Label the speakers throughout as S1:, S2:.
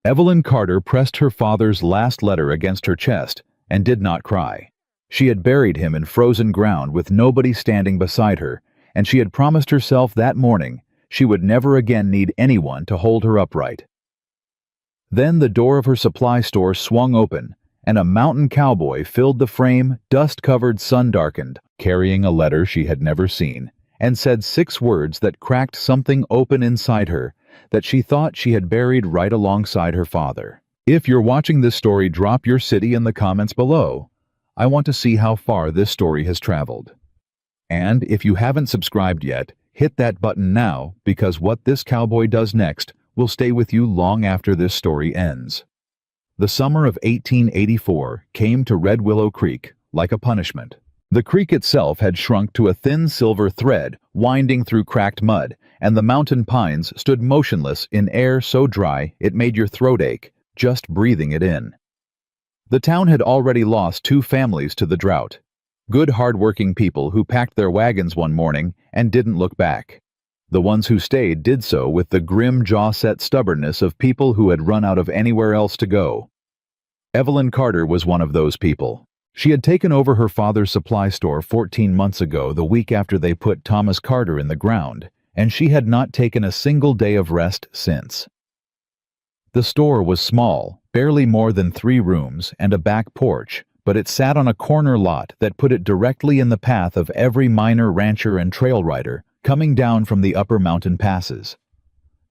S1: Evelyn Carter pressed her father's last letter against her chest and did not cry. She had buried him in frozen ground with nobody standing beside her, and she had promised herself that morning she would never again need anyone to hold her upright. Then the door of her supply store swung open, and a mountain cowboy filled the frame, dust-covered, sun-darkened, carrying a letter she had never seen, and said 6 words that cracked something open inside her that she thought she had buried right alongside her father. If you're watching this story, drop your city in the comments below. I want to see how far this story has traveled. And if you haven't subscribed yet, hit that button now, because what this cowboy does next will stay with you long after this story ends. The summer of 1884 came to Red Willow Creek like a punishment. The creek itself had shrunk to a thin silver thread winding through cracked mud, and the mountain pines stood motionless in air so dry it made your throat ache just breathing it in. The town had already lost 2 families to the drought. Good, hard-working people who packed their wagons one morning and didn't look back. The ones who stayed did so with the grim, jaw-set stubbornness of people who had run out of anywhere else to go. Evelyn Carter was one of those people. She had taken over her father's supply store 14 months ago, the week after they put Thomas Carter in the ground, and she had not taken a single day of rest since. The store was small, barely more than 3 rooms and a back porch, but it sat on a corner lot that put it directly in the path of every miner, rancher, and trail rider coming down from the upper mountain passes.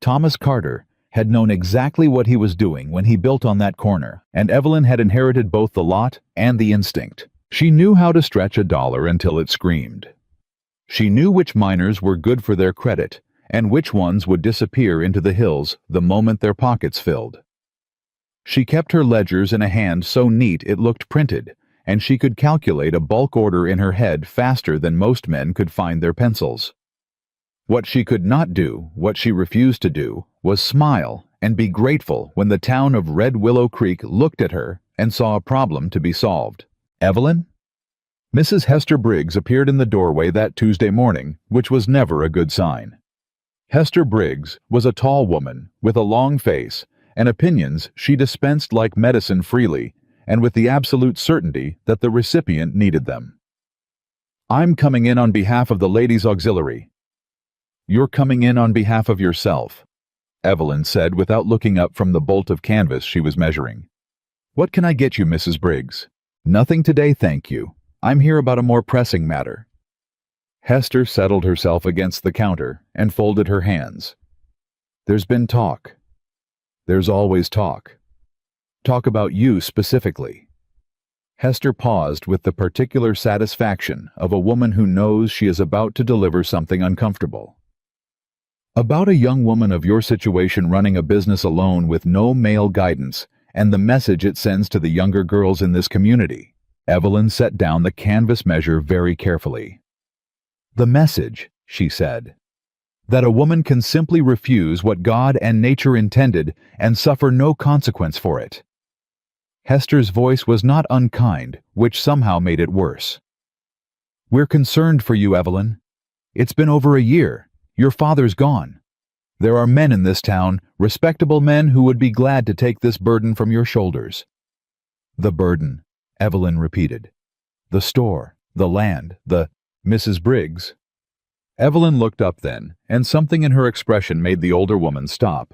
S1: Thomas Carter had known exactly what he was doing when he built on that corner, and Evelyn had inherited both the lot and the instinct. She knew how to stretch a dollar until it screamed. She knew which miners were good for their credit, and which ones would disappear into the hills the moment their pockets filled. She kept her ledgers in a hand so neat it looked printed, and she could calculate a bulk order in her head faster than most men could find their pencils. What she could not do, what she refused to do, was smile and be grateful when the town of Red Willow Creek looked at her and saw a problem to be solved. Evelyn? Mrs. Hester Briggs appeared in the doorway that Tuesday morning, which was never a good sign. Hester Briggs was a tall woman with a long face and opinions she dispensed like medicine freely and with the absolute certainty that the recipient needed them. "I'm coming in on behalf of the Ladies' Auxiliary." "You're coming in on behalf of yourself," Evelyn said without looking up from the bolt of canvas she was measuring. "What can I get you, Mrs. Briggs?" "Nothing today, thank you. I'm here about a more pressing matter." Hester settled herself against the counter and folded her hands. "There's been talk. There's always talk. Talk about you specifically." Hester paused with the particular satisfaction of a woman who knows she is about to deliver something uncomfortable. "About a young woman of your situation running a business alone with no male guidance and the message it sends to the younger girls in this community." Evelyn set down the canvas measure very carefully. "The message," she said, "that a woman can simply refuse what God and nature intended and suffer no consequence for it." Hester's voice was not unkind, which somehow made it worse. "We're concerned for you, Evelyn. It's been over a year. Your father's gone. There are men in this town, respectable men who would be glad to take this burden from your shoulders." "The burden," Evelyn repeated. "The store, the land, the—" "Mrs. Briggs." Evelyn looked up then, and something in her expression made the older woman stop.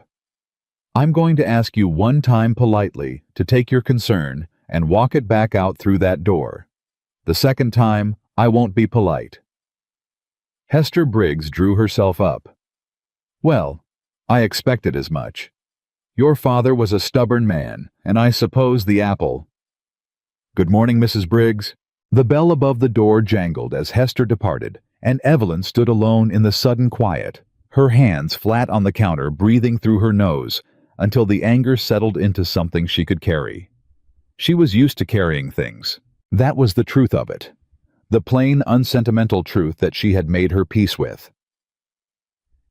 S1: "I'm going to ask you one time politely to take your concern and walk it back out through that door. The second time, I won't be polite." Hester Briggs drew herself up. "Well, I expected as much. Your father was a stubborn man, and I suppose the apple—" "Good morning, Mrs. Briggs." The bell above the door jangled as Hester departed, and Evelyn stood alone in the sudden quiet, her hands flat on the counter, breathing through her nose, until the anger settled into something she could carry. She was used to carrying things. That was the truth of it. The plain, unsentimental truth that she had made her peace with.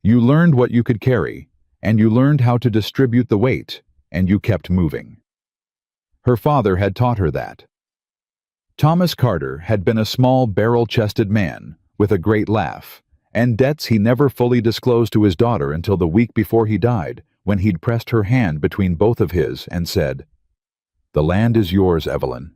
S1: You learned what you could carry, and you learned how to distribute the weight, and you kept moving. Her father had taught her that. Thomas Carter had been a small, barrel-chested man with a great laugh, and debts he never fully disclosed to his daughter until the week before he died, when he'd pressed her hand between both of his and said, "The land is yours, Evelyn.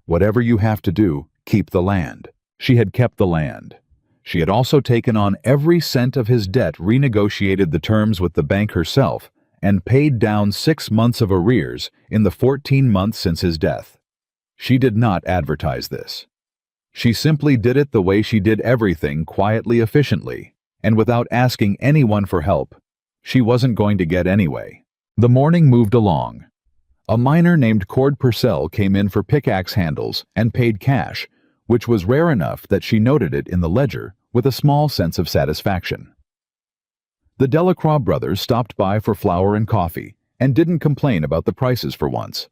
S1: Whatever you have to do, keep the land." She had kept the land. She had also taken on every cent of his debt, renegotiated the terms with the bank herself, and paid down 6 months of arrears in the 14 months since his death. She did not advertise this. She simply did it the way she did everything, quietly, efficiently, and without asking anyone for help. She wasn't going to get anyway. The morning moved along. A miner named Cord Purcell came in for pickaxe handles and paid cash, which was rare enough that she noted it in the ledger with a small sense of satisfaction. The Delacroix brothers stopped by for flour and coffee and didn't complain about the prices for once.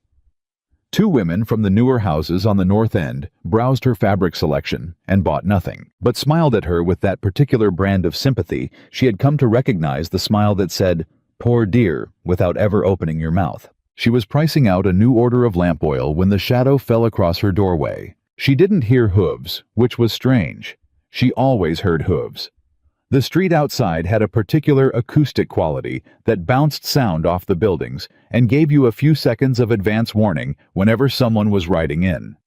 S1: 2 women from the newer houses on the north end browsed her fabric selection and bought nothing, but smiled at her with that particular brand of sympathy she had come to recognize, the smile that said, "Poor dear," without ever opening your mouth. She was pricing out a new order of lamp oil when the shadow fell across her doorway. She didn't hear hooves, which was strange. She always heard hooves. The street outside had a particular acoustic quality that bounced sound off the buildings and gave you a few seconds of advance warning whenever someone was riding in.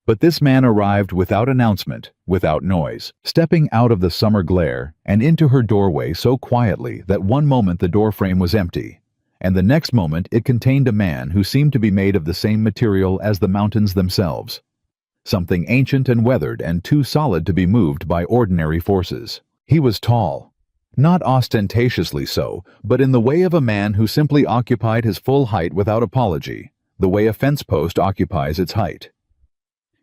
S1: But this man arrived without announcement, without noise, stepping out of the summer glare and into her doorway so quietly that one moment the doorframe was empty, and the next moment it contained a man who seemed to be made of the same material as the mountains themselves. Something ancient and weathered and too solid to be moved by ordinary forces. He was tall, not ostentatiously so, but in the way of a man who simply occupied his full height without apology, the way a fence post occupies its height.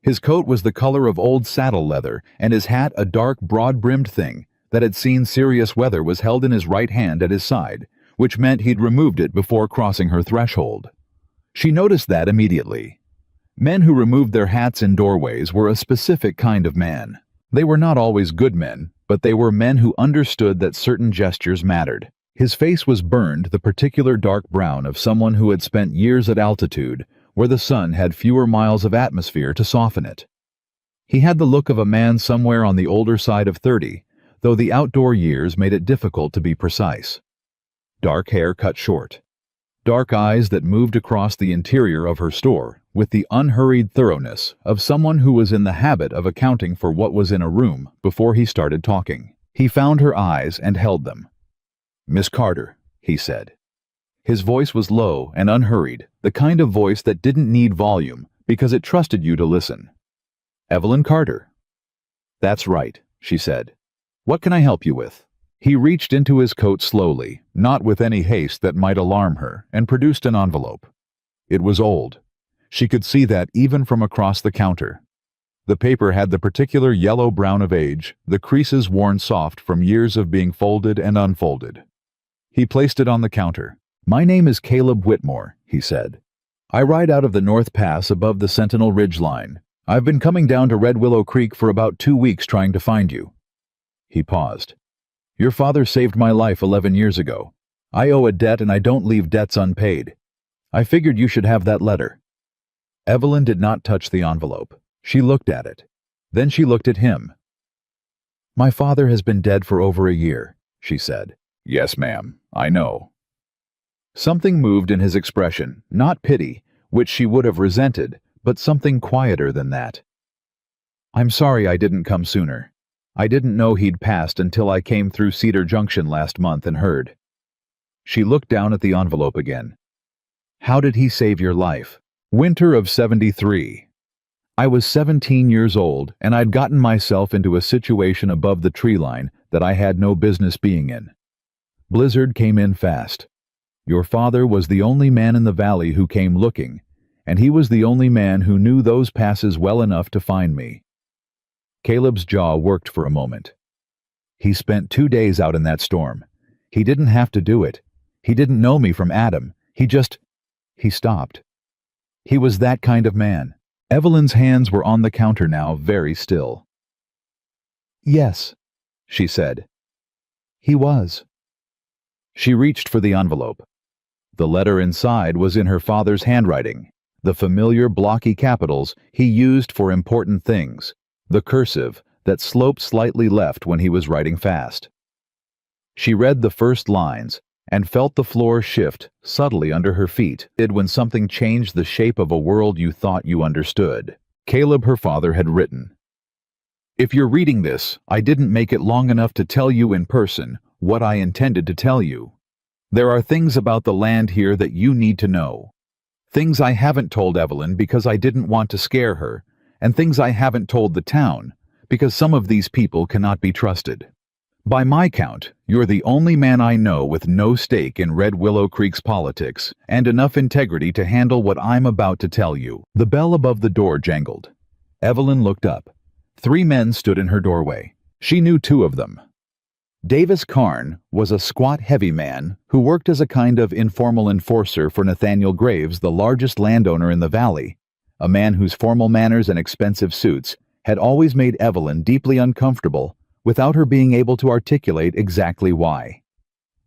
S1: His coat was the color of old saddle leather, and his hat, a dark, broad-brimmed thing that had seen serious weather, was held in his right hand at his side, which meant he'd removed it before crossing her threshold. She noticed that immediately. Men who removed their hats in doorways were a specific kind of man. They were not always good men, but they were men who understood that certain gestures mattered. His face was burned the particular dark brown of someone who had spent years at altitude, where the sun had fewer miles of atmosphere to soften it. He had the look of a man somewhere on the older side of 30, though the outdoor years made it difficult to be precise. Dark hair cut short. Dark eyes that moved across the interior of her store with the unhurried thoroughness of someone who was in the habit of accounting for what was in a room before he started talking. He found her eyes and held them. "Miss Carter," he said. His voice was low and unhurried, the kind of voice that didn't need volume because it trusted you to listen. "Evelyn Carter." "That's right," she said. "What can I help you with?" He reached into his coat slowly, not with any haste that might alarm her, and produced an envelope. It was old. She could see that even from across the counter. The paper had the particular yellow-brown of age, the creases worn soft from years of being folded and unfolded. He placed it on the counter. "My name is Caleb Whitmore," he said. "I ride out of the North Pass above the Sentinel Ridge line. I've been coming down to Red Willow Creek for about 2 weeks trying to find you." He paused. "Your father saved my life 11 years ago. I owe a debt and I don't leave debts unpaid. I figured you should have that letter." Evelyn did not touch the envelope. She looked at it. Then she looked at him. "My father has been dead for over a year," she said. "Yes, ma'am, I know." Something moved in his expression, not pity, which she would have resented, but something quieter than that. "I'm sorry I didn't come sooner. I didn't know he'd passed until I came through Cedar Junction last month and heard." She looked down at the envelope again. "How did he save your life?" "Winter of '73. I was 17 years old, and I'd gotten myself into a situation above the tree line that I had no business being in. Blizzard came in fast. Your father was the only man in the valley who came looking, and he was the only man who knew those passes well enough to find me." Caleb's jaw worked for a moment. "He spent 2 days out in that storm. He didn't have to do it. He didn't know me from Adam. He stopped. He was that kind of man." Evelyn's hands were on the counter now, very still. "Yes," she said. "He was." She reached for the envelope. The letter inside was in her father's handwriting, the familiar blocky capitals he used for important things, the cursive that sloped slightly left when he was writing fast. She read the first lines, and felt the floor shift subtly under her feet. Did when something changed the shape of a world you thought you understood. Caleb, her father, had written, "If you're reading this, I didn't make it long enough to tell you in person what I intended to tell you. There are things about the land here that you need to know. Things I haven't told Evelyn because I didn't want to scare her, and things I haven't told the town because some of these people cannot be trusted. By my count, you're the only man I know with no stake in Red Willow Creek's politics and enough integrity to handle what I'm about to tell you." The bell above the door jangled. Evelyn looked up. 3 men stood in her doorway. She knew 2 of them. Davis Karn was a squat, heavy man who worked as a kind of informal enforcer for Nathaniel Graves, the largest landowner in the valley, a man whose formal manners and expensive suits had always made Evelyn deeply uncomfortable without her being able to articulate exactly why.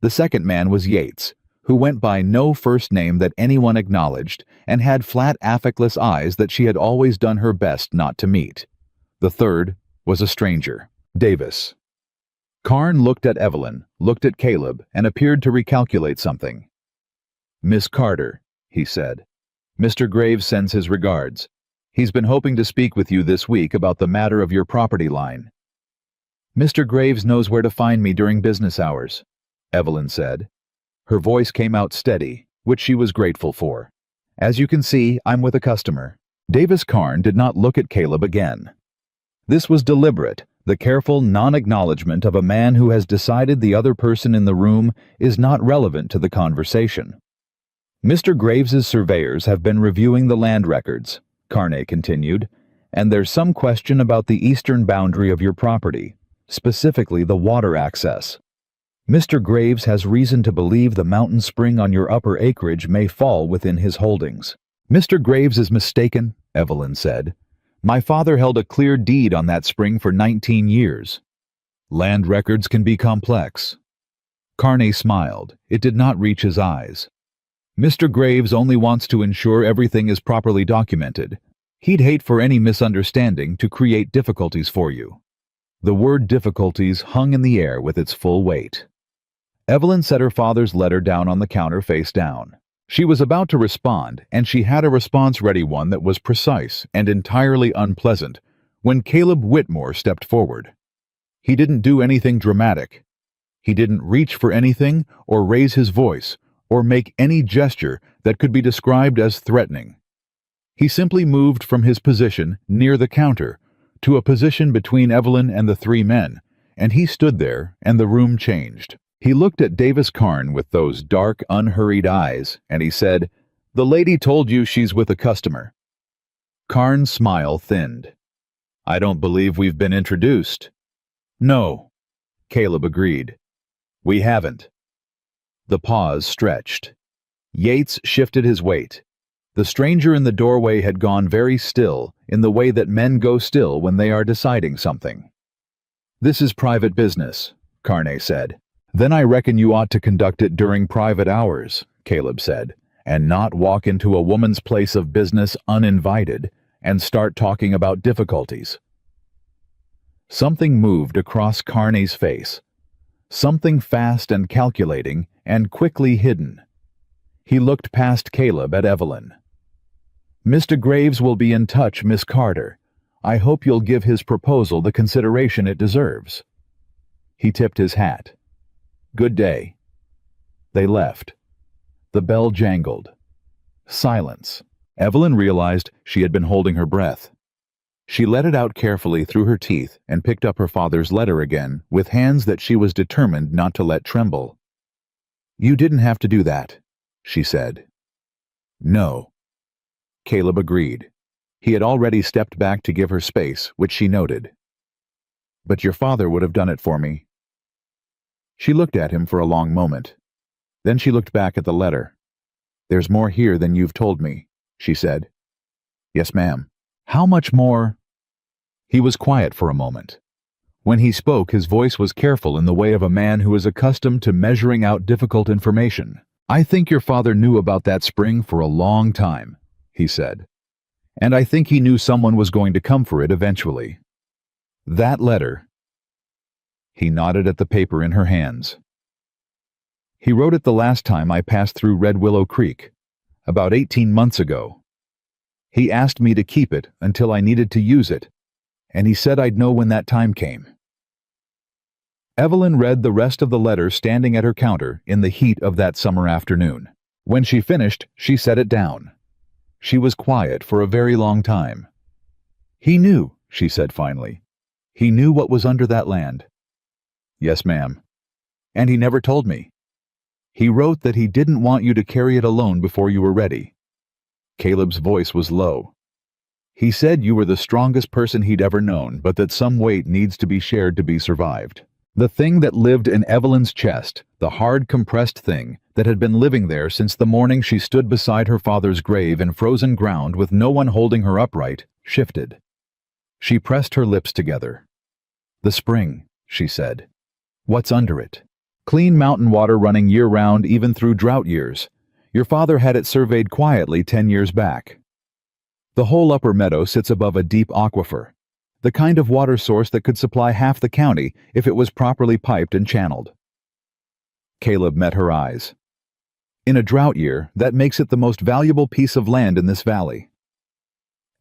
S1: The second man was Yates, who went by no first name that anyone acknowledged and had flat, affectless eyes that she had always done her best not to meet. The third was a stranger, Davis. Karn looked at Evelyn, looked at Caleb, and appeared to recalculate something. "Miss Carter," he said. "Mr. Graves sends his regards. He's been hoping to speak with you this week about the matter of your property line." "Mr. Graves knows where to find me during business hours," Evelyn said. Her voice came out steady, which she was grateful for. "As you can see, I'm with a customer." Davis Karn did not look at Caleb again. This was deliberate, the careful non-acknowledgement of a man who has decided the other person in the room is not relevant to the conversation. "Mr. Graves's surveyors have been reviewing the land records," Carney continued, "and there's some question about the eastern boundary of your property, specifically the water access. Mr. Graves has reason to believe the mountain spring on your upper acreage may fall within his holdings." "Mr. Graves is mistaken," Evelyn said. "My father held a clear deed on that spring for 19 years. Land records can be complex." Carney smiled. It did not reach his eyes. "Mr. Graves only wants to ensure everything is properly documented. He'd hate for any misunderstanding to create difficulties for you." The word difficulties hung in the air with its full weight. Evelyn set her father's letter down on the counter face down. She was about to respond, and she had a response ready, one that was precise and entirely unpleasant, when Caleb Whitmore stepped forward. He didn't do anything dramatic. He didn't reach for anything or raise his voice or make any gesture that could be described as threatening. He simply moved from his position near the counter to a position between Evelyn and the 3 men, and he stood there, and the room changed. He looked at Davis Karn with those dark, unhurried eyes, and he said, "The lady told you she's with a customer." Karn's smile thinned. "I don't believe we've been introduced." "No," Caleb agreed. "We haven't." The pause stretched. Yates shifted his weight. The stranger in the doorway had gone very still, in the way that men go still when they are deciding something. "This is private business," Carney said. "Then I reckon you ought to conduct it during private hours," Caleb said, "and not walk into a woman's place of business uninvited and start talking about difficulties." Something moved across Carney's face. Something fast and calculating and quickly hidden. He looked past Caleb at Evelyn. "Mr. Graves will be in touch, Miss Carter. I hope you'll give his proposal the consideration it deserves." He tipped his hat. "Good day." They left. The bell jangled. Silence. Evelyn realized she had been holding her breath. She let it out carefully through her teeth and picked up her father's letter again with hands that she was determined not to let tremble. "You didn't have to do that," she said. "No." Caleb agreed. He had already stepped back to give her space, which she noted. "But your father would have done it for me." She looked at him for a long moment. Then she looked back at the letter. "There's more here than you've told me," she said. "Yes, ma'am." "How much more?" He was quiet for a moment. When he spoke, his voice was careful in the way of a man who is accustomed to measuring out difficult information. "I think your father knew about that spring for a long time," he said. "And I think he knew someone was going to come for it eventually. That letter—" He nodded at the paper in her hands. He wrote it the last time I passed through Red Willow Creek, about 18 months ago. He asked me to keep it until I needed to use it, and he said I'd know when that time came." Evelyn read the rest of the letter standing at her counter in the heat of that summer afternoon. When she finished, she set it down. She was quiet for a very long time. "He knew," she said finally. "He knew what was under that land." "Yes, ma'am." "And he never told me." "He wrote that he didn't want you to carry it alone before you were ready." Caleb's voice was low. "He said you were the strongest person he'd ever known, but that some weight needs to be shared to be survived." The thing that lived in Evelyn's chest, the hard, compressed thing that had been living there since the morning she stood beside her father's grave in frozen ground with no one holding her upright, shifted. She pressed her lips together. "The spring," she said. "What's under it?" "Clean mountain water running year-round even through drought years. Your father had it surveyed quietly 10 years back. The whole upper meadow sits above a deep aquifer, the kind of water source that could supply half the county if it was properly piped and channeled." Caleb met her eyes. "In a drought year, that makes it the most valuable piece of land in this valley."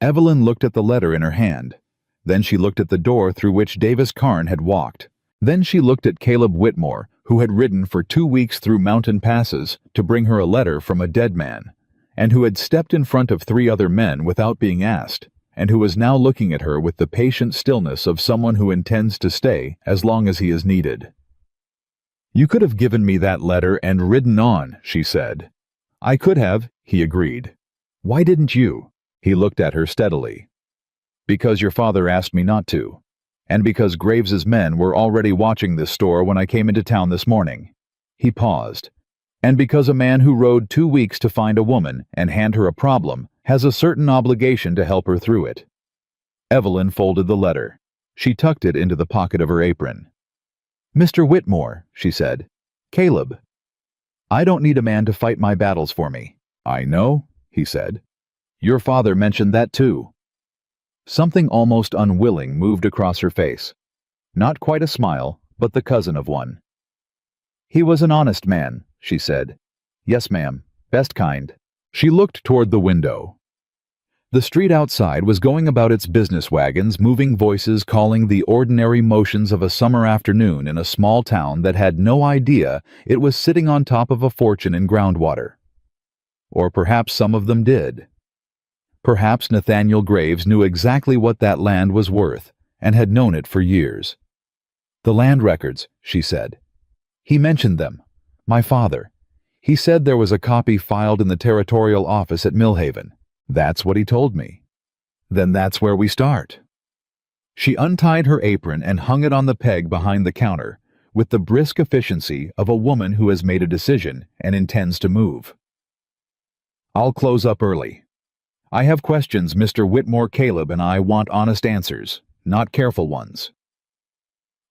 S1: Evelyn looked at the letter in her hand. Then she looked at the door through which Davis Carn had walked. Then she looked at Caleb Whitmore, who had ridden for 2 weeks through mountain passes to bring her a letter from a dead man, and who had stepped in front of 3 other men without being asked, and who was now looking at her with the patient stillness of someone who intends to stay as long as he is needed. "You could have given me that letter and ridden on," she said. "I could have," he agreed. "Why didn't you?" He looked at her steadily. "Because your father asked me not to, and because Graves's men were already watching this store when I came into town this morning." He paused. "And because a man who rode 2 weeks to find a woman and hand her a problem has a certain obligation to help her through it." Evelyn folded the letter. She tucked it into the pocket of her apron. "Mr. Whitmore," she said. "Caleb. I don't need a man to fight my battles for me." "I know," he said. "Your father mentioned that too." Something almost unwilling moved across her face. Not quite a smile, but the cousin of one. "He was an honest man," she said. "Yes, ma'am. Best kind." She looked toward the window. The street outside was going about its business wagons, moving voices calling the ordinary motions of a summer afternoon in a small town that had no idea it was sitting on top of a fortune in groundwater. Or perhaps some of them did. Perhaps Nathaniel Graves knew exactly what that land was worth and had known it for years. "The land records," she said. "He mentioned them. My father. He said there was a copy filed in the territorial office at Millhaven. That's what he told me." "Then that's where we start." She untied her apron and hung it on the peg behind the counter, with the brisk efficiency of a woman who has made a decision and intends to move. "I'll close up early. I have questions Mr. Whitmore Caleb and I want honest answers, not careful ones."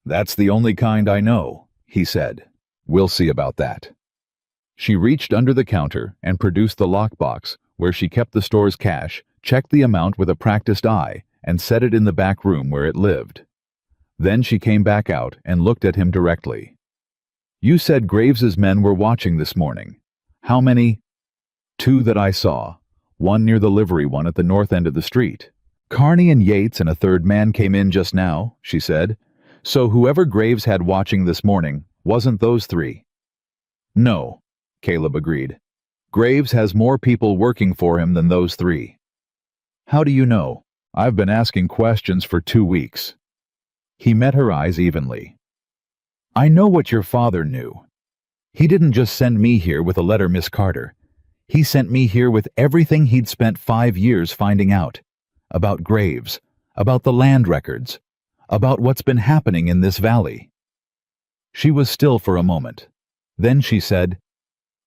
S1: "That's the only kind I know," he said. "We'll see about that." She reached under the counter and produced the lockbox where she kept the store's cash, checked the amount with a practiced eye, and set it in the back room where it lived. Then she came back out and looked at him directly. "You said Graves's men were watching this morning. How many?" "2 that I saw. One near the livery one at the north end of the street. Carney and Yates and a 3rd man came in just now," she said. "So whoever Graves had watching this morning wasn't those 3. "No," Caleb agreed. "Graves has more people working for him than those 3. "How do you know?" "I've been asking questions for 2 weeks." He met her eyes evenly. "I know what your father knew. He didn't just send me here with a letter, Miss Carter. He sent me here with everything he'd spent 5 years finding out. About Graves, about the land records, about what's been happening in this valley." She was still for a moment. Then she said,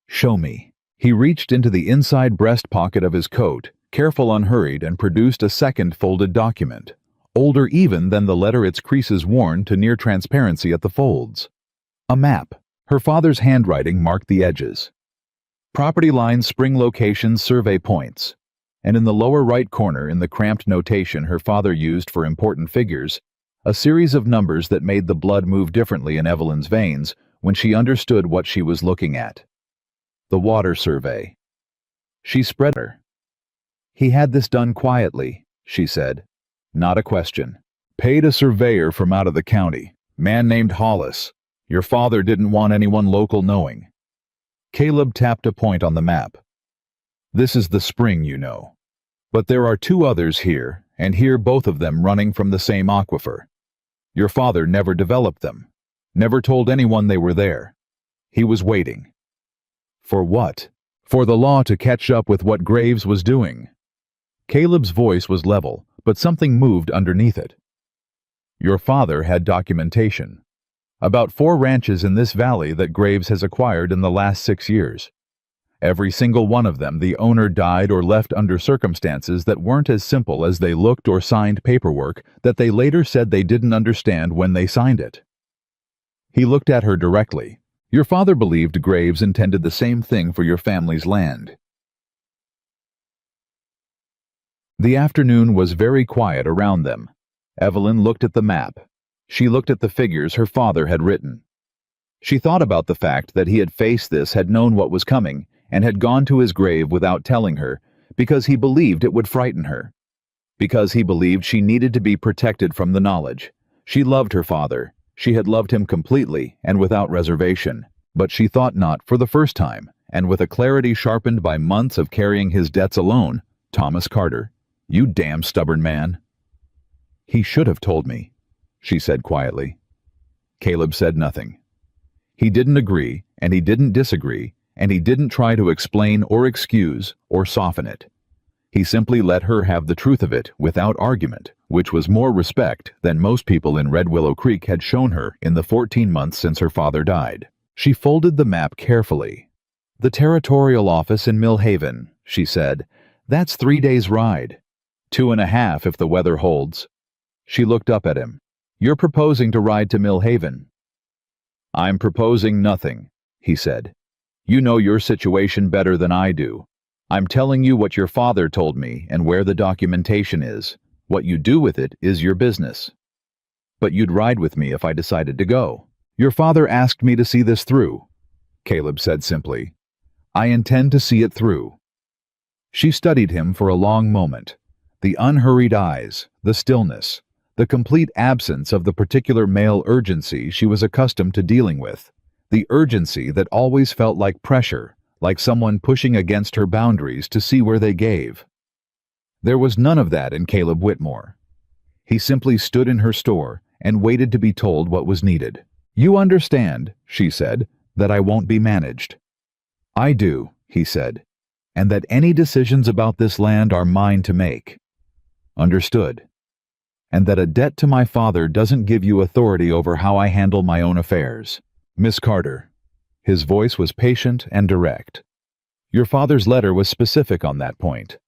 S1: "Show me." He reached into the inside breast pocket of his coat, careful, unhurried, and produced a second folded document, older even than the letter its creases worn to near transparency at the folds. A map. Her father's handwriting marked the edges. "Property lines, spring locations, survey points." And in the lower right corner, in the cramped notation her father used for important figures, a series of numbers that made the blood move differently in Evelyn's veins when she understood what she was looking at. The water survey. She spread her. He had this done quietly, she said. Not a question. Paid a surveyor from out of the county. Man named Hollis. Your father didn't want anyone local knowing. Caleb tapped a point on the map. This is the spring, you know. But there are 2 others here, and here both of them running from the same aquifer. Your father never developed them. Never told anyone they were there. He was waiting. For what? For the law to catch up with what Graves was doing. Caleb's voice was level, but something moved underneath it. Your father had documentation. About 4 ranches in this valley that Graves has acquired in the last 6 years. Every single one of them the owner died or left under circumstances that weren't as simple as they looked, or signed paperwork that they later said they didn't understand when they signed it. He looked at her directly. Your father believed Graves intended the same thing for your family's land. The afternoon was very quiet around them. Evelyn looked at the map. She looked at the figures her father had written. She thought about the fact that he had faced this, had known what was coming, and had gone to his grave without telling her, because he believed it would frighten her. Because he believed she needed to be protected from the knowledge. She loved her father. She had loved him completely and without reservation. But she thought not for the first time, and with a clarity sharpened by months of carrying his debts alone, Thomas Carter. You damn stubborn man. He should have told me, she said quietly. Caleb said nothing. He didn't agree, and he didn't disagree, and he didn't try to explain or excuse or soften it. He simply let her have the truth of it without argument, which was more respect than most people in Red Willow Creek had shown her in the 14 months since her father died. She folded the map carefully. The territorial office in Mill Haven, she said. That's 3 days' ride. 2.5 if the weather holds. She looked up at him. You're proposing to ride to Mill Haven. I'm proposing nothing, he said. You know your situation better than I do. I'm telling you what your father told me and where the documentation is. What you do with it is your business. But you'd ride with me if I decided to go. Your father asked me to see this through, Caleb said simply. I intend to see it through. She studied him for a long moment. The unhurried eyes, the stillness, the complete absence of the particular male urgency she was accustomed to dealing with, the urgency that always felt like pressure, like someone pushing against her boundaries to see where they gave. There was none of that in Caleb Whitmore. He simply stood in her store and waited to be told what was needed. You understand, she said, that I won't be managed. I do, he said, and that any decisions about this land are mine to make. Understood. And that a debt to my father doesn't give you authority over how I handle my own affairs. Miss Carter. His voice was patient and direct. Your father's letter was specific on that point.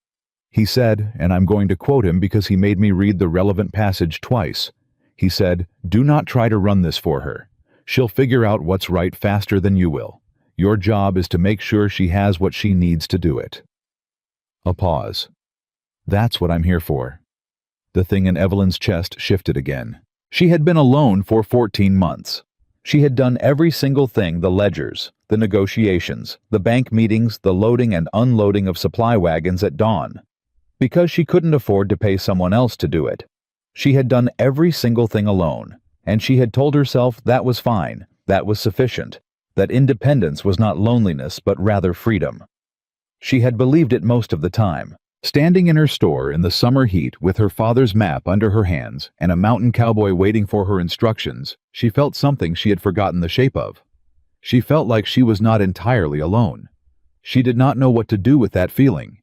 S1: He said, and I'm going to quote him because he made me read the relevant passage twice. He said, do not try to run this for her. She'll figure out what's right faster than you will. Your job is to make sure she has what she needs to do it. A pause. That's what I'm here for. The thing in Evelyn's chest shifted again. She had been alone for 14 months. She had done every single thing, the ledgers, the negotiations, the bank meetings, the loading and unloading of supply wagons at dawn. Because she couldn't afford to pay someone else to do it. She had done every single thing alone, and she had told herself that was fine, that was sufficient, that independence was not loneliness but rather freedom. She had believed it most of the time. Standing in her store in the summer heat with her father's map under her hands and a mountain cowboy waiting for her instructions, she felt something she had forgotten the shape of. She felt like she was not entirely alone. She did not know what to do with that feeling.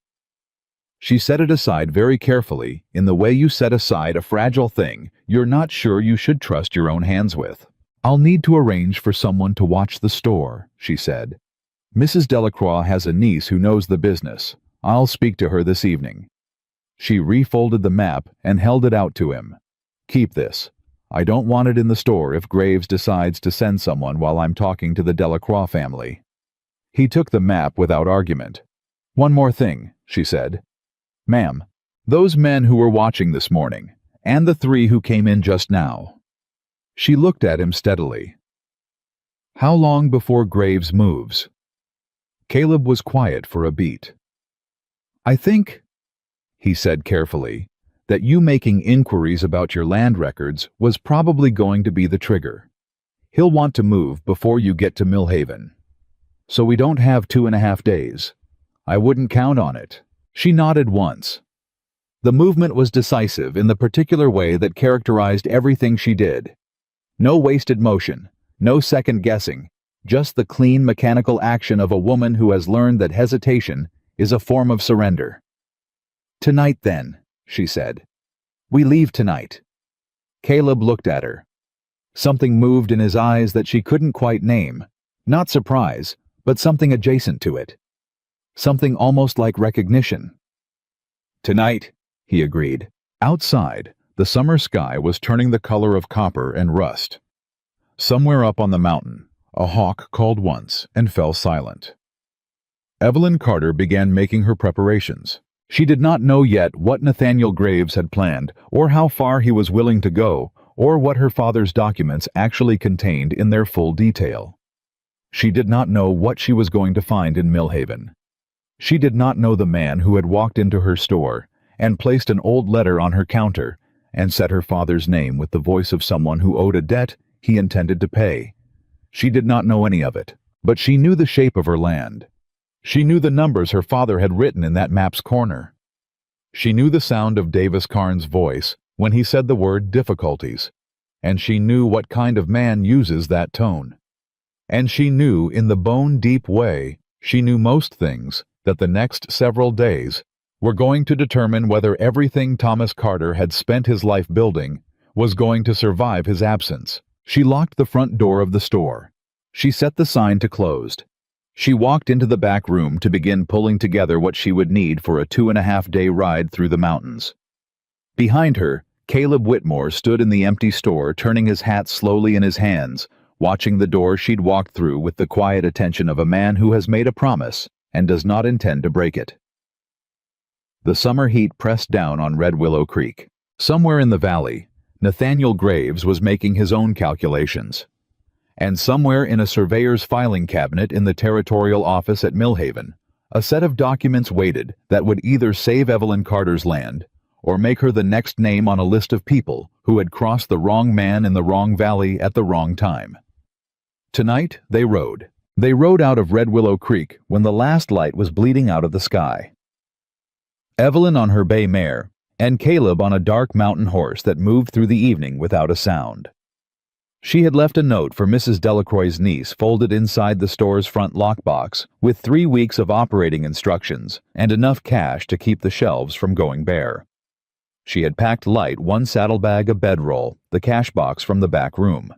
S1: She set it aside very carefully, in the way you set aside a fragile thing you're not sure you should trust your own hands with. I'll need to arrange for someone to watch the store, she said. Mrs. Delacroix has a niece who knows the business. I'll speak to her this evening. She refolded the map and held it out to him. Keep this. I don't want it in the store if Graves decides to send someone while I'm talking to the Delacroix family. He took the map without argument. One more thing, she said. Ma'am, those men who were watching this morning, and the 3 who came in just now. She looked at him steadily. How long before Graves moves? Caleb was quiet for a beat. I think, he said carefully, that you making inquiries about your land records was probably going to be the trigger. He'll want to move before you get to Millhaven. So we don't have 2.5 days. I wouldn't count on it. She nodded once. The movement was decisive in the particular way that characterized everything she did. No wasted motion, no second guessing, just the clean mechanical action of a woman who has learned that hesitation is a form of surrender. Tonight then, she said. We leave tonight. Caleb looked at her. Something moved in his eyes that she couldn't quite name. Not surprise, but something adjacent to it. Something almost like recognition. Tonight, he agreed. Outside, the summer sky was turning the color of copper and rust. Somewhere up on the mountain, a hawk called once and fell silent. Evelyn Carter began making her preparations. She did not know yet what Nathaniel Graves had planned, or how far he was willing to go, or what her father's documents actually contained in their full detail. She did not know what she was going to find in Millhaven. She did not know the man who had walked into her store and placed an old letter on her counter and said her father's name with the voice of someone who owed a debt he intended to pay. She did not know any of it, but she knew the shape of her land. She knew the numbers her father had written in that map's corner. She knew the sound of Davis Carn's voice when he said the word difficulties, and she knew what kind of man uses that tone. And she knew in the bone-deep way, she knew most things, that the next several days were going to determine whether everything Thomas Carter had spent his life building was going to survive his absence. She locked the front door of the store. She set the sign to closed. She walked into the back room to begin pulling together what she would need for a 2.5-day ride through the mountains. Behind her, Caleb Whitmore stood in the empty store, turning his hat slowly in his hands, watching the door she'd walked through with the quiet attention of a man who has made a promise and does not intend to break it. The summer heat pressed down on Red Willow Creek. Somewhere in the valley, Nathaniel Graves was making his own calculations. And somewhere in a surveyor's filing cabinet in the territorial office at Millhaven, a set of documents waited that would either save Evelyn Carter's land or make her the next name on a list of people who had crossed the wrong man in the wrong valley at the wrong time. Tonight, they rode. They rode out of Red Willow Creek when the last light was bleeding out of the sky. Evelyn on her bay mare, and Caleb on a dark mountain horse that moved through the evening without a sound. She had left a note for Mrs. Delacroix's niece folded inside the store's front lockbox with 3 weeks of operating instructions and enough cash to keep the shelves from going bare. She had packed light 1 saddlebag, a bedroll, the cash box from the back room.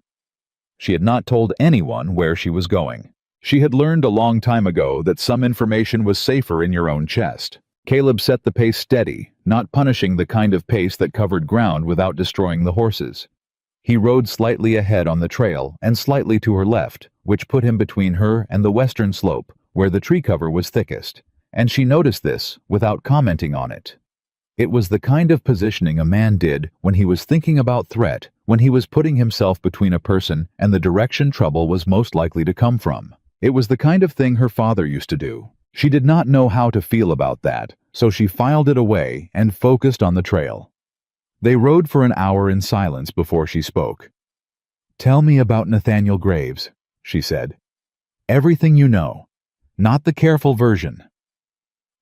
S1: She had not told anyone where she was going. She had learned a long time ago that some information was safer in your own chest. Caleb set the pace steady, not punishing the kind of pace that covered ground without destroying the horses. He rode slightly ahead on the trail and slightly to her left, which put him between her and the western slope, where the tree cover was thickest, and she noticed this without commenting on it. It was the kind of positioning a man did when he was thinking about threat, when he was putting himself between a person and the direction trouble was most likely to come from. It was the kind of thing her father used to do. She did not know how to feel about that, so she filed it away and focused on the trail. They rode for an hour in silence before she spoke. "Tell me about Nathaniel Graves," she said. "Everything you know, not the careful version."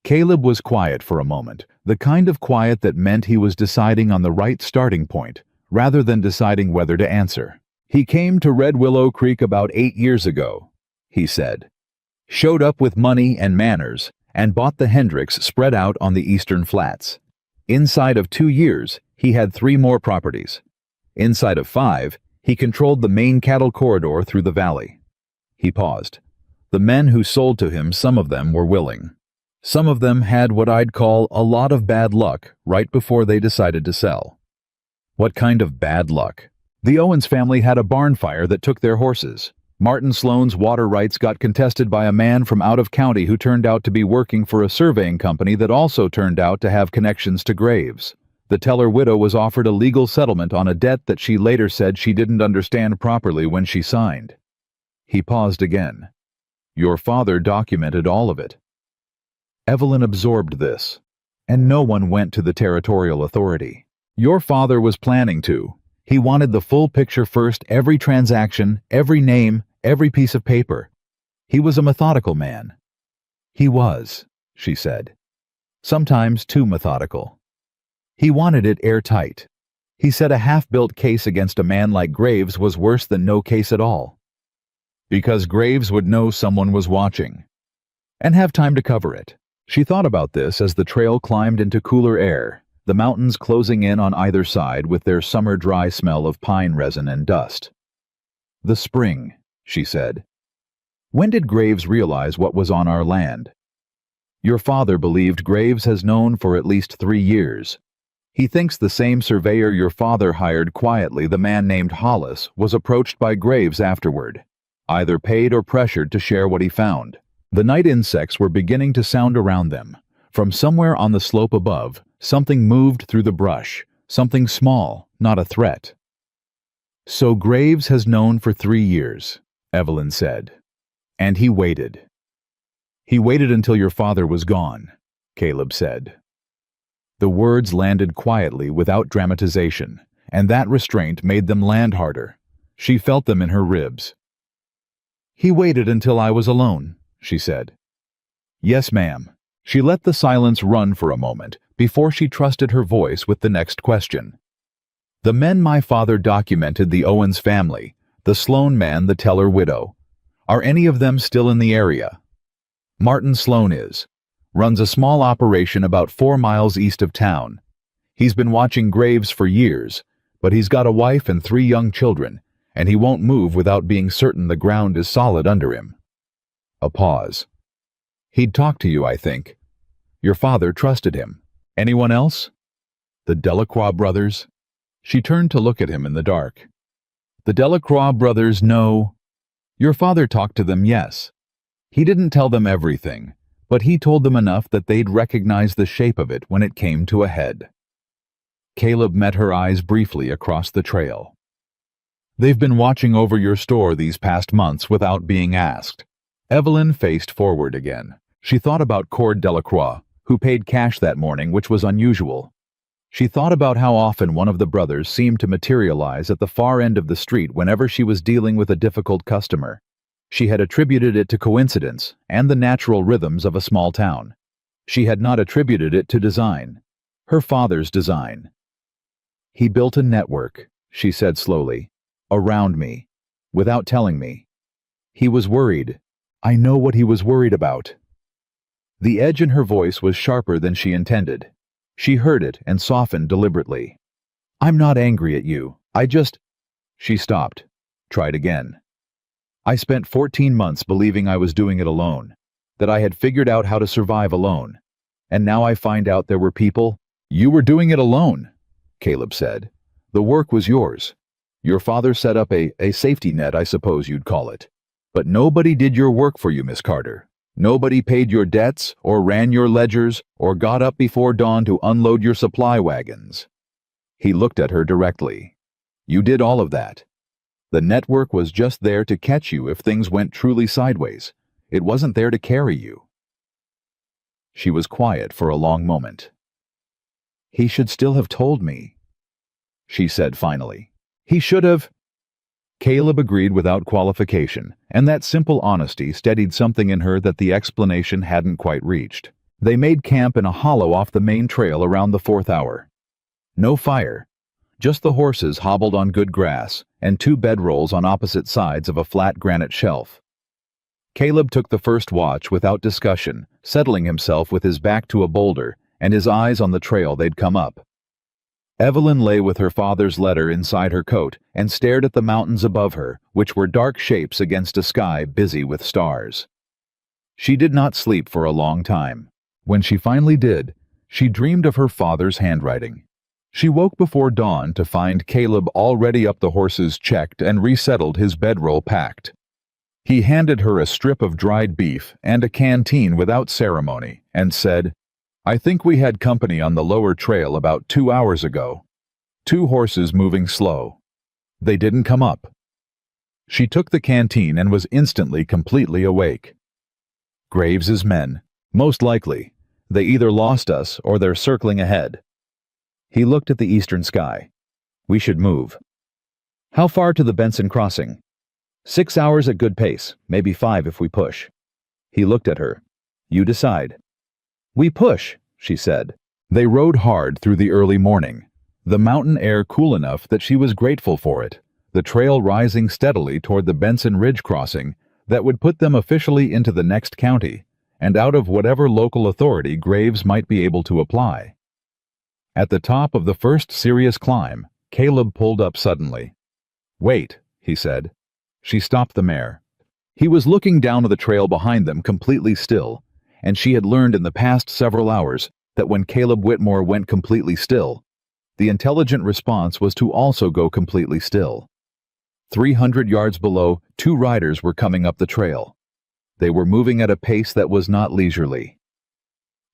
S1: Caleb was quiet for a moment, the kind of quiet that meant he was deciding on the right starting point, rather than deciding whether to answer. "He came to Red Willow Creek about 8 years ago," he said. "Showed up with money and manners, and bought the Hendricks spread out on the eastern flats. Inside of 2 years, he had 3 more properties. Inside of 5, he controlled the main cattle corridor through the valley." He paused. The men who sold to him, some of them were willing. Some of them had what I'd call a lot of bad luck right before they decided to sell. What kind of bad luck? The Owens family had a barn fire that took their horses. Martin Sloan's water rights got contested by a man from out of county who turned out to be working for a surveying company that also turned out to have connections to Graves. The Teller widow was offered a legal settlement on a debt that she later said she didn't understand properly when she signed. He paused again. Your father documented all of it. Evelyn absorbed this, and no one went to the territorial authority. Your father was planning to. He wanted the full picture first, every transaction, every name, every piece of paper. He was a methodical man. He was, she said. Sometimes too methodical. He wanted it airtight. He said a half-built case against a man like Graves was worse than no case at all. Because Graves would know someone was watching, and have time to cover it. She thought about this as the trail climbed into cooler air, the mountains closing in on either side with their summer dry smell of pine resin and dust. The spring, she said. When did Graves realize what was on our land? Your father believed Graves has known for at least 3 years. He thinks the same surveyor your father hired quietly, the man named Hollis, was approached by Graves afterward, either paid or pressured to share what he found. The night insects were beginning to sound around them. From somewhere on the slope above, something moved through the brush, something small, not a threat. So Graves has known for 3 years, Evelyn said. And he waited. He waited until your father was gone, Caleb said. The words landed quietly without dramatization, and that restraint made them land harder. She felt them in her ribs. He waited until I was alone, she said. Yes, ma'am. She let the silence run for a moment before she trusted her voice with the next question. The men my father documented, the Owens family, the Sloan man, the Teller widow. Are any of them still in the area? Martin Sloan is. Runs a small operation about 4 miles east of town. He's been watching Graves for years, but he's got a wife and 3 young children, and he won't move without being certain the ground is solid under him. A pause. He'd talk to you, I think. Your father trusted him. Anyone else? The Delacroix brothers? She turned to look at him in the dark. The Delacroix brothers, no. Your father talked to them, yes. He didn't tell them everything, but he told them enough that they'd recognize the shape of it when it came to a head. Caleb met her eyes briefly across the trail. They've been watching over your store these past months without being asked. Evelyn faced forward again. She thought about Cord Delacroix, who paid cash that morning, which was unusual. She thought about how often one of the brothers seemed to materialize at the far end of the street whenever she was dealing with a difficult customer. She had attributed it to coincidence and the natural rhythms of a small town. She had not attributed it to design. Her father's design. He built a network, she said slowly, around me, without telling me. He was worried. I know what he was worried about. The edge in her voice was sharper than she intended. She heard it and softened deliberately. I'm not angry at you. I just... She stopped. Tried again. I spent 14 months believing I was doing it alone, that I had figured out how to survive alone. And now I find out there were people. You were doing it alone, Caleb said. The work was yours. Your father set up a safety net, I suppose you'd call it. But nobody did your work for you, Miss Carter. Nobody paid your debts, or ran your ledgers, or got up before dawn to unload your supply wagons. He looked at her directly. You did all of that. The network was just there to catch you if things went truly sideways. It wasn't there to carry you. She was quiet for a long moment. He should still have told me, she said finally. He should have. Caleb agreed without qualification, and that simple honesty steadied something in her that the explanation hadn't quite reached. They made camp in a hollow off the main trail around the 4th hour. No fire, just the horses hobbled on good grass, and 2 bedrolls on opposite sides of a flat granite shelf. Caleb took the first watch without discussion, settling himself with his back to a boulder and his eyes on the trail they'd come up. Evelyn lay with her father's letter inside her coat and stared at the mountains above her, which were dark shapes against a sky busy with stars. She did not sleep for a long time. When she finally did, she dreamed of her father's handwriting. She woke before dawn to find Caleb already up the horses checked and resettled, his bedroll packed. He handed her a strip of dried beef and a canteen without ceremony and said, I think we had company on the lower trail about 2 hours ago. 2 horses moving slow. They didn't come up. She took the canteen and was instantly completely awake. Graves's men. Most likely. They either lost us or they're circling ahead. He looked at the eastern sky. We should move. How far to the Benson crossing? 6 hours at good pace, maybe 5 if we push. He looked at her. You decide. We push, she said. They rode hard through the early morning, the mountain air cool enough that she was grateful for it, the trail rising steadily toward the Benson Ridge crossing that would put them officially into the next county and out of whatever local authority Graves might be able to apply. At the top of the first serious climb, Caleb pulled up suddenly. Wait, he said. She stopped the mare. He was looking down the trail behind them completely still, and she had learned in the past several hours that when Caleb Whitmore went completely still, the intelligent response was to also go completely still. 300 yards below, 2 riders were coming up the trail. They were moving at a pace that was not leisurely.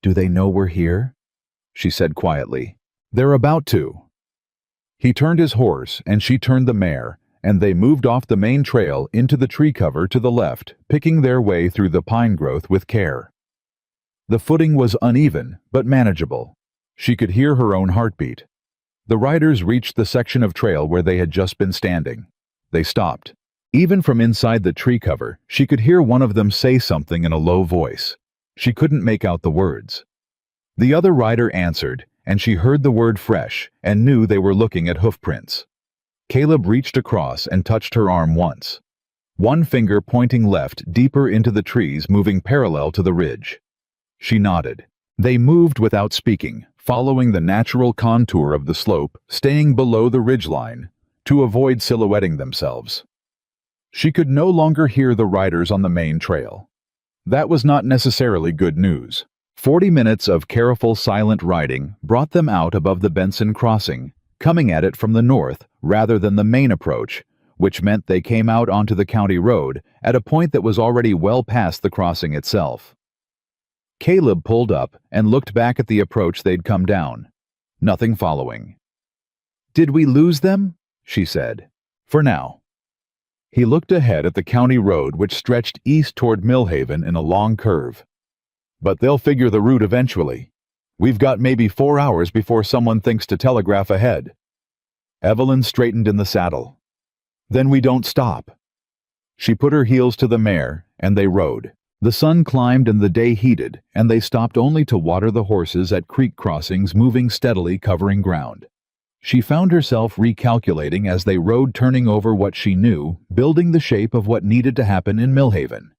S1: Do they know we're here? She said quietly. They're about to. He turned his horse and she turned the mare, and they moved off the main trail into the tree cover to the left, picking their way through the pine growth with care. The footing was uneven, but manageable. She could hear her own heartbeat. The riders reached the section of trail where they had just been standing. They stopped. Even from inside the tree cover, she could hear one of them say something in a low voice. She couldn't make out the words. The other rider answered, and she heard the word fresh and knew they were looking at hoofprints. Caleb reached across and touched her arm once. One finger pointing left deeper into the trees moving parallel to the ridge. She nodded. They moved without speaking, following the natural contour of the slope, staying below the ridgeline, to avoid silhouetting themselves. She could no longer hear the riders on the main trail. That was not necessarily good news. 40 minutes of careful, silent riding brought them out above the Benson crossing, coming at it from the north rather than the main approach, which meant they came out onto the county road at a point that was already well past the crossing itself. Caleb pulled up and looked back at the approach they'd come down. Nothing following. Did we lose them? She said. For now. He looked ahead at the county road which stretched east toward Millhaven in a long curve. But they'll figure the route eventually. We've got maybe 4 hours before someone thinks to telegraph ahead. Evelyn straightened in the saddle. Then we don't stop. She put her heels to the mare, and they rode. The sun climbed and the day heated, and they stopped only to water the horses at creek crossings moving steadily covering ground. She found herself recalculating as they rode, turning over what she knew, building the shape of what needed to happen in Millhaven.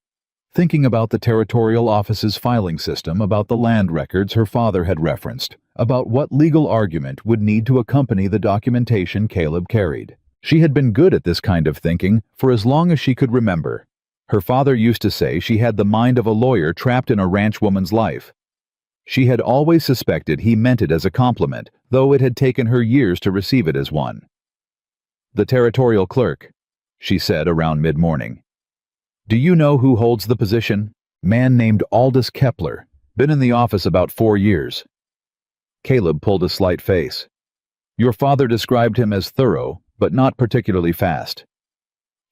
S1: Thinking about the territorial office's filing system, about the land records her father had referenced, about what legal argument would need to accompany the documentation Caleb carried. She had been good at this kind of thinking for as long as she could remember. Her father used to say she had the mind of a lawyer trapped in a ranchwoman's life. She had always suspected he meant it as a compliment, though it had taken her years to receive it as one. The territorial clerk, she said around mid-morning. Do you know who holds the position? Man named Aldous Kepler. Been in the office about 4 years. Caleb pulled a slight face. Your father described him as thorough, but not particularly fast.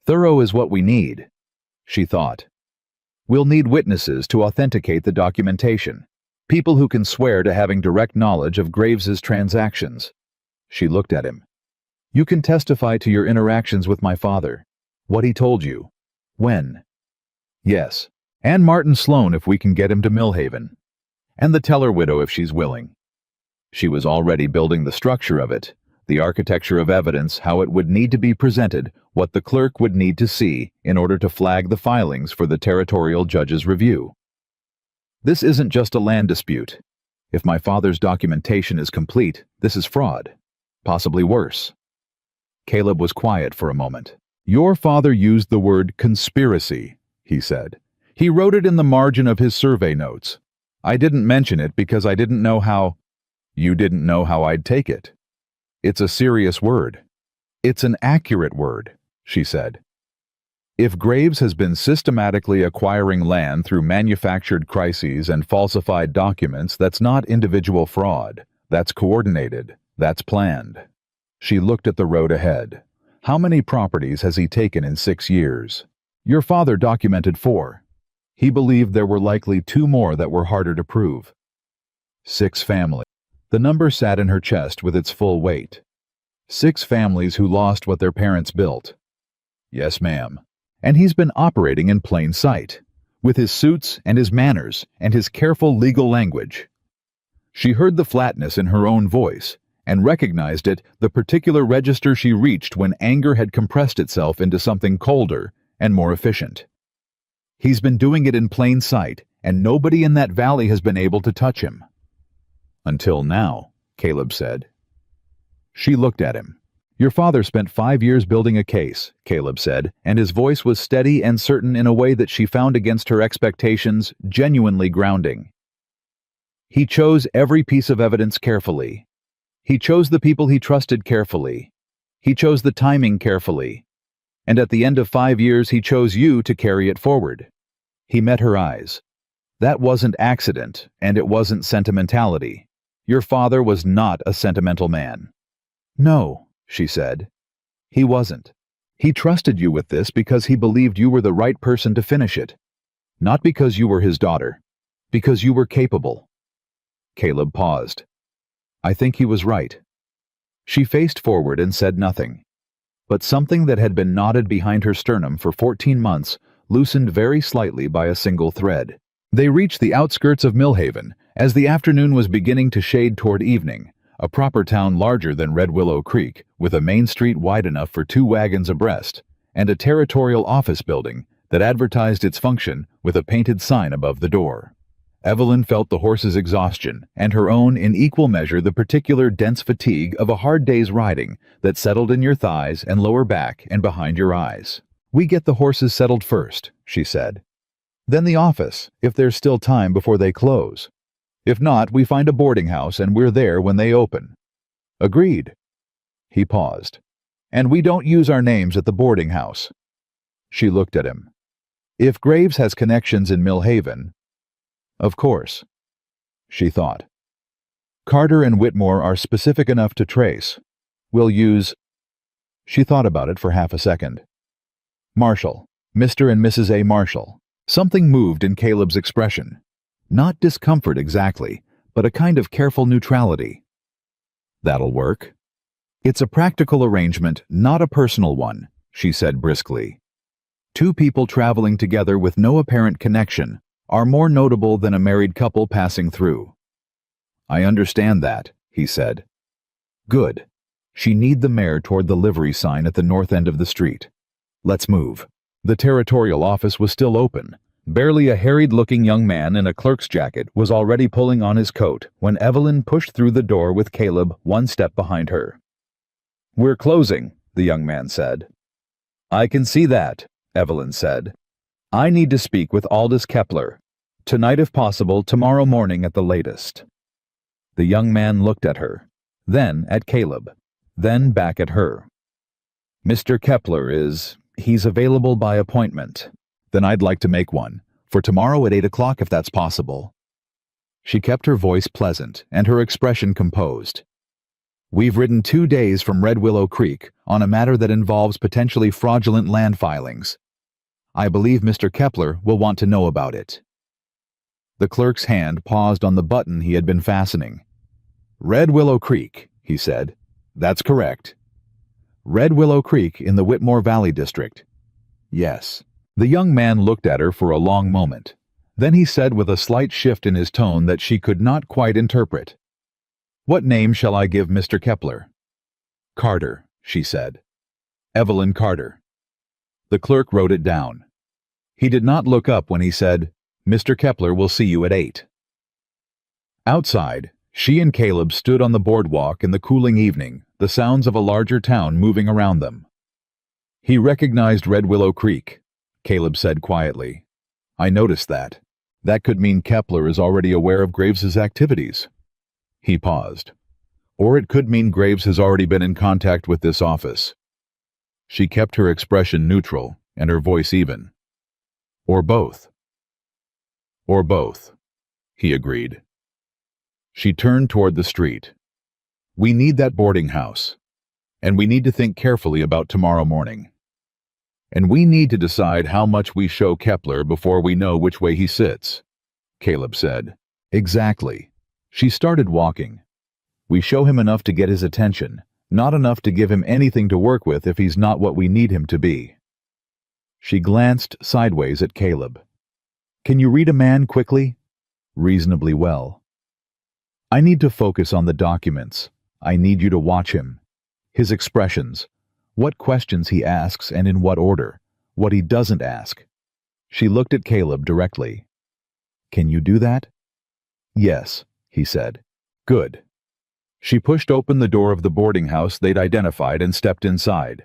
S1: Thorough is what we need, she thought. We'll need witnesses to authenticate the documentation. People who can swear to having direct knowledge of Graves's transactions. She looked at him. You can testify to your interactions with my father. What he told you. When? Yes. And Martin Sloan if we can get him to Millhaven. And the Teller widow if she's willing. She was already building the structure of it, the architecture of evidence, how it would need to be presented, what the clerk would need to see in order to flag the filings for the territorial judge's review. This isn't just a land dispute. If my father's documentation is complete, this is fraud. Possibly worse. Caleb was quiet for a moment. Your father used the word conspiracy, he said. He wrote it in the margin of his survey notes. I didn't mention it because I didn't know how... You didn't know how I'd take it. It's a serious word. It's an accurate word, she said. If Graves has been systematically acquiring land through manufactured crises and falsified documents, that's not individual fraud. That's coordinated. That's planned. She looked at the road ahead. How many properties has he taken in 6 years? Your father documented 4. He believed there were likely 2 more that were harder to prove. 6 families. The number sat in her chest with its full weight. 6 families who lost what their parents built. Yes, ma'am. And he's been operating in plain sight, with his suits and his manners and his careful legal language. She heard the flatness in her own voice and recognized it, the particular register she reached when anger had compressed itself into something colder and more efficient. He's been doing it in plain sight, and nobody in that valley has been able to touch him. Until now, Caleb said. She looked at him. Your father spent 5 years building a case, Caleb said, and his voice was steady and certain in a way that she found against her expectations genuinely grounding. He chose every piece of evidence carefully. He chose the people he trusted carefully. He chose the timing carefully. And at the end of 5 years, he chose you to carry it forward. He met her eyes. That wasn't accident, and it wasn't sentimentality. Your father was not a sentimental man. No, she said. He wasn't. He trusted you with this because he believed you were the right person to finish it. Not because you were his daughter. Because you were capable. Caleb paused. I think he was right. She faced forward and said nothing. But something that had been knotted behind her sternum for 14 months loosened very slightly by a single thread. They reached the outskirts of Millhaven as the afternoon was beginning to shade toward evening, a proper town larger than Red Willow Creek, with a main street wide enough for 2 wagons abreast, and a territorial office building that advertised its function with a painted sign above the door. Evelyn felt the horse's exhaustion, and her own in equal measure the particular dense fatigue of a hard day's riding that settled in your thighs and lower back and behind your eyes. We get the horses settled first, she said. Then the office, if there's still time before they close. If not, we find a boarding house and we're there when they open. Agreed. He paused. And we don't use our names at the boarding house. She looked at him. If Graves has connections in Millhaven, of course, she thought. Carter and Whitmore are specific enough to trace. We'll use... She thought about it for half a second. Marshall, Mr. and Mrs. A. Marshall. Something moved in Caleb's expression. Not discomfort exactly, but a kind of careful neutrality. That'll work. It's a practical arrangement, not a personal one, she said briskly. 2 people traveling together with no apparent connection are more notable than a married couple passing through. I understand that, he said. Good. She kneed the mare toward the livery sign at the north end of the street. Let's move. The territorial office was still open. Barely a harried-looking young man in a clerk's jacket was already pulling on his coat when Evelyn pushed through the door with Caleb 1 step behind her. We're closing, the young man said. I can see that, Evelyn said. I need to speak with Aldous Kepler. Tonight if possible, tomorrow morning at the latest. The young man looked at her, then at Caleb, then back at her. Mr. Kepler he's available by appointment. Then I'd like to make one, for tomorrow at 8 o'clock if that's possible. She kept her voice pleasant and her expression composed. We've ridden 2 days from Red Willow Creek on a matter that involves potentially fraudulent land filings. I believe Mr. Kepler will want to know about it. The clerk's hand paused on the button he had been fastening. Red Willow Creek, he said. That's correct. Red Willow Creek in the Whitmore Valley District. Yes. The young man looked at her for a long moment. Then he said with a slight shift in his tone that she could not quite interpret. What name shall I give Mr. Kepler? Carter, she said. Evelyn Carter. The clerk wrote it down. He did not look up when he said, Mr. Kepler will see you at 8. Outside, she and Caleb stood on the boardwalk in the cooling evening, the sounds of a larger town moving around them. He recognized Red Willow Creek, Caleb said quietly. I noticed that. That could mean Kepler is already aware of Graves's activities. He paused. Or it could mean Graves has already been in contact with this office. She kept her expression neutral and her voice even. Or both. Or both, he agreed. She turned toward the street. We need that boarding house. And we need to think carefully about tomorrow morning. And we need to decide how much we show Kepler before we know which way he sits, Caleb said. Exactly. She started walking. We show him enough to get his attention, not enough to give him anything to work with if he's not what we need him to be. She glanced sideways at Caleb. Can you read a man quickly? Reasonably well. I need to focus on the documents. I need you to watch him. His expressions. What questions he asks and in what order. What he doesn't ask. She looked at Caleb directly. Can you do that? Yes, he said. Good. She pushed open the door of the boarding house they'd identified and stepped inside.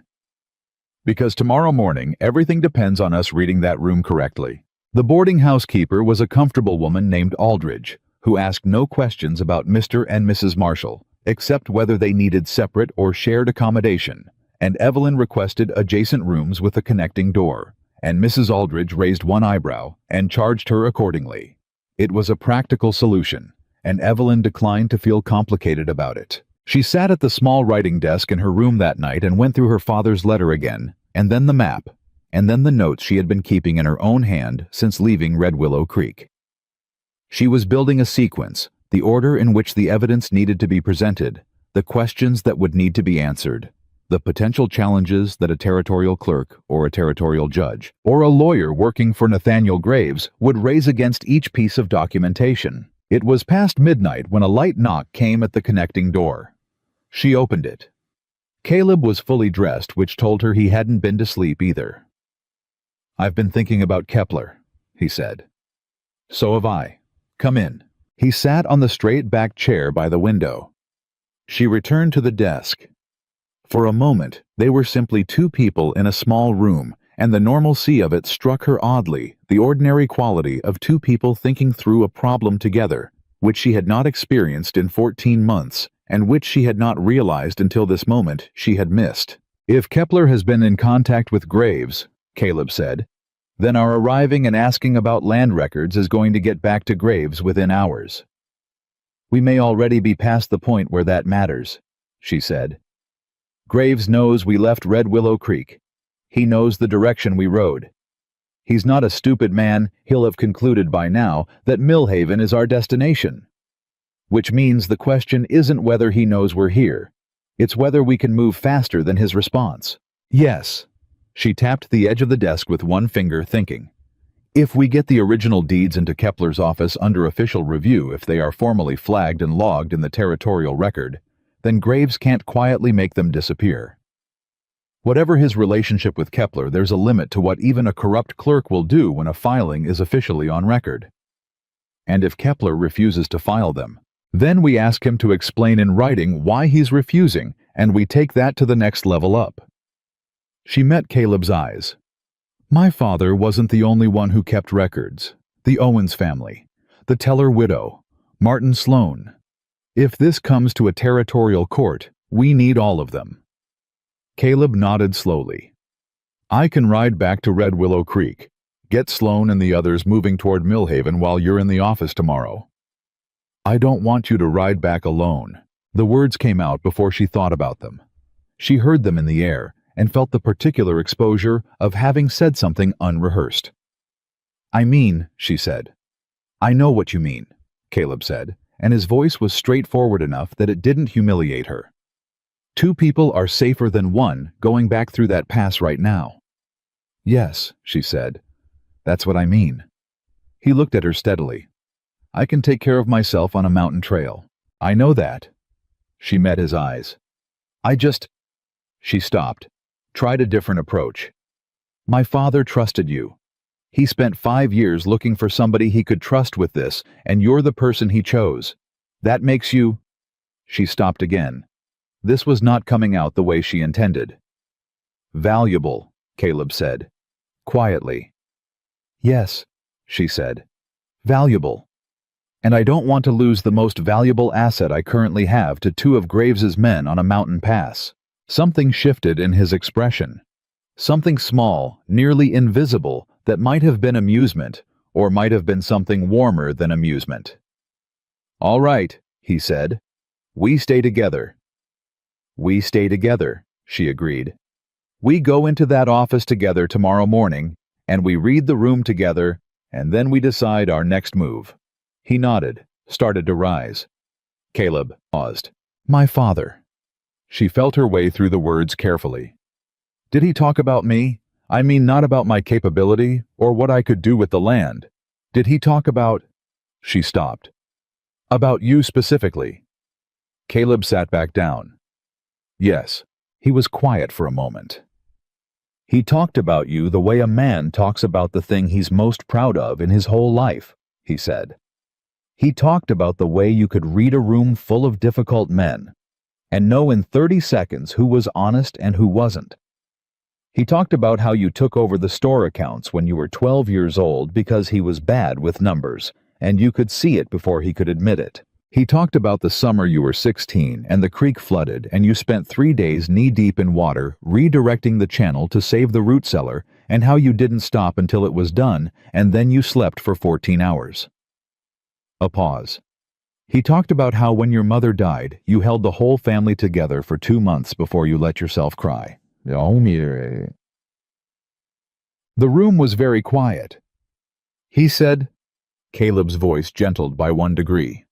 S1: Because tomorrow morning, everything depends on us reading that room correctly. The boarding house keeper was a comfortable woman named Aldridge, who asked no questions about Mr. and Mrs. Marshall, except whether they needed separate or shared accommodation, and Evelyn requested adjacent rooms with a connecting door, and Mrs. Aldridge raised one eyebrow and charged her accordingly. It was a practical solution, and Evelyn declined to feel complicated about it. She sat at the small writing desk in her room that night and went through her father's letter again, and then the map, and then the notes she had been keeping in her own hand since leaving Red Willow Creek. She was building a sequence, the order in which the evidence needed to be presented, the questions that would need to be answered, the potential challenges that a territorial clerk or a territorial judge or a lawyer working for Nathaniel Graves would raise against each piece of documentation. It was past midnight when a light knock came at the connecting door. She opened it. Caleb was fully dressed, which told her he hadn't been to sleep either. I've been thinking about Kepler, he said. So have I. Come in. He sat on the straight-backed chair by the window. She returned to the desk. For a moment, they were simply two people in a small room, and the normalcy of it struck her oddly, the ordinary quality of two people thinking through a problem together, which she had not experienced in 14 months, and which she had not realized until this moment she had missed. If Kepler has been in contact with Graves, Caleb said, then our arriving and asking about land records is going to get back to Graves within hours. We may already be past the point where that matters, she said. Graves knows we left Red Willow Creek. He knows the direction we rode. He's not a stupid man, he'll have concluded by now that Millhaven is our destination. Which means the question isn't whether he knows we're here. It's whether we can move faster than his response. Yes. She tapped the edge of the desk with one finger, thinking. If we get the original deeds into Kepler's office under official review, if they are formally flagged and logged in the territorial record, then Graves can't quietly make them disappear. Whatever his relationship with Kepler, there's a limit to what even a corrupt clerk will do when a filing is officially on record. And if Kepler refuses to file them, then we ask him to explain in writing why he's refusing, and we take that to the next level up. She met Caleb's eyes. My father wasn't the only one who kept records. The Owens family, the Teller widow, Martin Sloan. If this comes to a territorial court, we need all of them. Caleb nodded slowly. I can ride back to Red Willow Creek. Get Sloan and the others moving toward Millhaven while you're in the office tomorrow. I don't want you to ride back alone. The words came out before she thought about them. She heard them in the air and felt the particular exposure of having said something unrehearsed. I mean, she said. I know what you mean, Caleb said, and his voice was straightforward enough that it didn't humiliate her. Two people are safer than one going back through that pass right now. Yes, she said. That's what I mean. He looked at her steadily. I can take care of myself on a mountain trail. I know that. She met his eyes. She stopped. Tried a different approach. My father trusted you. He spent 5 years looking for somebody he could trust with this, and you're the person he chose. That makes you... She stopped again. This was not coming out the way she intended. Valuable, Caleb said. Quietly. Yes, she said. Valuable. And I don't want to lose the most valuable asset I currently have to two of Graves's men on a mountain pass. Something shifted in his expression. Something small, nearly invisible, that might have been amusement, or might have been something warmer than amusement. All right, he said. We stay together. We stay together, she agreed. "We go into that office together tomorrow morning, and we read the room together, and then we decide our next move." He nodded, started to rise. Caleb paused. "My father." She felt her way through the words carefully. "Did he talk about me? I mean, not about my capability or what I could do with the land. Did he talk about—" She stopped. "About you specifically." Caleb sat back down. "Yes." He was quiet for a moment. "He talked about you the way a man talks about the thing he's most proud of in his whole life," he said. "He talked about the way you could read a room full of difficult men and know in 30 seconds who was honest and who wasn't. He talked about how you took over the store accounts when you were 12 years old because he was bad with numbers, and you could see it before he could admit it. He talked about the summer you were 16 and the creek flooded and you spent 3 days knee-deep in water redirecting the channel to save the root cellar, and how you didn't stop until it was done, and then you slept for 14 hours. A pause. He talked about how when your mother died, you held the whole family together for 2 months before you let yourself cry. The room was very quiet. He said, Caleb's voice gentled by 1 degree.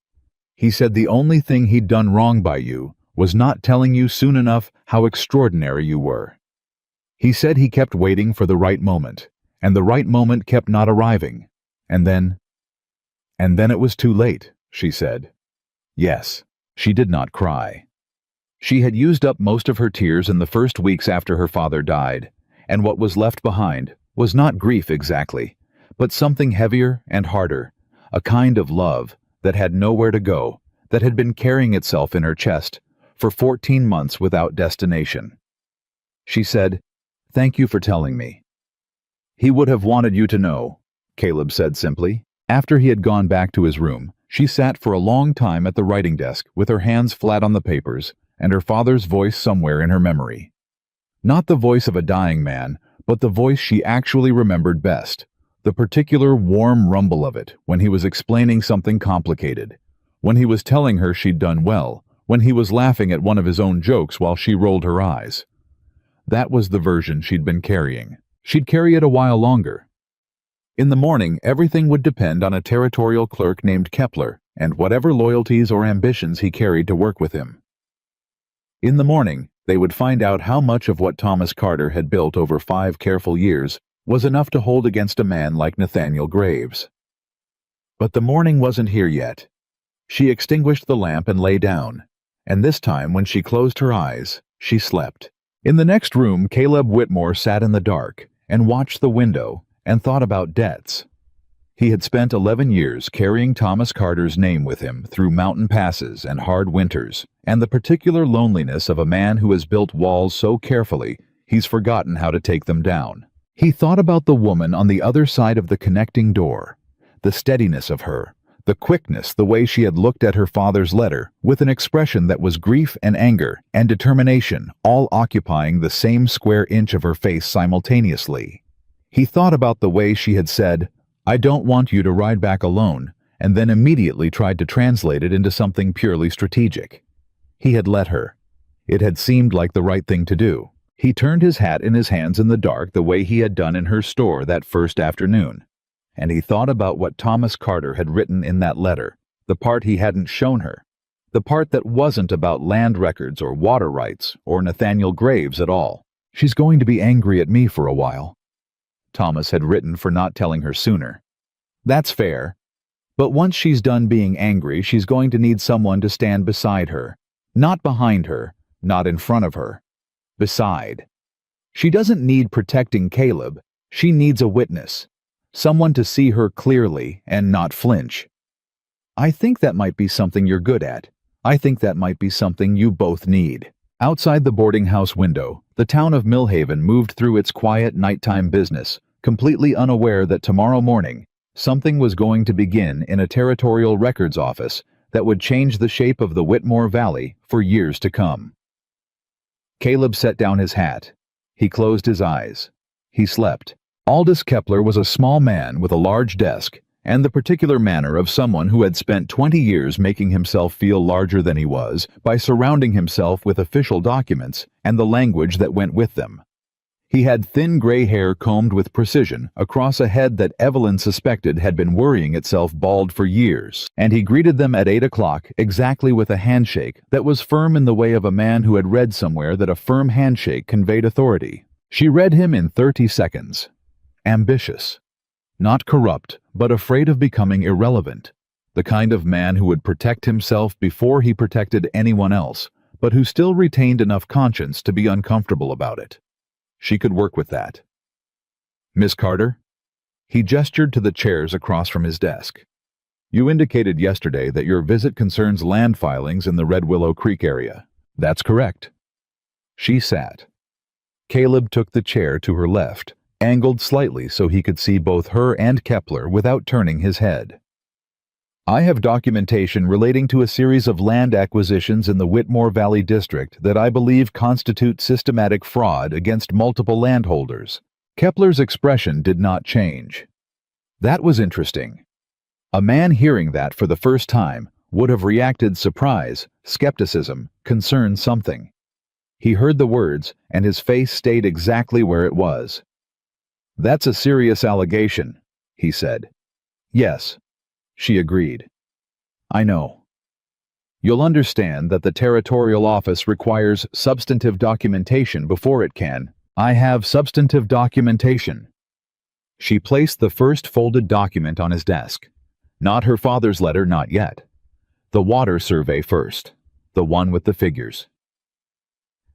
S1: He said the only thing he'd done wrong by you was not telling you soon enough how extraordinary you were. He said he kept waiting for the right moment, and the right moment kept not arriving. And then it was too late, she said. Yes, she did not cry. She had used up most of her tears in the first weeks after her father died, and what was left behind was not grief exactly, but something heavier and harder, a kind of love that had nowhere to go, that had been carrying itself in her chest for 14 months without destination. She said, "Thank you for telling me." "He would have wanted you to know," Caleb said simply. After he had gone back to his room, she sat for a long time at the writing desk with her hands flat on the papers and her father's voice somewhere in her memory. Not the voice of a dying man, but the voice she actually remembered best, the particular warm rumble of it when he was explaining something complicated, when he was telling her she'd done well, when he was laughing at one of his own jokes while she rolled her eyes. That was the version she'd been carrying. She'd carry it a while longer. In the morning, everything would depend on a territorial clerk named Kepler and whatever loyalties or ambitions he carried to work with him. In the morning, they would find out how much of what Thomas Carter had built over 5 careful years was enough to hold against a man like Nathaniel Graves. But the morning wasn't here yet. She extinguished the lamp and lay down, and this time when she closed her eyes, she slept. In the next room, Caleb Whitmore sat in the dark and watched the window and thought about debts. He had spent 11 years carrying Thomas Carter's name with him through mountain passes and hard winters, and the particular loneliness of a man who has built walls so carefully he's forgotten how to take them down. He thought about the woman on the other side of the connecting door, the steadiness of her, the quickness, the way she had looked at her father's letter with an expression that was grief and anger and determination all occupying the same square inch of her face simultaneously. He thought about the way she had said, "I don't want you to ride back alone," and then immediately tried to translate it into something purely strategic. He had let her. It had seemed like the right thing to do. He turned his hat in his hands in the dark the way he had done in her store that first afternoon, and he thought about what Thomas Carter had written in that letter, the part he hadn't shown her, the part that wasn't about land records or water rights or Nathaniel Graves at all. "She's going to be angry at me for a while," Thomas had written for not telling her sooner. That's fair. But once she's done being angry, she's going to need someone to stand beside her. Not behind her, not in front of her. Beside. She doesn't need protecting Caleb. She needs a witness. Someone to see her clearly and not flinch. "I think that might be something you're good at. I think that might be something you both need." Outside the boarding house window, the town of Millhaven moved through its quiet nighttime business, completely unaware that tomorrow morning, something was going to begin in a territorial records office that would change the shape of the Whitmore Valley for years to come. Caleb set down his hat. He closed his eyes. He slept. Aldous Kepler was a small man with a large desk and the particular manner of someone who had spent 20 years making himself feel larger than he was by surrounding himself with official documents and the language that went with them. He had thin gray hair combed with precision across a head that Evelyn suspected had been worrying itself bald for years, and he greeted them at 8 o'clock exactly with a handshake that was firm in the way of a man who had read somewhere that a firm handshake conveyed authority. She read him in 30 seconds. Ambitious. Not corrupt, but afraid of becoming irrelevant. The kind of man who would protect himself before he protected anyone else, but who still retained enough conscience to be uncomfortable about it. She could work with that. Miss Carter? He gestured to the chairs across from his desk. You indicated yesterday that your visit concerns land filings in the Red Willow Creek area. That's correct. She sat. Caleb took the chair to her left, angled slightly so he could see both her and Kepler without turning his head. I have documentation relating to a series of land acquisitions in the Whitmore Valley District that I believe constitute systematic fraud against multiple landholders. Kepler's expression did not change. That was interesting. A man hearing that for the first time would have reacted surprise, skepticism, concern, something. He heard the words, and his face stayed exactly where it was. That's a serious allegation, he said. Yes. She agreed. I know. You'll understand that the territorial office requires substantive documentation before it can. I have substantive documentation. She placed the first folded document on his desk. Not her father's letter, not yet. The water survey first, the one with the figures.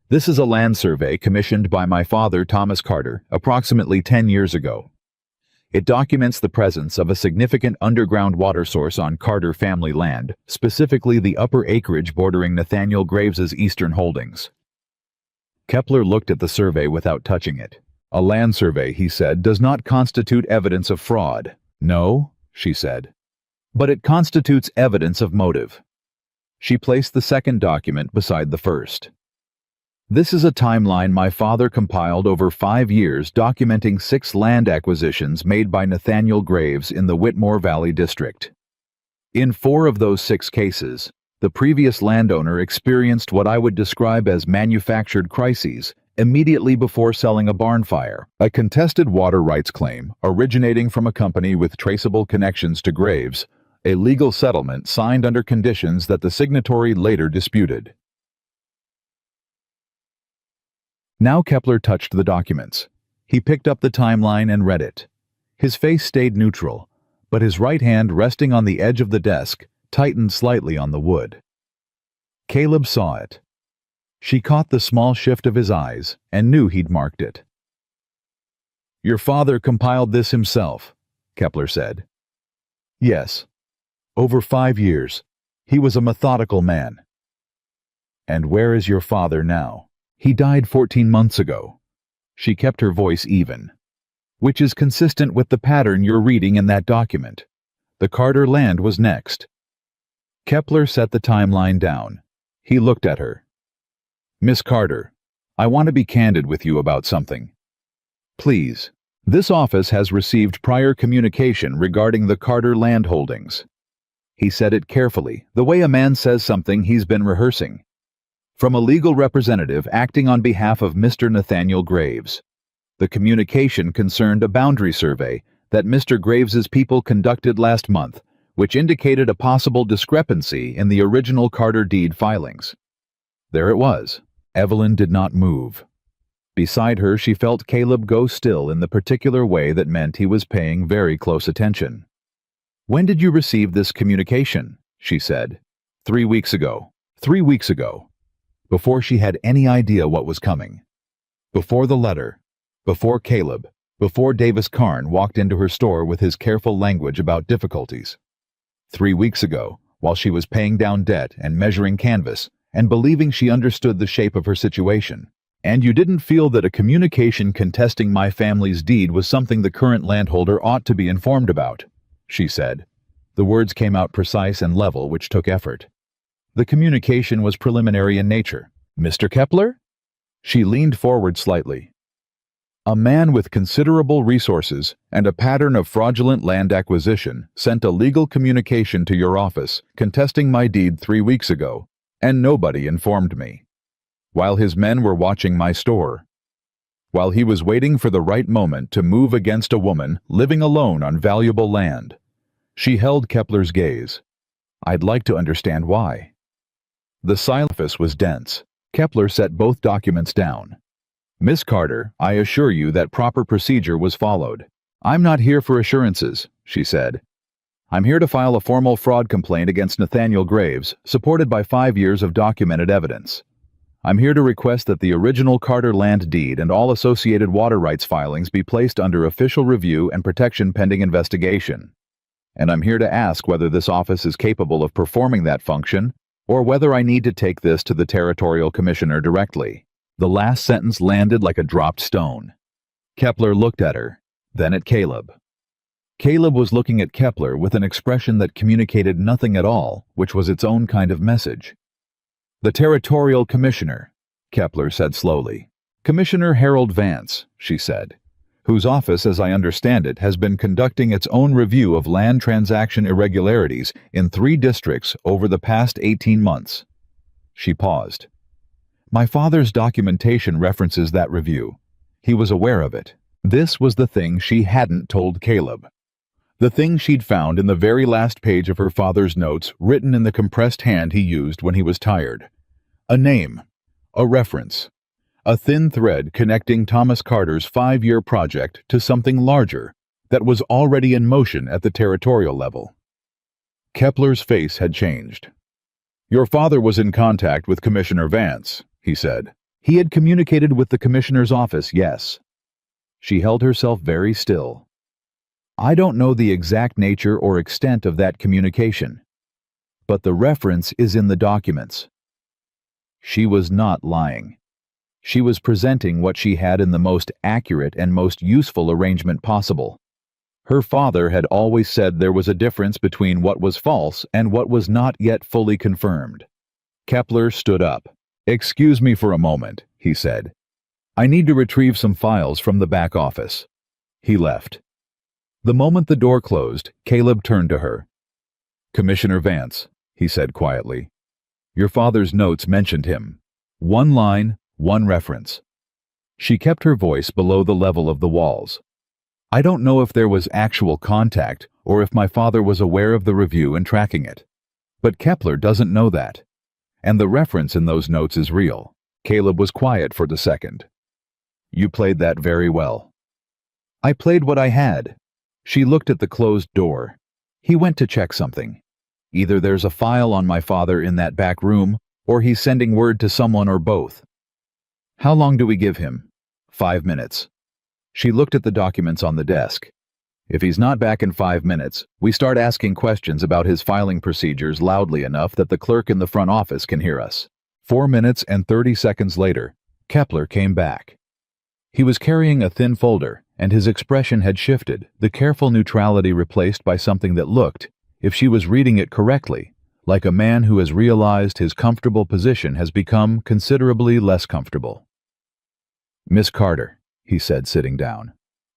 S1: This is a land survey commissioned by my father, Thomas Carter, approximately 10 years ago. It documents the presence of a significant underground water source on Carter family land, specifically the upper acreage bordering Nathaniel Graves's eastern holdings. Kepler looked at the survey without touching it. A land survey, he said, does not constitute evidence of fraud. No, she said. But it constitutes evidence of motive. She placed the second document beside the first. This is a timeline my father compiled over 5 years documenting 6 land acquisitions made by Nathaniel Graves in the Whitmore Valley District. In 4 of those 6 cases, the previous landowner experienced what I would describe as manufactured crises immediately before selling a barn fire, a contested water rights claim originating from a company with traceable connections to Graves, a legal settlement signed under conditions that the signatory later disputed. Now Kepler touched the documents. He picked up the timeline and read it. His face stayed neutral, but his right hand resting on the edge of the desk tightened slightly on the wood. Caleb saw it. She caught the small shift of his eyes and knew he'd marked it. Your father compiled this himself, Kepler said. Yes. Over 5 years. He was a methodical man. And where is your father now? He died 14 months ago. She kept her voice even. Which is consistent with the pattern you're reading in that document. The Carter land was next. Kepler set the timeline down. He looked at her. Miss Carter, I want to be candid with you about something. Please. This office has received prior communication regarding the Carter land holdings. He said it carefully, the way a man says something he's been rehearsing. From a legal representative acting on behalf of Mr. Nathaniel Graves. The communication concerned a boundary survey that Mr. Graves's people conducted last month, which indicated a possible discrepancy in the original Carter deed filings. There it was. Evelyn did not move. Beside her, she felt Caleb go still in the particular way that meant he was paying very close attention. When did you receive this communication? She said. 3 weeks ago. 3 weeks ago. Before she had any idea what was coming. Before the letter. Before Caleb. Before Davis Karn walked into her store with his careful language about difficulties. 3 weeks ago, while she was paying down debt and measuring canvas, and believing she understood the shape of her situation. And you didn't feel that a communication contesting my family's deed was something the current landholder ought to be informed about, she said. The words came out precise and level, which took effort. The communication was preliminary in nature. Mr. Kepler? She leaned forward slightly. A man with considerable resources and a pattern of fraudulent land acquisition sent a legal communication to your office contesting my deed 3 weeks ago, and nobody informed me. While his men were watching my store. While he was waiting for the right moment to move against a woman living alone on valuable land. She held Kepler's gaze. I'd like to understand why. The silence was dense. Kepler set both documents down. Miss Carter, I assure you that proper procedure was followed. I'm not here for assurances, she said. I'm here to file a formal fraud complaint against Nathaniel Graves, supported by 5 years of documented evidence. I'm here to request that the original Carter land deed and all associated water rights filings be placed under official review and protection pending investigation. And I'm here to ask whether this office is capable of performing that function, or whether I need to take this to the Territorial Commissioner directly. The last sentence landed like a dropped stone. Kepler looked at her, then at Caleb. Caleb was looking at Kepler with an expression that communicated nothing at all, which was its own kind of message. The Territorial Commissioner, Kepler said slowly. Commissioner Harold Vance, she said, whose office, as I understand it, has been conducting its own review of land transaction irregularities in 3 districts over the past 18 months. She paused. My father's documentation references that review. He was aware of it. This was the thing she hadn't told Caleb. The thing she'd found in the very last page of her father's notes written in the compressed hand he used when he was tired. A name. A reference. A thin thread connecting Thomas Carter's 5-year project to something larger that was already in motion at the territorial level. Kepler's face had changed. Your father was in contact with Commissioner Vance, he said. He had communicated with the commissioner's office, yes. She held herself very still. I don't know the exact nature or extent of that communication, but the reference is in the documents. She was not lying. She was presenting what she had in the most accurate and most useful arrangement possible. Her father had always said there was a difference between what was false and what was not yet fully confirmed. Kepler stood up. Excuse me for a moment, he said. I need to retrieve some files from the back office. He left. The moment the door closed, Caleb turned to her. Commissioner Vance, he said quietly. Your father's notes mentioned him. 1 line, 1 reference. She kept her voice below the level of the walls. I don't know if there was actual contact or if my father was aware of the review and tracking it. But Kepler doesn't know that. And the reference in those notes is real. Caleb was quiet for a second. You played that very well. I played what I had. She looked at the closed door. He went to check something. Either there's a file on my father in that back room, or he's sending word to someone or both. How long do we give him? 5 minutes. She looked at the documents on the desk. If he's not back in 5 minutes, we start asking questions about his filing procedures loudly enough that the clerk in the front office can hear us. 4 minutes and 30 seconds later, Kepler came back. He was carrying a thin folder, and his expression had shifted, the careful neutrality replaced by something that looked, if she was reading it correctly, like a man who has realized his comfortable position has become considerably less comfortable. Miss Carter, he said, sitting down,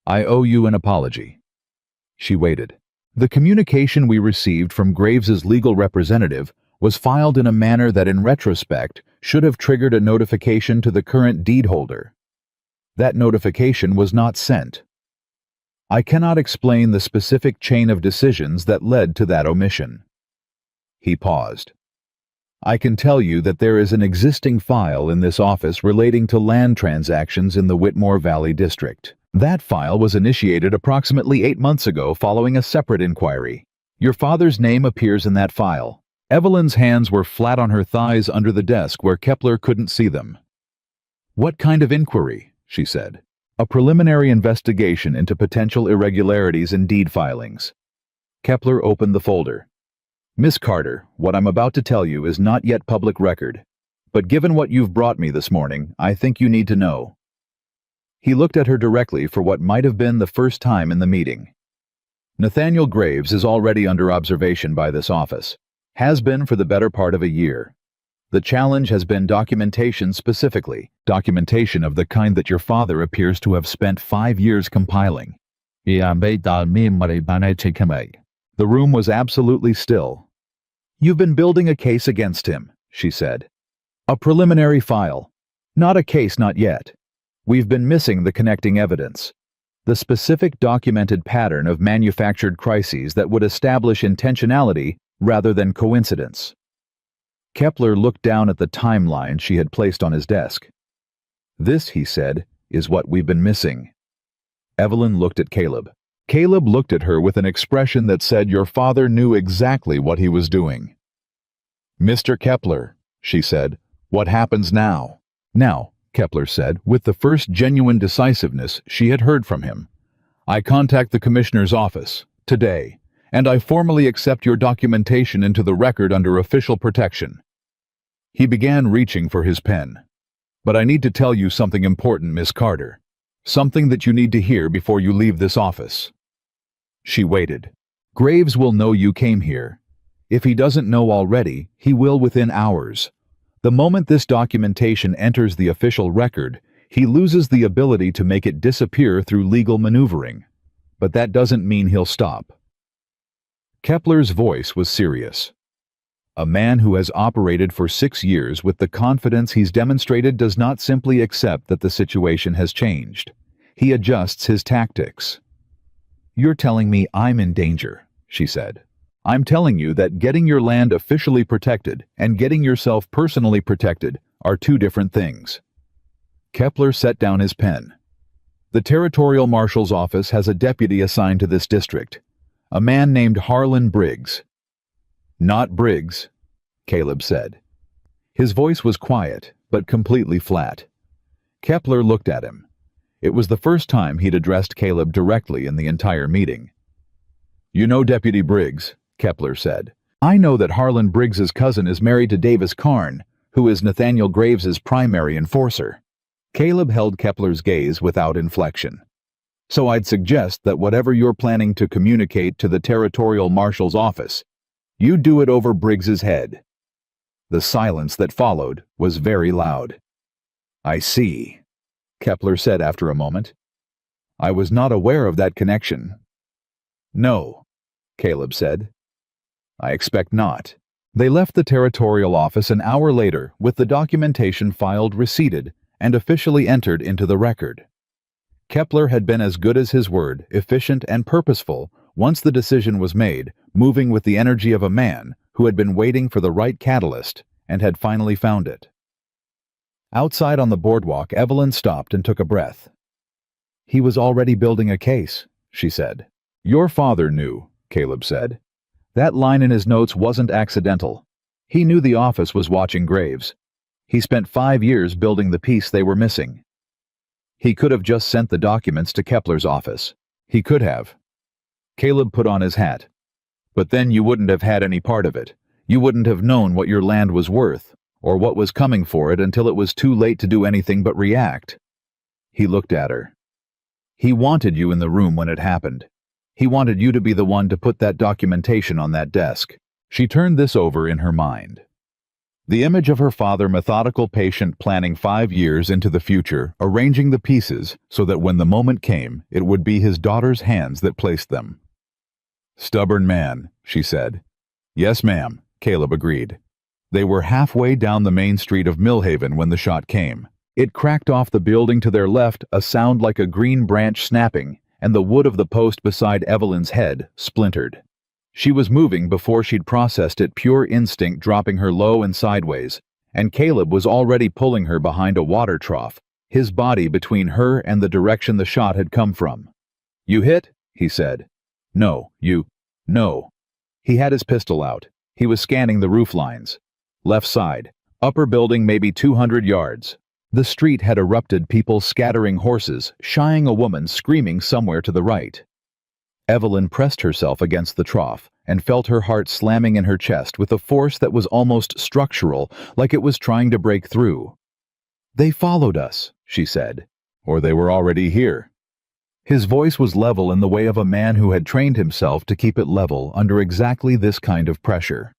S1: I owe you an apology. She waited. The communication we received from Graves's legal representative was filed in a manner that in retrospect should have triggered a notification to the current deed holder. That notification was not sent. I cannot explain the specific chain of decisions that led to that omission. He paused. I can tell you that there is an existing file in this office relating to land transactions in the Whitmore Valley District. That file was initiated approximately 8 months ago following a separate inquiry. Your father's name appears in that file. Evelyn's hands were flat on her thighs under the desk where Kepler couldn't see them. What kind of inquiry? She said. A preliminary investigation into potential irregularities in deed filings. Kepler opened the folder. Miss Carter, what I'm about to tell you is not yet public record, but given what you've brought me this morning, I think you need to know. He looked at her directly for what might have been the first time in the meeting. Nathaniel Graves is already under observation by this office. Has been for the better part of a year. The challenge has been documentation specifically, documentation of the kind that your father appears to have spent 5 years compiling.
S2: The
S1: The room was absolutely still. You've been building a case against him, she said. A preliminary file. Not a case, not yet. We've been missing the connecting evidence. The specific documented pattern of manufactured crises that would establish intentionality rather than coincidence. Kepler looked down at the timeline she had placed on his desk. This, he said, is what we've been missing. Evelyn looked at Caleb. Caleb looked at her with an expression that said your father knew exactly what he was doing. Mr. Kepler, she said, what happens now? Now, Kepler said, with the first genuine decisiveness she had heard from him. I contact the Commissioner's office, today, and I formally accept your documentation into the record under official protection. He began reaching for his pen. But I need to tell you something important, Miss Carter. Something that you need to hear before you leave this office. She waited. Graves will know you came here. If he doesn't know already, he will within hours. The moment this documentation enters the official record, he loses the ability to make it disappear through legal maneuvering. But that doesn't mean he'll stop. Kepler's voice was serious. A man who has operated for 6 years with the confidence he's demonstrated does not simply accept that the situation has changed. He adjusts his tactics. You're telling me I'm in danger, she said. I'm telling you that getting your land officially protected and getting yourself personally protected are two different things. Kepler set down his pen. The Territorial Marshal's office has a deputy assigned to this district, a man named Harlan Briggs. Not Briggs, Caleb said. His voice was quiet, but completely flat. Kepler looked at him. It was the first time he'd addressed Caleb directly in the entire meeting. You know Deputy Briggs, Kepler said. I know that Harlan Briggs's cousin is married to Davis Karn, who is Nathaniel Graves's primary enforcer. Caleb held Kepler's gaze without inflection. So I'd suggest that whatever you're planning to communicate to the Territorial Marshal's office, you do it over Briggs's head. The silence that followed was very loud. I see, Kepler said after a moment. I was not aware of that connection. No, Caleb said. I expect not. They left the territorial office an hour later with the documentation filed receipted and officially entered into the record. Kepler had been as good as his word, efficient and purposeful, once the decision was made, moving with the energy of a man who had been waiting for the right catalyst and had finally found it. Outside on the boardwalk, Evelyn stopped and took a breath. He was already building a case, she said. Your father knew, Caleb said. That line in his notes wasn't accidental. He knew the office was watching Graves. He spent 5 years building the piece they were missing. He could have just sent the documents to Kepler's office. He could have. Caleb put on his hat. But then you wouldn't have had any part of it. You wouldn't have known what your land was worth, or what was coming for it until it was too late to do anything but react. He looked at her. He wanted you in the room when it happened. He wanted you to be the one to put that documentation on that desk. She turned this over in her mind. The image of her father, methodical, patient, planning 5 years into the future, arranging the pieces so that when the moment came, it would be his daughter's hands that placed them. Stubborn man, she said. Yes, ma'am, Caleb agreed. They were halfway down the main street of Millhaven when the shot came. It cracked off the building to their left, a sound like a green branch snapping, and the wood of the post beside Evelyn's head splintered. She was moving before she'd processed it, pure instinct dropping her low and sideways, and Caleb was already pulling her behind a water trough, his body between her and the direction the shot had come from. You hit? He said. No. He had his pistol out. He was scanning the roof lines. Left side. Upper building maybe 200 yards. The street had erupted, people scattering horses, shying a woman screaming somewhere to the right. Evelyn pressed herself against the trough and felt her heart slamming in her chest with a force that was almost structural, like it was trying to break through. They followed us, she said. Or they were already here. His voice was level in the way of a man who had trained himself to keep it level under exactly this kind of pressure.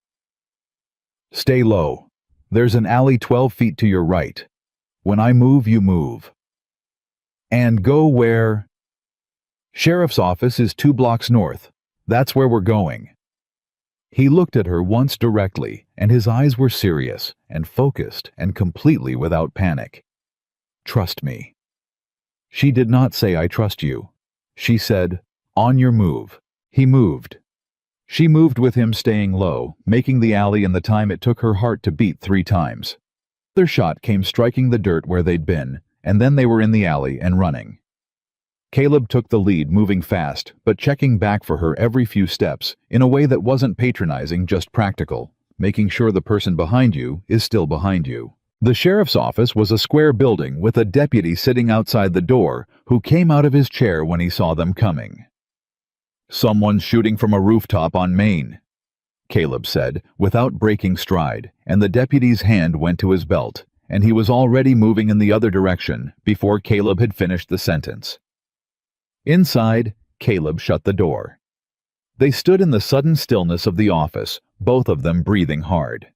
S1: Stay low. There's an alley 12 feet to your right. When I move, you move. And go where? Sheriff's office is 2 blocks north. That's where we're going. He looked at her once directly, and his eyes were serious and focused and completely without panic. Trust me. She did not say, I trust you. She said, on your move. He moved. She moved with him, staying low, making the alley in the time it took her heart to beat 3 times. Their shot came striking the dirt where they'd been, and then they were in the alley and running. Caleb took the lead, moving fast, but checking back for her every few steps, in a way that wasn't patronizing, just practical, making sure the person behind you is still behind you. The sheriff's office was a square building with a deputy sitting outside the door who came out of his chair when he saw them coming. Someone's shooting from a rooftop on Main, Caleb said, without breaking stride, and the deputy's hand went to his belt, and he was already moving in the other direction before Caleb had finished the sentence. Inside, Caleb shut the door. They stood in the sudden stillness of the office, both of them breathing hard.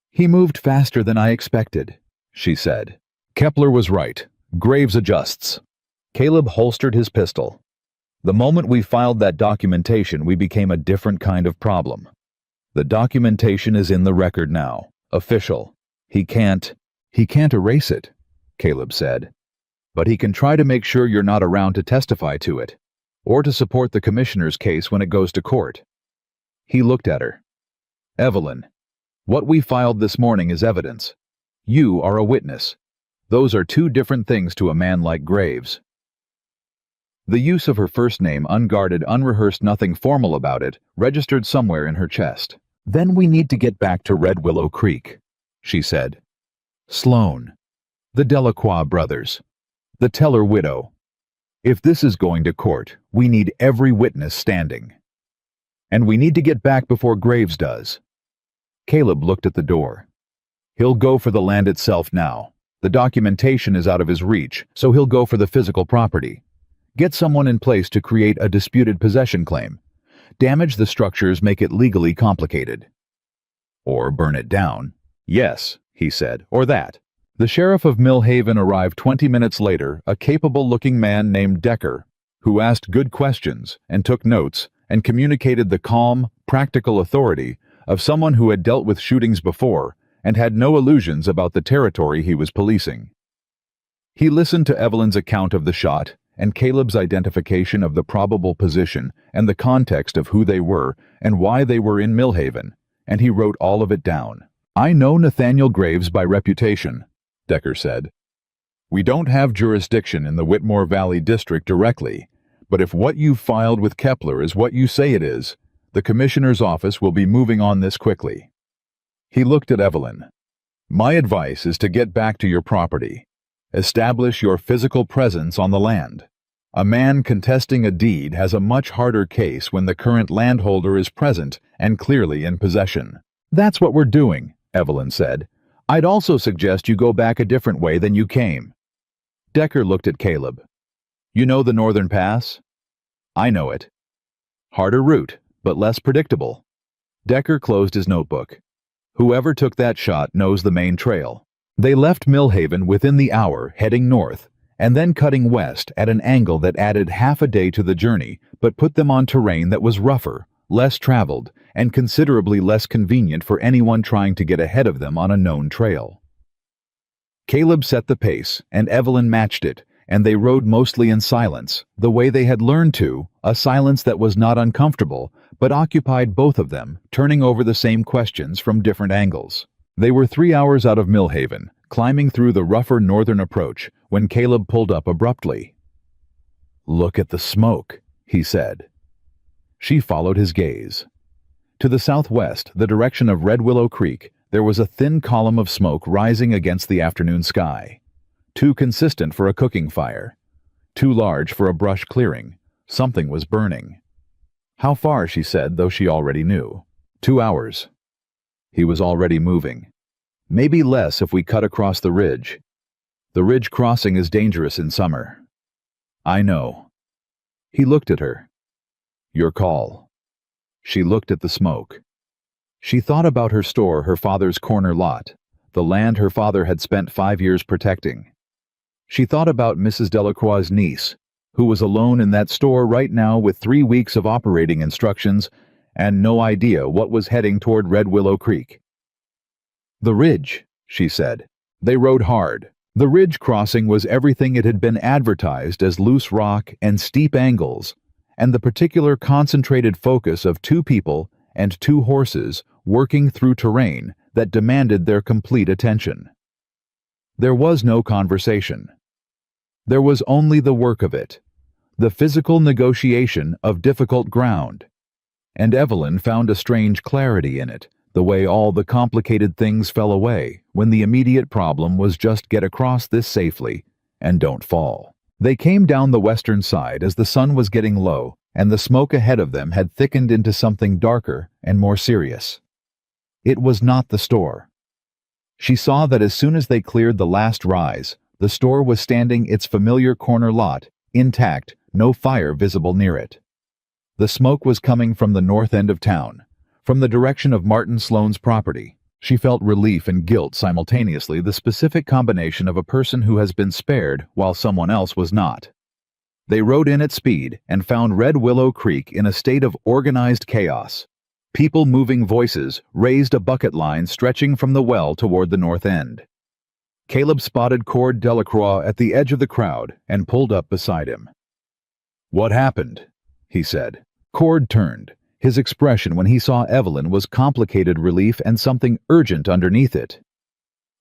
S1: He moved faster than I expected, she said. Kepler was right. Graves adjusts. Caleb holstered his pistol. The moment we filed that documentation, we became a different kind of problem. The documentation is in the record now. Official. He can't erase it, Caleb said. But he can try to make sure you're not around to testify to it, or to support the commissioner's case when it goes to court. He looked at her. Evelyn, what we filed this morning is evidence. You are a witness. Those are 2 different things to a man like Graves. The use of her first name, unguarded, unrehearsed, nothing formal about it, registered somewhere in her chest. Then we need to get back to Red Willow Creek, she said. Sloan. The Delacroix brothers. The Teller widow. If this is going to court, we need every witness standing. And we need to get back before Graves does. Caleb looked at the door. He'll go for the land itself now. The documentation is out of his reach, so he'll go for the physical property. Get someone in place to create a disputed possession claim. Damage the structures, make it legally complicated. Or burn it down. Yes, he said, or that. The sheriff of Millhaven arrived 20 minutes later, a capable-looking man named Decker, who asked good questions and took notes and communicated the calm, practical authority of someone who had dealt with shootings before and had no illusions about the territory he was policing. He listened to Evelyn's account of the shot and Caleb's identification of the probable position and the context of who they were and why they were in Millhaven, and he wrote all of it down. I know Nathaniel Graves by reputation, Decker said. We don't have jurisdiction in the Whitmore Valley District directly, but if what you've filed with Kepler is what you say it is, the commissioner's office will be moving on this quickly. He looked at Evelyn. My advice is to get back to your property. Establish your physical presence on the land. A man contesting a deed has a much harder case when the current landholder is present and clearly in possession. That's what we're doing, Evelyn said. I'd also suggest you go back a different way than you came. Decker looked at Caleb. You know the Northern Pass? I know it. Harder route, but less predictable. Decker closed his notebook. Whoever took that shot knows the main trail. They left Millhaven within the hour, heading north, and then cutting west at an angle that added half a day to the journey, but put them on terrain that was rougher, less traveled, and considerably less convenient for anyone trying to get ahead of them on a known trail. Caleb set the pace, and Evelyn matched it, and they rode mostly in silence, the way they had learned to, a silence that was not uncomfortable, but occupied both of them, turning over the same questions from different angles. They were 3 hours out of Millhaven, climbing through the rougher northern approach, when Caleb pulled up abruptly. Look at the smoke, he said. She followed his gaze. To the southwest, the direction of Red Willow Creek, there was a thin column of smoke rising against the afternoon sky. Too consistent for a cooking fire. Too large for a brush clearing. Something was burning. How far, she said, though she already knew. 2 hours. He was already moving. Maybe less if we cut across the ridge. The ridge crossing is dangerous in summer. I know. He looked at her. Your call. She looked at the smoke. She thought about her store, her father's corner lot, the land her father had spent 5 years protecting. She thought about Mrs. Delacroix's niece, who was alone in that store right now with 3 weeks of operating instructions and no idea what was heading toward Red Willow Creek. "The ridge," she said. They rode hard. The ridge crossing was everything it had been advertised as: loose rock and steep angles, and the particular concentrated focus of 2 people and 2 horses working through terrain that demanded their complete attention. There was no conversation. There was only the work of it, the physical negotiation of difficult ground. And Evelyn found a strange clarity in it, the way all the complicated things fell away when the immediate problem was just get across this safely and don't fall. They came down the western side as the sun was getting low, and the smoke ahead of them had thickened into something darker and more serious. It was not the store. She saw that as soon as they cleared the last rise, the store was standing its familiar corner lot, intact, no fire visible near it. The smoke was coming from the north end of town, from the direction of Martin Sloane's property. She felt relief and guilt simultaneously, the specific combination of a person who has been spared while someone else was not. They rode in at speed and found Red Willow Creek in a state of organized chaos. People moving, voices raised, a bucket line stretching from the well toward the north end. Caleb spotted Cord Delacroix at the edge of the crowd and pulled up beside him. "What happened?" he said. Cord turned. His expression when he saw Evelyn was complicated relief and something urgent underneath it.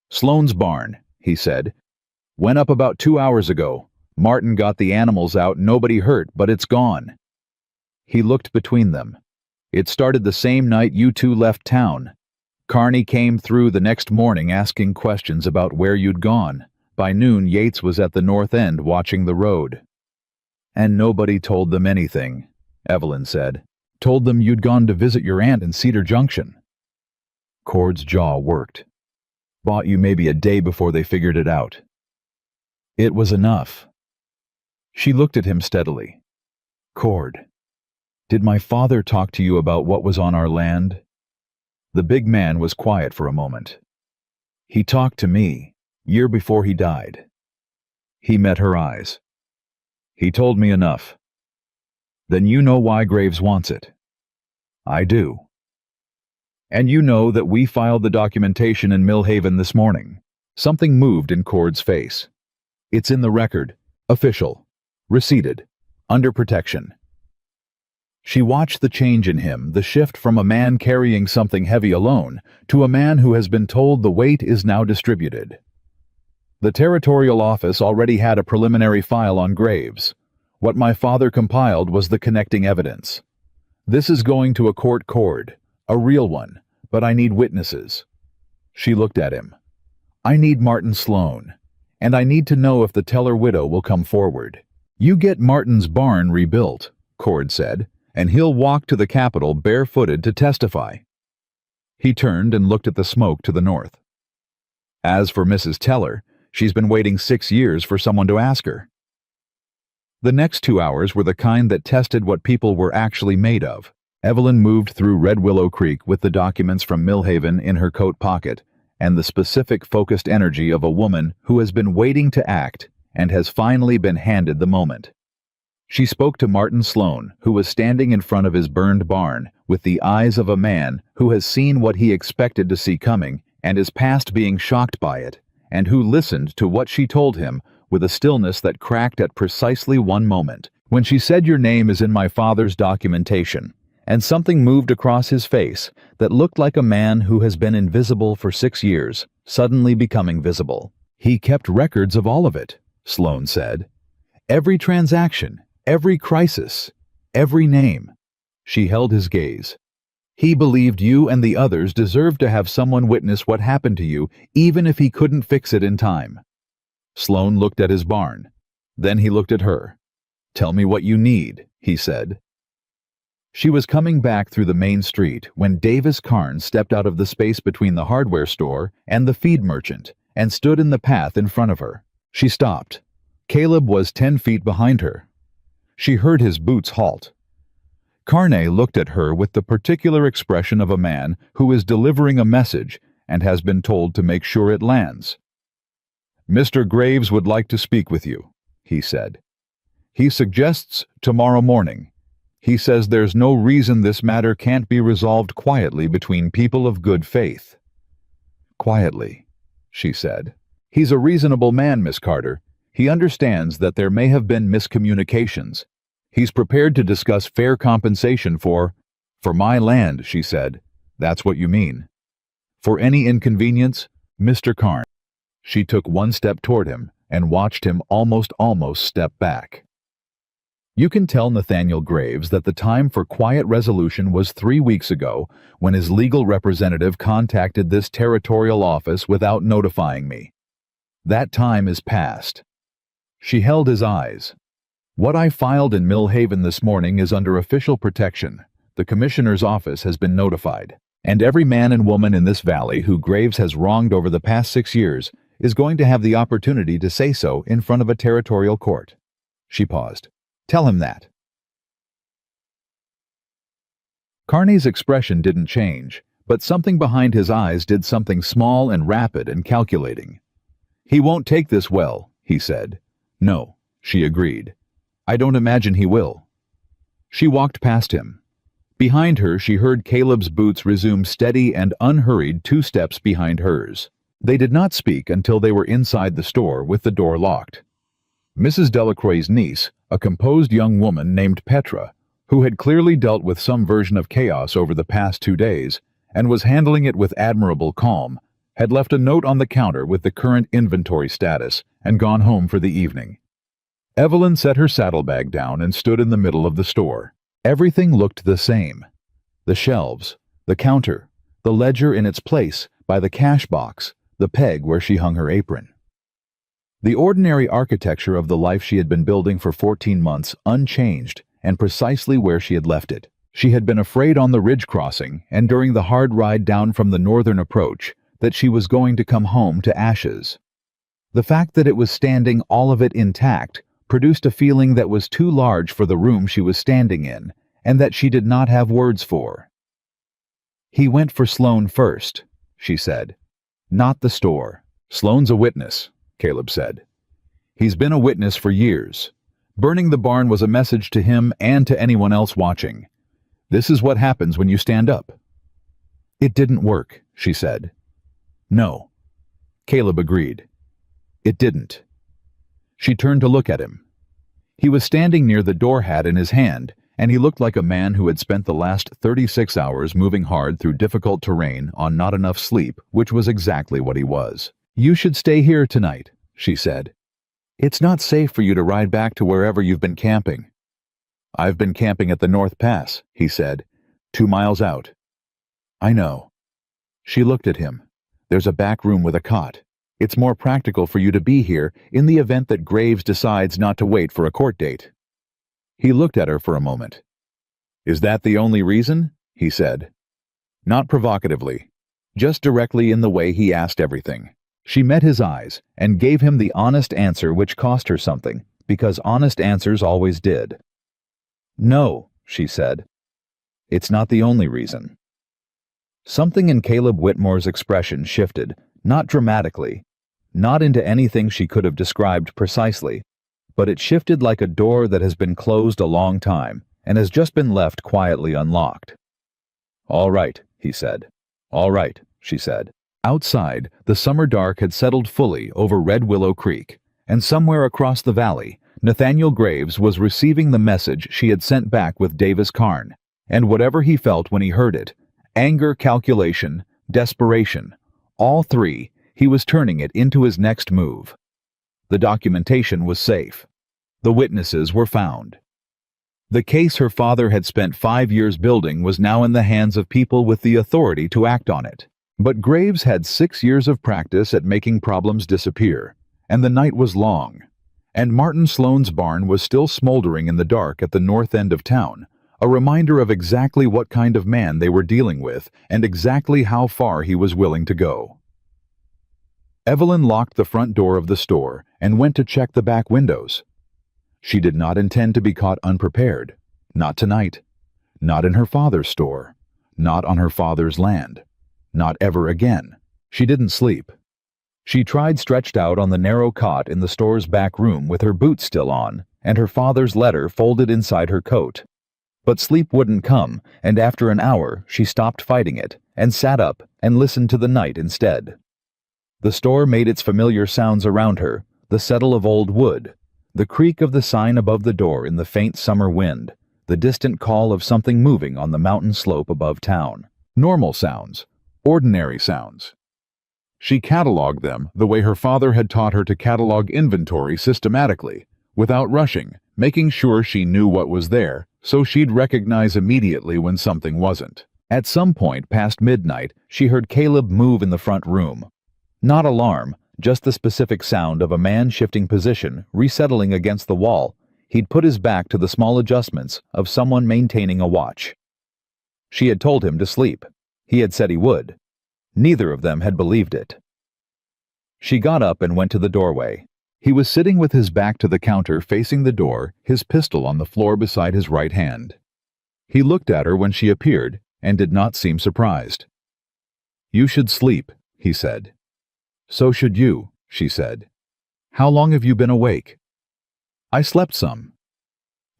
S1: "Sloane's barn," he said. "Went up about 2 hours ago. Martin got the animals out, nobody hurt, but it's gone." He looked between them. "It started the same night you 2 left town. Carney came through the next morning asking questions about where you'd gone. By noon, Yates was at the north end watching the road." "And nobody told them anything," Evelyn said. "Told them you'd gone to visit your aunt in Cedar Junction." Cord's jaw worked. "Bought you maybe a day before they figured it out." It was enough. She looked at him steadily. "Cord, did my father talk to you about what was on our land?" The big man was quiet for a moment. "He talked to me, year before he died." He met her eyes. "He told me enough." "Then you know why Graves wants it." "I do." "And you know that we filed the documentation in Millhaven this morning." Something moved in Cord's face. "It's in the record. Official. Receipted. Under protection." She watched the change in him, the shift from a man carrying something heavy alone to a man who has been told the weight is now distributed. "The territorial office already had a preliminary file on Graves. What my father compiled was the connecting evidence. This is going to a court, Cord, a real one, but I need witnesses." She looked at him. "I need Martin Sloane, and I need to know if the Teller widow will come forward." "You get Martin's barn rebuilt," Cord said, "and he'll walk to the Capitol barefooted to testify." He turned and looked at the smoke to the north. "As for Mrs. Teller, she's been waiting 6 years for someone to ask her." The next 2 hours were the kind that tested what people were actually made of. Evelyn moved through Red Willow Creek with the documents from Millhaven in her coat pocket and the specific, focused energy of a woman who has been waiting to act and has finally been handed the moment. She spoke to Martin Sloane, who was standing in front of his burned barn with the eyes of a man who has seen what he expected to see coming and is past being shocked by it, and who listened to what she told him with a stillness that cracked at precisely one moment, when she said, "Your name is in my father's documentation," and something moved across his face that looked like a man who has been invisible for 6 years, suddenly becoming visible. "He kept records of all of it," Sloane said. "Every transaction, every crisis, every name." She held his gaze. "He believed you and the others deserved to have someone witness what happened to you, even if he couldn't fix it in time." Sloane looked at his barn. Then he looked at her. "Tell me what you need," he said. She was coming back through the main street when Davis Carnes stepped out of the space between the hardware store and the feed merchant and stood in the path in front of her. She stopped. Caleb was 10 feet behind her. She heard his boots halt. Carney looked at her with the particular expression of a man who is delivering a message and has been told to make sure it lands. "Mr. Graves would like to speak with you," he said. "He suggests tomorrow morning. He says there's no reason this matter can't be resolved quietly between people of good faith." "Quietly," she said. "He's a reasonable man, Miss Carter. He understands that there may have been miscommunications. He's prepared to discuss fair compensation for my land," she said. "That's what you mean. For any inconvenience, Mr. Carn." She took one step toward him and watched him almost step back. You can tell Nathaniel Graves that the time for quiet resolution was 3 weeks ago when his legal representative contacted this territorial office without notifying me. That time is past. She held his eyes. "What I filed in Mill Haven this morning is under official protection. The commissioner's office has been notified, and every man and woman in this valley who Graves has wronged over the past 6 years is going to have the opportunity to say so in front of a territorial court." She paused. "Tell him that." Carney's expression didn't change, but something behind his eyes did something small and rapid and calculating. "He won't take this well," he said. "No," she agreed. "I don't imagine he will." She walked past him. Behind her, she heard Caleb's boots resume steady and unhurried 2 steps behind hers. They did not speak until they were inside the store with the door locked. Mrs. Delacroix's niece, a composed young woman named Petra, who had clearly dealt with some version of chaos over the past 2 days and was handling it with admirable calm, had left a note on the counter with the current inventory status and gone home for the evening. Evelyn set her saddlebag down and stood in the middle of the store. Everything looked the same. The shelves, the counter, the ledger in its place by the cash box, the peg where she hung her apron. The ordinary architecture of the life she had been building for 14 months unchanged and precisely where she had left it. She had been afraid on the ridge crossing and during the hard ride down from the northern approach that she was going to come home to ashes. The fact that it was standing, all of it intact, produced a feeling that was too large for the room she was standing in, and that she did not have words for. "He went for Sloan first," she said. "Not the store. Sloan's a witness," Caleb said. "He's been a witness for years. Burning the barn was a message to him and to anyone else watching. This is what happens when you stand up." "It didn't work," she said. "No." Caleb agreed. "It didn't." She turned to look at him. He was standing near the door hat in his hand, and he looked like a man who had spent the last 36 hours moving hard through difficult terrain on not enough sleep, which was exactly what he was. "You should stay here tonight," she said. "It's not safe for you to ride back to wherever you've been camping." "I've been camping at the North Pass," he said, 2 miles out." "I know." She looked at him. "There's a back room with a cot. It's more practical for you to be here in the event that Graves decides not to wait for a court date." He looked at her for a moment. "Is that the only reason?" he said. Not provocatively, just directly in the way he asked everything. She met his eyes and gave him the honest answer which cost her something, because honest answers always did. "No," she said. "It's not the only reason." Something in Caleb Whitmore's expression shifted, not dramatically, not into anything she could have described precisely, but it shifted like a door that has been closed a long time and has just been left quietly unlocked. "All right," he said. "All right," she said. Outside, the summer dark had settled fully over Red Willow Creek, and somewhere across the valley, Nathaniel Graves was receiving the message she had sent back with Davis Carn, and whatever he felt when he heard it, anger, calculation, desperation, all 3, he was turning it into his next move. The documentation was safe. The witnesses were found. The case her father had spent 5 years building was now in the hands of people with the authority to act on it. But Graves had 6 years of practice at making problems disappear, and the night was long, and Martin Sloan's barn was still smoldering in the dark at the north end of town, a reminder of exactly what kind of man they were dealing with and exactly how far he was willing to go. Evelyn locked the front door of the store and went to check the back windows. She did not intend to be caught unprepared. Not tonight. Not in her father's store. Not on her father's land. Not ever again. She didn't sleep. She tried stretched out on the narrow cot in the store's back room with her boots still on, and her father's letter folded inside her coat. But sleep wouldn't come, and after an hour she stopped fighting it, and sat up and listened to the night instead. The store made its familiar sounds around her, the settle of old wood, the creak of the sign above the door in the faint summer wind, the distant call of something moving on the mountain slope above town. Normal sounds, ordinary sounds. She cataloged them the way her father had taught her to catalog inventory systematically, without rushing, making sure she knew what was there, so she'd recognize immediately when something wasn't. At some point past midnight, she heard Caleb move in the front room. Not alarm, just the specific sound of a man shifting position, resettling against the wall. He'd put his back to the small adjustments of someone maintaining a watch. She had told him to sleep. He had said he would. Neither of them had believed it. She got up and went to the doorway. He was sitting with his back to the counter facing the door, his pistol on the floor beside his right hand. He looked at her when she appeared and did not seem surprised. "You should sleep," he said. "So should you," she said. "How long have you been awake?" "I slept some."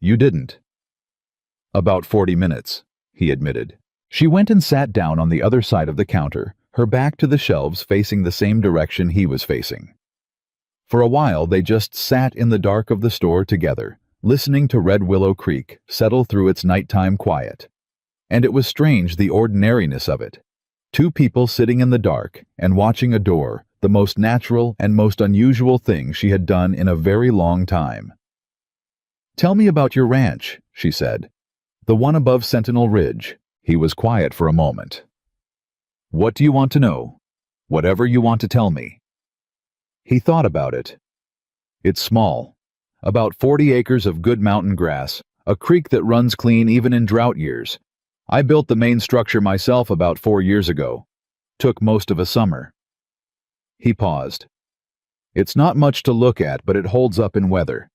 S1: "You didn't." "About 40 minutes," he admitted. She went and sat down on the other side of the counter, her back to the shelves facing the same direction he was facing. For a while they just sat in the dark of the store together, listening to Red Willow Creek settle through its nighttime quiet. And it was strange, the ordinariness of it. Two people sitting in the dark and watching a door, the most natural and most unusual thing she had done in a very long time. "Tell me about your ranch," she said. "The one above Sentinel Ridge." He was quiet for a moment. "What do you want to know?" "Whatever you want to tell me." He thought about it. "It's small. About 40 acres of good mountain grass, a creek that runs clean even in drought years. I built the main structure myself about 4 years ago. Took most of a summer." He paused. "It's not much to look at, but it holds up in weather."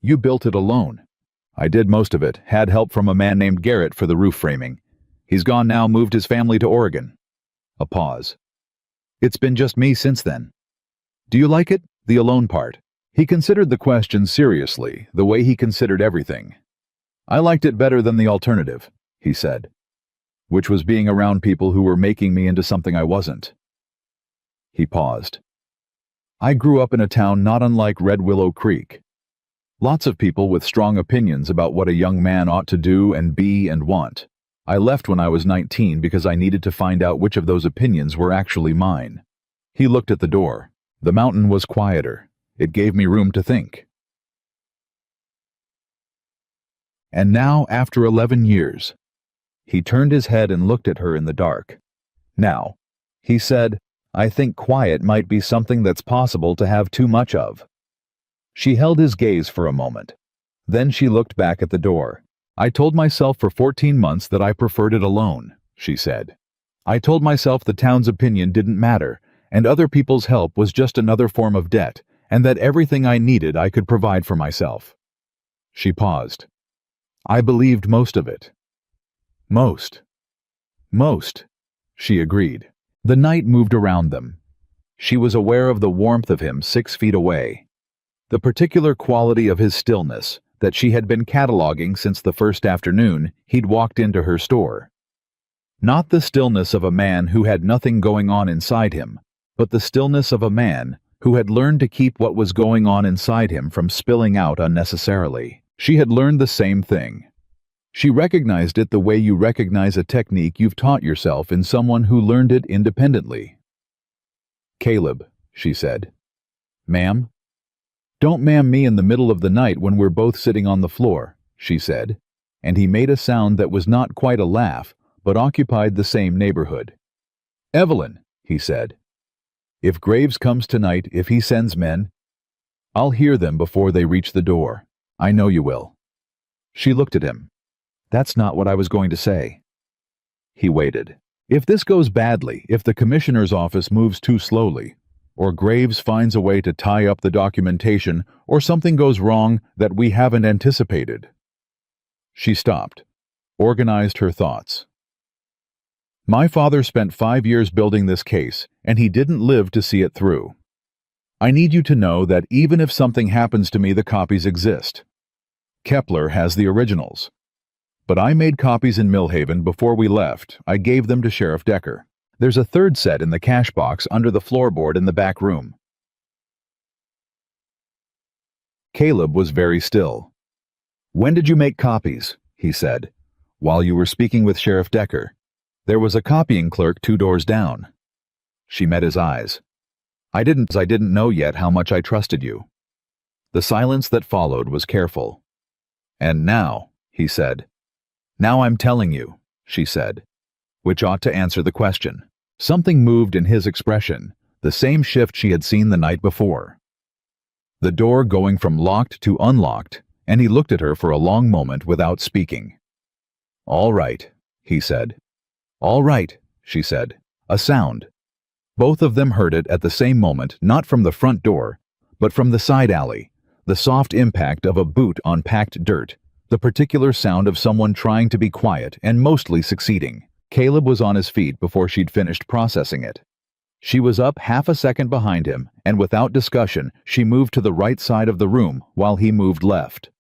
S1: "You built it alone." "I did most of it, had help from a man named Garrett for the roof framing. He's gone now, moved his family to Oregon." A pause. "It's been just me since then." "Do you like it, the alone part?" He considered the question seriously, the way he considered everything. "I liked it better than the alternative," he said. "Which was being around people who were making me into something I wasn't." He paused. "I grew up in a town not unlike Red Willow Creek. Lots of people with strong opinions about what a young man ought to do and be and want. I left when I was 19 because I needed to find out which of those opinions were actually mine." He looked at the door. The mountain was quieter. It gave me room to think. "And now, after 11 years." He turned his head and looked at her in the dark. "Now," he said, "I think quiet might be something that's possible to have too much of." She held his gaze for a moment. Then she looked back at the door. "I told myself for 14 months that I preferred it alone," she said. "I told myself the town's opinion didn't matter, and other people's help was just another form of debt, and that everything I needed I could provide for myself." She paused. "I believed most of it." "Most." "Most," she agreed. The night moved around them. She was aware of the warmth of him 6 feet away. The particular quality of his stillness that she had been cataloging since the first afternoon he'd walked into her store. Not the stillness of a man who had nothing going on inside him, but the stillness of a man who had learned to keep what was going on inside him from spilling out unnecessarily. She had learned the same thing. She recognized it the way you recognize a technique you've taught yourself in someone who learned it independently. "Caleb," she said. "Ma'am?" "Don't ma'am me in the middle of the night when we're both sitting on the floor," she said, and he made a sound that was not quite a laugh, but occupied the same neighborhood. "Evelyn," he said. "If Graves comes tonight, if he sends men, I'll hear them before they reach the door. I know you will." She looked at him. "That's not what I was going to say." He waited. "If this goes badly, if the commissioner's office moves too slowly, or Graves finds a way to tie up the documentation, or something goes wrong that we haven't anticipated." She stopped. organized her thoughts. My father spent 5 years building this case, and he didn't live to see it through. I need you to know that even if something happens to me, the copies exist. Kepler has the originals. But I made copies in Millhaven before we left. I gave them to Sheriff Decker. There's a third set in the cash box under the floorboard in the back room. Caleb was very still. When did you make copies? He said. While you were speaking with Sheriff Decker. There was a copying clerk 2 doors down. She met his eyes. I didn't know yet how much I trusted you. The silence that followed was careful. And now, he said. Now I'm telling you, she said, which ought to answer the question. Something moved in his expression, the same shift she had seen the night before. The door going from locked to unlocked, and he looked at her for a long moment without speaking. All right, he said. All right, she said. A sound. Both of them heard it at the same moment, not from the front door, but from the side alley, the soft impact of a boot on packed dirt, the particular sound of someone trying to be quiet and mostly succeeding. Caleb was on his feet before she'd finished processing it. She was up half a second behind him, and without discussion, she moved to the right side of the room while he moved left.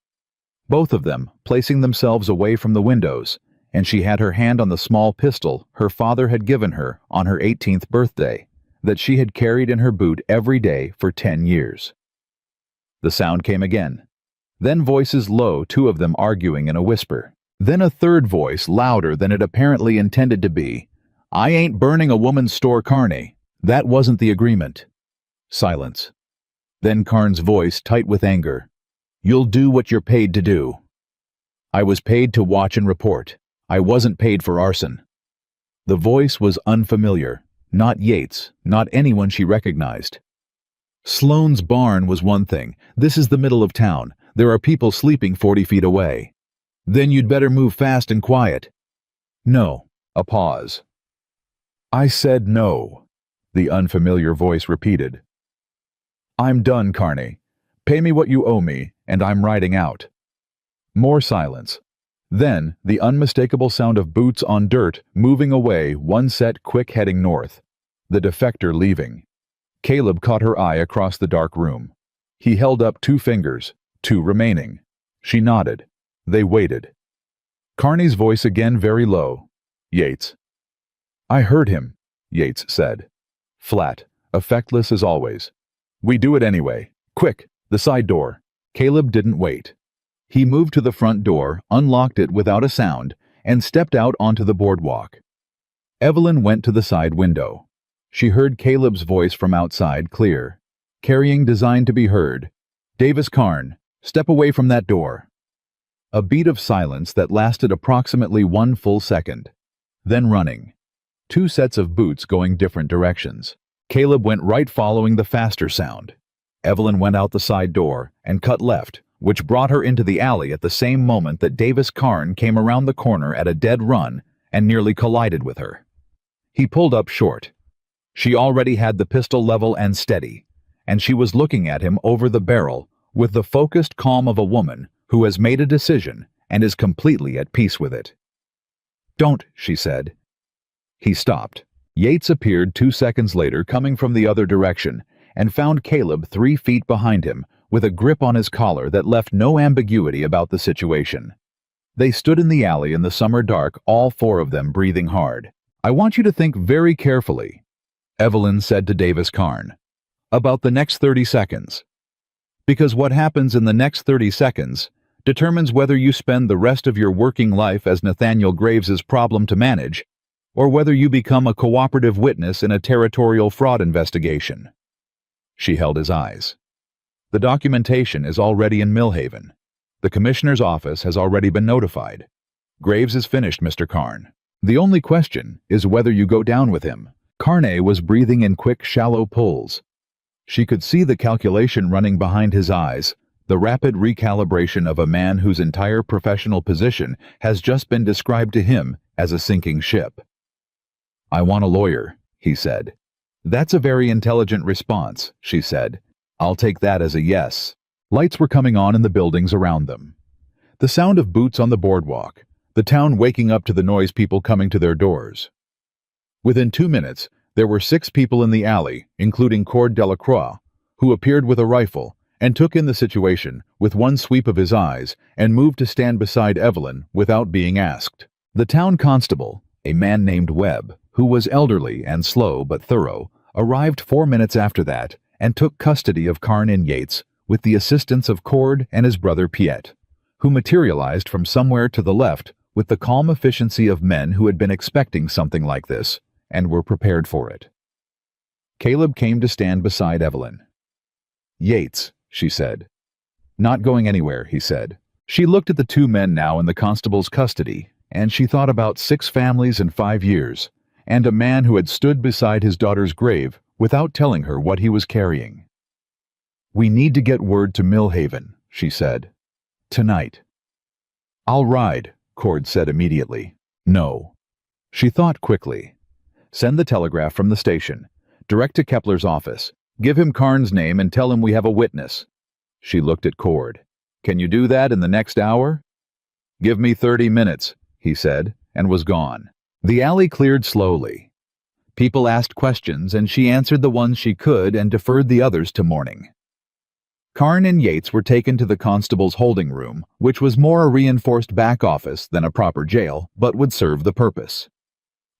S1: Both of them placing themselves away from the windows, and she had her hand on the small pistol her father had given her on her 18th birthday, that she had carried in her boot every day for 10 years. The sound came again. Then voices low, 2 of them arguing in a whisper. Then a third voice, louder than it apparently intended to be. I ain't burning a woman's store, Carney. That wasn't the agreement. Silence. Then Carn's voice, tight with anger. You'll do what you're paid to do. I was paid to watch and report. I wasn't paid for arson. The voice was unfamiliar. Not Yates, not anyone she recognized. Sloane's barn was one thing. This is the middle of town. There are people sleeping 40 feet away. Then you'd better move fast and quiet. No. A pause. I said no, the unfamiliar voice repeated. I'm done, Carney. Pay me what you owe me, and I'm riding out. More silence. Then, the unmistakable sound of boots on dirt moving away, one set quick heading north. The defector leaving. Caleb caught her eye across the dark room. He held up 2 fingers, 2 remaining. She nodded. They waited. Carney's voice again very low. Yates. I heard him, Yates said. Flat, effectless as always. We do it anyway. Quick, the side door. Caleb didn't wait. He moved to the front door, unlocked it without a sound, and stepped out onto the boardwalk. Evelyn went to the side window. She heard Caleb's voice from outside clear, carrying designed to be heard. Davis Carn, step away from that door. A beat of silence that lasted approximately 1 full second. Then running. 2 sets of boots going different directions. Caleb went right following the faster sound. Evelyn went out the side door and cut left, which brought her into the alley at the same moment that Davis Carn came around the corner at a dead run and nearly collided with her. He pulled up short. She already had the pistol level and steady, and she was looking at him over the barrel with the focused calm of a woman who has made a decision and is completely at peace with it. Don't, she said. He stopped. Yates appeared 2 seconds later coming from the other direction and found Caleb 3 feet behind him with a grip on his collar that left no ambiguity about the situation. They stood in the alley in the summer dark, all 4 of them breathing hard. I want you to think very carefully, Evelyn said to Davis Carn, about the next 30 seconds. Because what happens in the next 30 seconds determines whether you spend the rest of your working life as Nathaniel Graves's problem to manage, or whether you become a cooperative witness in a territorial fraud investigation. She held his eyes. The documentation is already in Millhaven. The commissioner's office has already been notified. Graves is finished, Mr. Carn. The only question is whether you go down with him. Carney was breathing in quick, shallow pulls. She could see the calculation running behind his eyes, the rapid recalibration of a man whose entire professional position has just been described to him as a sinking ship. I want a lawyer, he said. That's a very intelligent response, she said. I'll take that as a yes. Lights were coming on in the buildings around them. The sound of boots on the boardwalk, the town waking up to the noise, people coming to their doors. Within 2 minutes, there were 6 people in the alley, including Cord Delacroix, who appeared with a rifle and took in the situation with one sweep of his eyes and moved to stand beside Evelyn without being asked. The town constable, a man named Webb, who was elderly and slow but thorough, arrived 4 minutes after that and took custody of Carn and Yates with the assistance of Cord and his brother Piet, who materialized from somewhere to the left with the calm efficiency of men who had been expecting something like this and were prepared for it. Caleb came to stand beside Evelyn. "Yates," she said. "Not going anywhere," he said. She looked at the 2 men now in the constable's custody, and she thought about 6 families in 5 years, and a man who had stood beside his daughter's grave without telling her what he was carrying. "We need to get word to Millhaven," she said. "Tonight." "I'll ride," Cord said immediately. "No." She thought quickly. "Send the telegraph from the station. Direct to Kepler's office. Give him Carn's name and tell him we have a witness." She looked at Cord. "Can you do that in the next hour?" "Give me 30 minutes, he said, and was gone. The alley cleared slowly. People asked questions, and she answered the ones she could and deferred the others to morning. Carn and Yates were taken to the constable's holding room, which was more a reinforced back office than a proper jail, but would serve the purpose.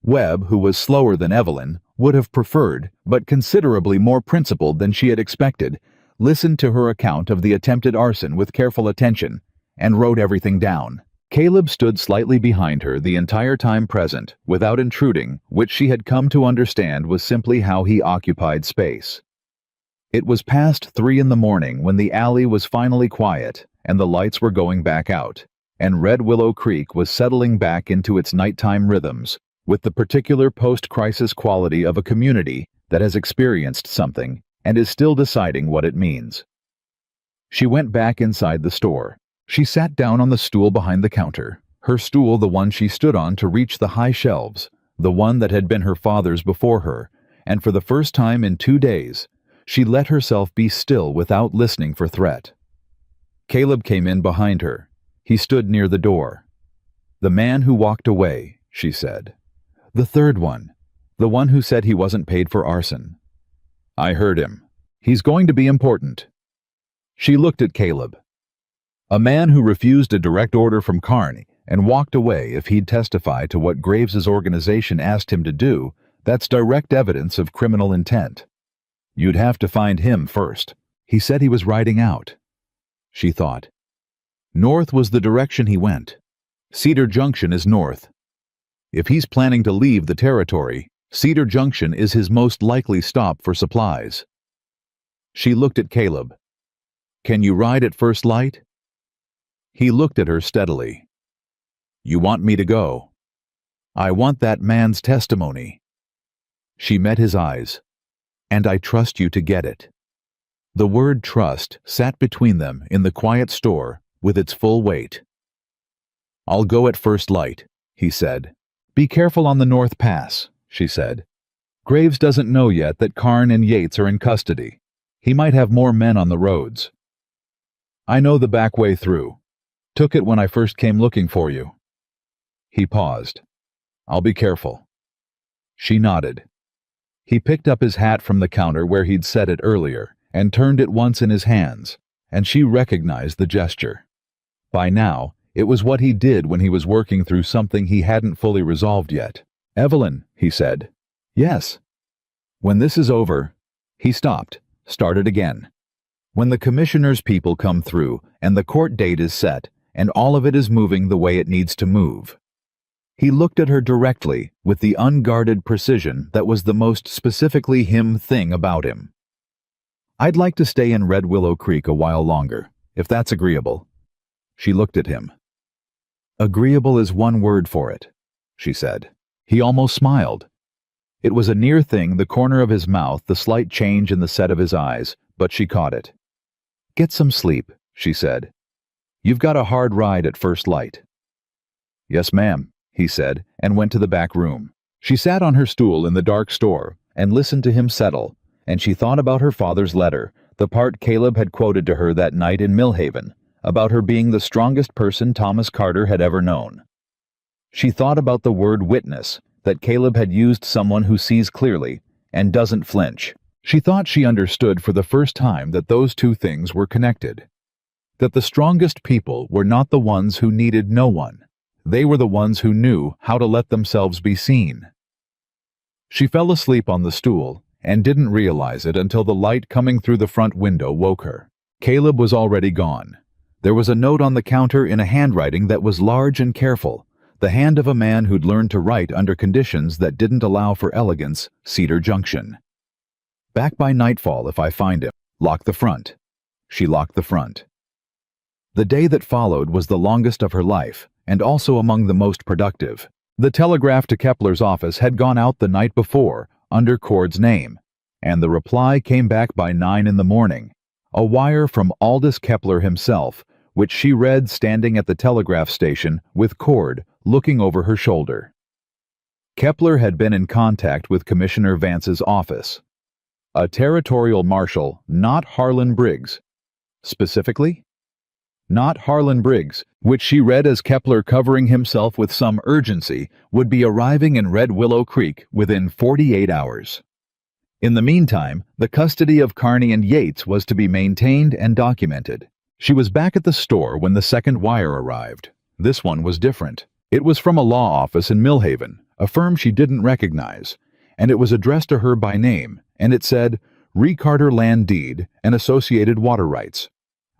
S1: Webb, who was slower than Evelyn, would have preferred, but considerably more principled than she had expected, listened to her account of the attempted arson with careful attention, and wrote everything down. Caleb stood slightly behind her the entire time present, without intruding, which she had come to understand was simply how he occupied space. It was past 3 in the morning when the alley was finally quiet, and the lights were going back out, and Red Willow Creek was settling back into its nighttime rhythms, with the particular post-crisis quality of a community that has experienced something and is still deciding what it means. She went back inside the store. She sat down on the stool behind the counter, her stool the one she stood on to reach the high shelves, the one that had been her father's before her, and for the first time in 2 days, she let herself be still without listening for threat. Caleb came in behind her. He stood near the door. "The man who walked away," she said. "The third one. The one who said he wasn't paid for arson." "I heard him. He's going to be important." She looked at Caleb. A man who refused a direct order from Carn and walked away if he'd testify to what Graves's organization asked him to do, that's direct evidence of criminal intent. You'd have to find him first. He said he was riding out. She thought. North was the direction he went. Cedar Junction is north. If he's planning to leave the territory, Cedar Junction is his most likely stop for supplies. She looked at Caleb. "Can you ride at first light?" He looked at her steadily. "You want me to go?" "I want that man's testimony." She met his eyes. "And I trust you to get it." The word trust sat between them in the quiet store with its full weight. "I'll go at first light," he said. "Be careful on the North Pass," she said. "Graves doesn't know yet that Carn and Yates are in custody. He might have more men on the roads." "I know the back way through. Took it when I first came looking for you." He paused. "I'll be careful." She nodded. He picked up his hat from the counter where he'd set it earlier and turned it once in his hands, and she recognized the gesture. By now, it was what he did when he was working through something he hadn't fully resolved yet. "Evelyn," he said. "Yes." "When this is over—" He stopped, started again. "When the commissioner's people come through and the court date is set and all of it is moving the way it needs to move." He looked at her directly with the unguarded precision that was the most specifically him thing about him. "I'd like to stay in Red Willow Creek a while longer, if that's agreeable." She looked at him. "Agreeable is one word for it," she said. He almost smiled. It was a near thing, the corner of his mouth, the slight change in the set of his eyes, but she caught it. "Get some sleep," she said. "You've got a hard ride at first light." "Yes, ma'am," he said, and went to the back room. She sat on her stool in the dark store and listened to him settle, and she thought about her father's letter, the part Caleb had quoted to her that night in Millhaven, about her being the strongest person Thomas Carter had ever known. She thought about the word witness, that Caleb had used someone who sees clearly and doesn't flinch. She thought she understood for the first time that those two things were connected. That the strongest people were not the ones who needed no one. They were the ones who knew how to let themselves be seen. She fell asleep on the stool and didn't realize it until the light coming through the front window woke her. Caleb was already gone. There was a note on the counter in a handwriting that was large and careful, the hand of a man who'd learned to write under conditions that didn't allow for elegance, Cedar Junction. Back by nightfall if I find him. Lock the front. She locked the front. The day that followed was the longest of her life, and also among the most productive. The telegraph to Kepler's office had gone out the night before, under Cord's name, and the reply came back by 9 in the morning. A wire from Aldous Kepler himself, which she read standing at the telegraph station with Cord looking over her shoulder. Kepler had been in contact with Commissioner Vance's office. A territorial marshal, not Harlan Briggs. Specifically? Not Harlan Briggs, which she read as Kepler covering himself with some urgency, would be arriving in Red Willow Creek within 48 hours. In the meantime, the custody of Carney and Yates was to be maintained and documented. She was back at the store when the second wire arrived. This one was different. It was from a law office in Millhaven, a firm she didn't recognize, and it was addressed to her by name, and it said, Recarter Land Deed and Associated Water Rights.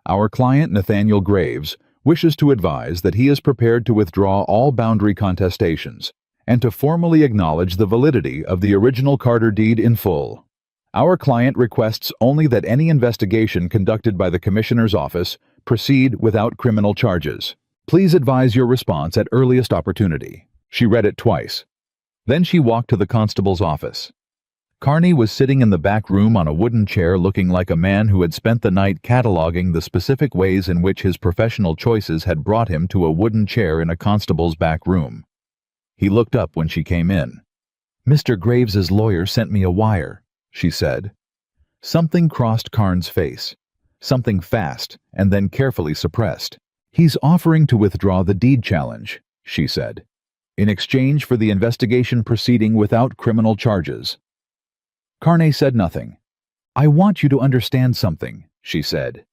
S1: Our client, Nathaniel Graves, wishes to advise that he is prepared to withdraw all boundary contestations and to formally acknowledge the validity of the original Carter deed in full. Our client requests only that any investigation conducted by the Commissioner's office proceed without criminal charges. Please advise your response at earliest opportunity. She read it twice. Then she walked to the constable's office. Carney was sitting in the back room on a wooden chair looking like a man who had spent the night cataloging the specific ways in which his professional choices had brought him to a wooden chair in a constable's back room. He looked up when she came in. Mr. Graves's lawyer sent me a wire, she said. Something crossed Carn's face. Something fast and then carefully suppressed. He's offering to withdraw the deed challenge, she said, in exchange for the investigation proceeding without criminal charges. Carney said nothing. I want you to understand something, she said.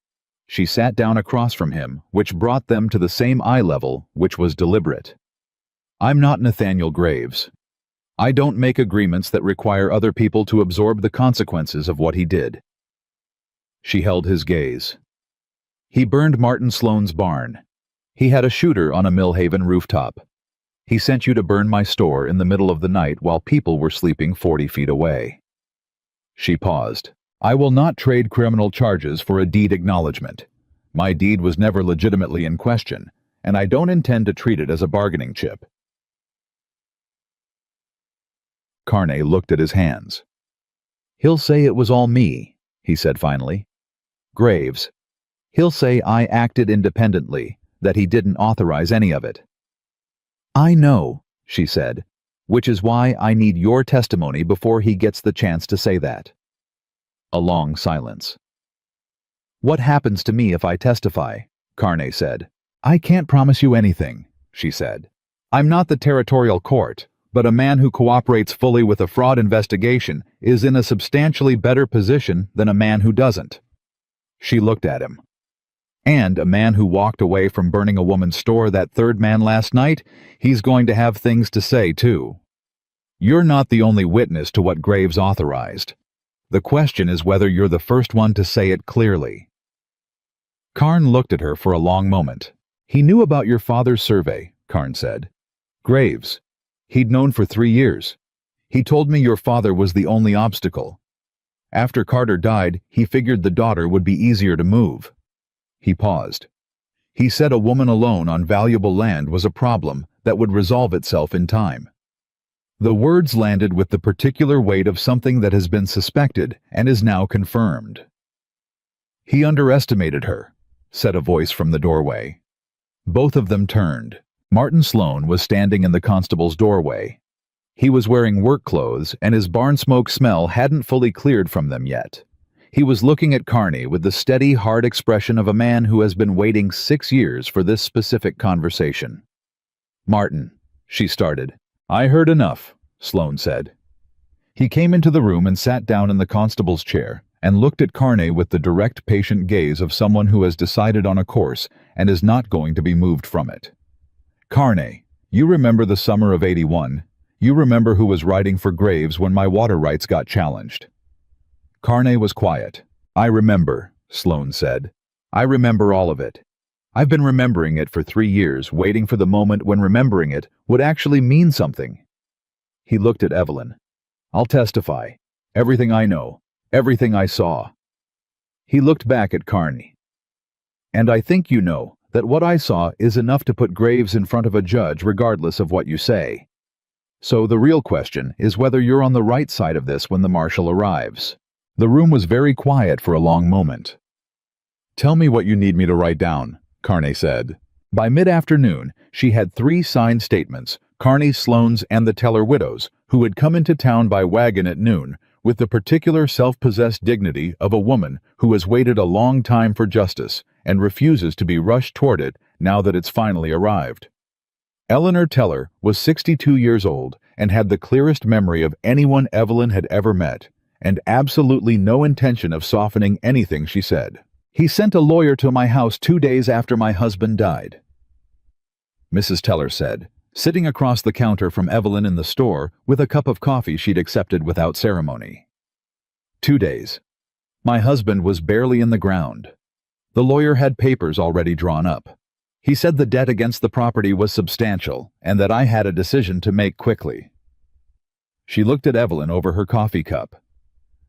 S1: She sat down across from him, which brought them to the same eye level, which was deliberate. I'm not Nathaniel Graves. I don't make agreements that require other people to absorb the consequences of what he did. She held his gaze. He burned Martin Sloan's barn. He had a shooter on a Millhaven rooftop. He sent you to burn my store in the middle of the night while people were sleeping 40 feet away. She paused. I will not trade criminal charges for a deed acknowledgement. My deed was never legitimately in question, and I don't intend to treat it as a bargaining chip. Carney looked at his hands. He'll say it was all me, he said finally. Graves. He'll say I acted independently, that he didn't authorize any of it. I know, she said, which is why I need your testimony before he gets the chance to say that. A long silence. What happens to me if I testify? Carney said. I can't promise you anything, she said. I'm not the territorial court, but a man who cooperates fully with a fraud investigation is in a substantially better position than a man who doesn't. She looked at him. And a man who walked away from burning a woman's store, that third man last night, he's going to have things to say, too. You're not the only witness to what Graves authorized. The question is whether you're the first one to say it clearly. Carn looked at her for a long moment. He knew about your father's survey, Carn said. Graves. He'd known for 3 years. He told me your father was the only obstacle. After Carter died, he figured the daughter would be easier to move. He paused. He said a woman alone on valuable land was a problem that would resolve itself in time. The words landed with the particular weight of something that has been suspected and is now confirmed. He underestimated her, said a voice from the doorway. Both of them turned. Martin Sloan was standing in the constable's doorway. He was wearing work clothes, and his barn smoke smell hadn't fully cleared from them yet. He was looking at Carney with the steady, hard expression of a man who has been waiting 6 years for this specific conversation. Martin, she started. I heard enough, Sloane said. He came into the room and sat down in the constable's chair and looked at Carney with the direct, patient gaze of someone who has decided on a course and is not going to be moved from it. Carney, you remember the summer of '81. You remember who was writing for Graves when my water rights got challenged. Carney was quiet. I remember, Sloane said. I remember all of it. I've been remembering it for 3 years, waiting for the moment when remembering it would actually mean something. He looked at Evelyn. I'll testify. Everything I know. Everything I saw. He looked back at Carney. And I think you know that what I saw is enough to put Graves in front of a judge regardless of what you say. So the real question is whether you're on the right side of this when the marshal arrives. The room was very quiet for a long moment. Tell me what you need me to write down, Carney said. By mid-afternoon, she had 3 signed statements, Carney, Sloane's, and the Teller widows, who had come into town by wagon at noon, with the particular self-possessed dignity of a woman who has waited a long time for justice and refuses to be rushed toward it now that it's finally arrived. Eleanor Teller was 62 years old and had the clearest memory of anyone Evelyn had ever met, and absolutely no intention of softening anything she said. He sent a lawyer to my house 2 days after my husband died, Mrs. Teller said, sitting across the counter from Evelyn in the store with a cup of coffee she'd accepted without ceremony. 2 days. My husband was barely in the ground. The lawyer had papers already drawn up. He said the debt against the property was substantial and that I had a decision to make quickly. She looked at Evelyn over her coffee cup.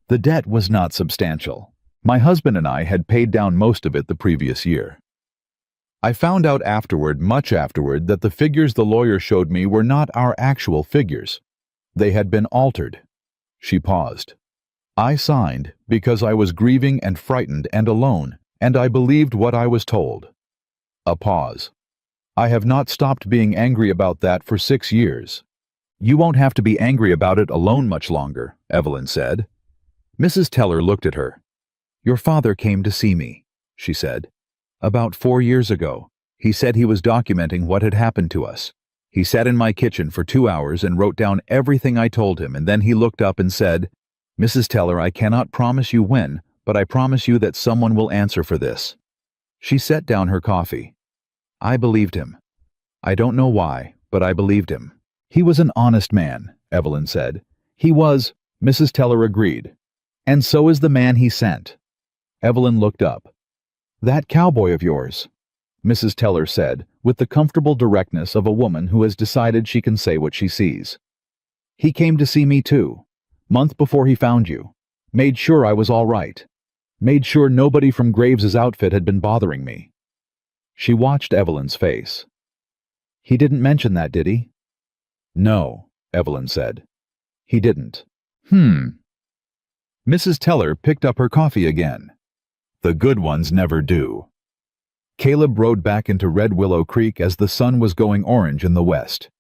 S1: The debt was not substantial. My husband and I had paid down most of it the previous year. I found out afterward, much afterward, that the figures the lawyer showed me were not our actual figures. They had been altered. She paused. I signed because I was grieving and frightened and alone, and I believed what I was told. A pause. I have not stopped being angry about that for 6 years. You won't have to be angry about it alone much longer, Evelyn said. Mrs. Teller looked at her. Your father came to see me, she said. About 4 years ago. He said he was documenting what had happened to us. He sat in my kitchen for 2 hours and wrote down everything I told him, and then he looked up and said, Mrs. Teller, I cannot promise you when, but I promise you that someone will answer for this. She set down her coffee. I believed him. I don't know why, but I believed him. He was an honest man, Evelyn said. He was, Mrs. Teller agreed. And so is the man he sent. Evelyn looked up. That cowboy of yours, Mrs. Teller said, with the comfortable directness of a woman who has decided she can say what she sees. He came to see me too, month before he found you. Made sure I was all right. Made sure nobody from Graves's outfit had been bothering me. She watched Evelyn's face. He didn't mention that, did he? No, Evelyn said. He didn't. Mrs. Teller picked up her coffee again. The good ones never do. Caleb rode back into Red Willow Creek as the sun was going orange in the west.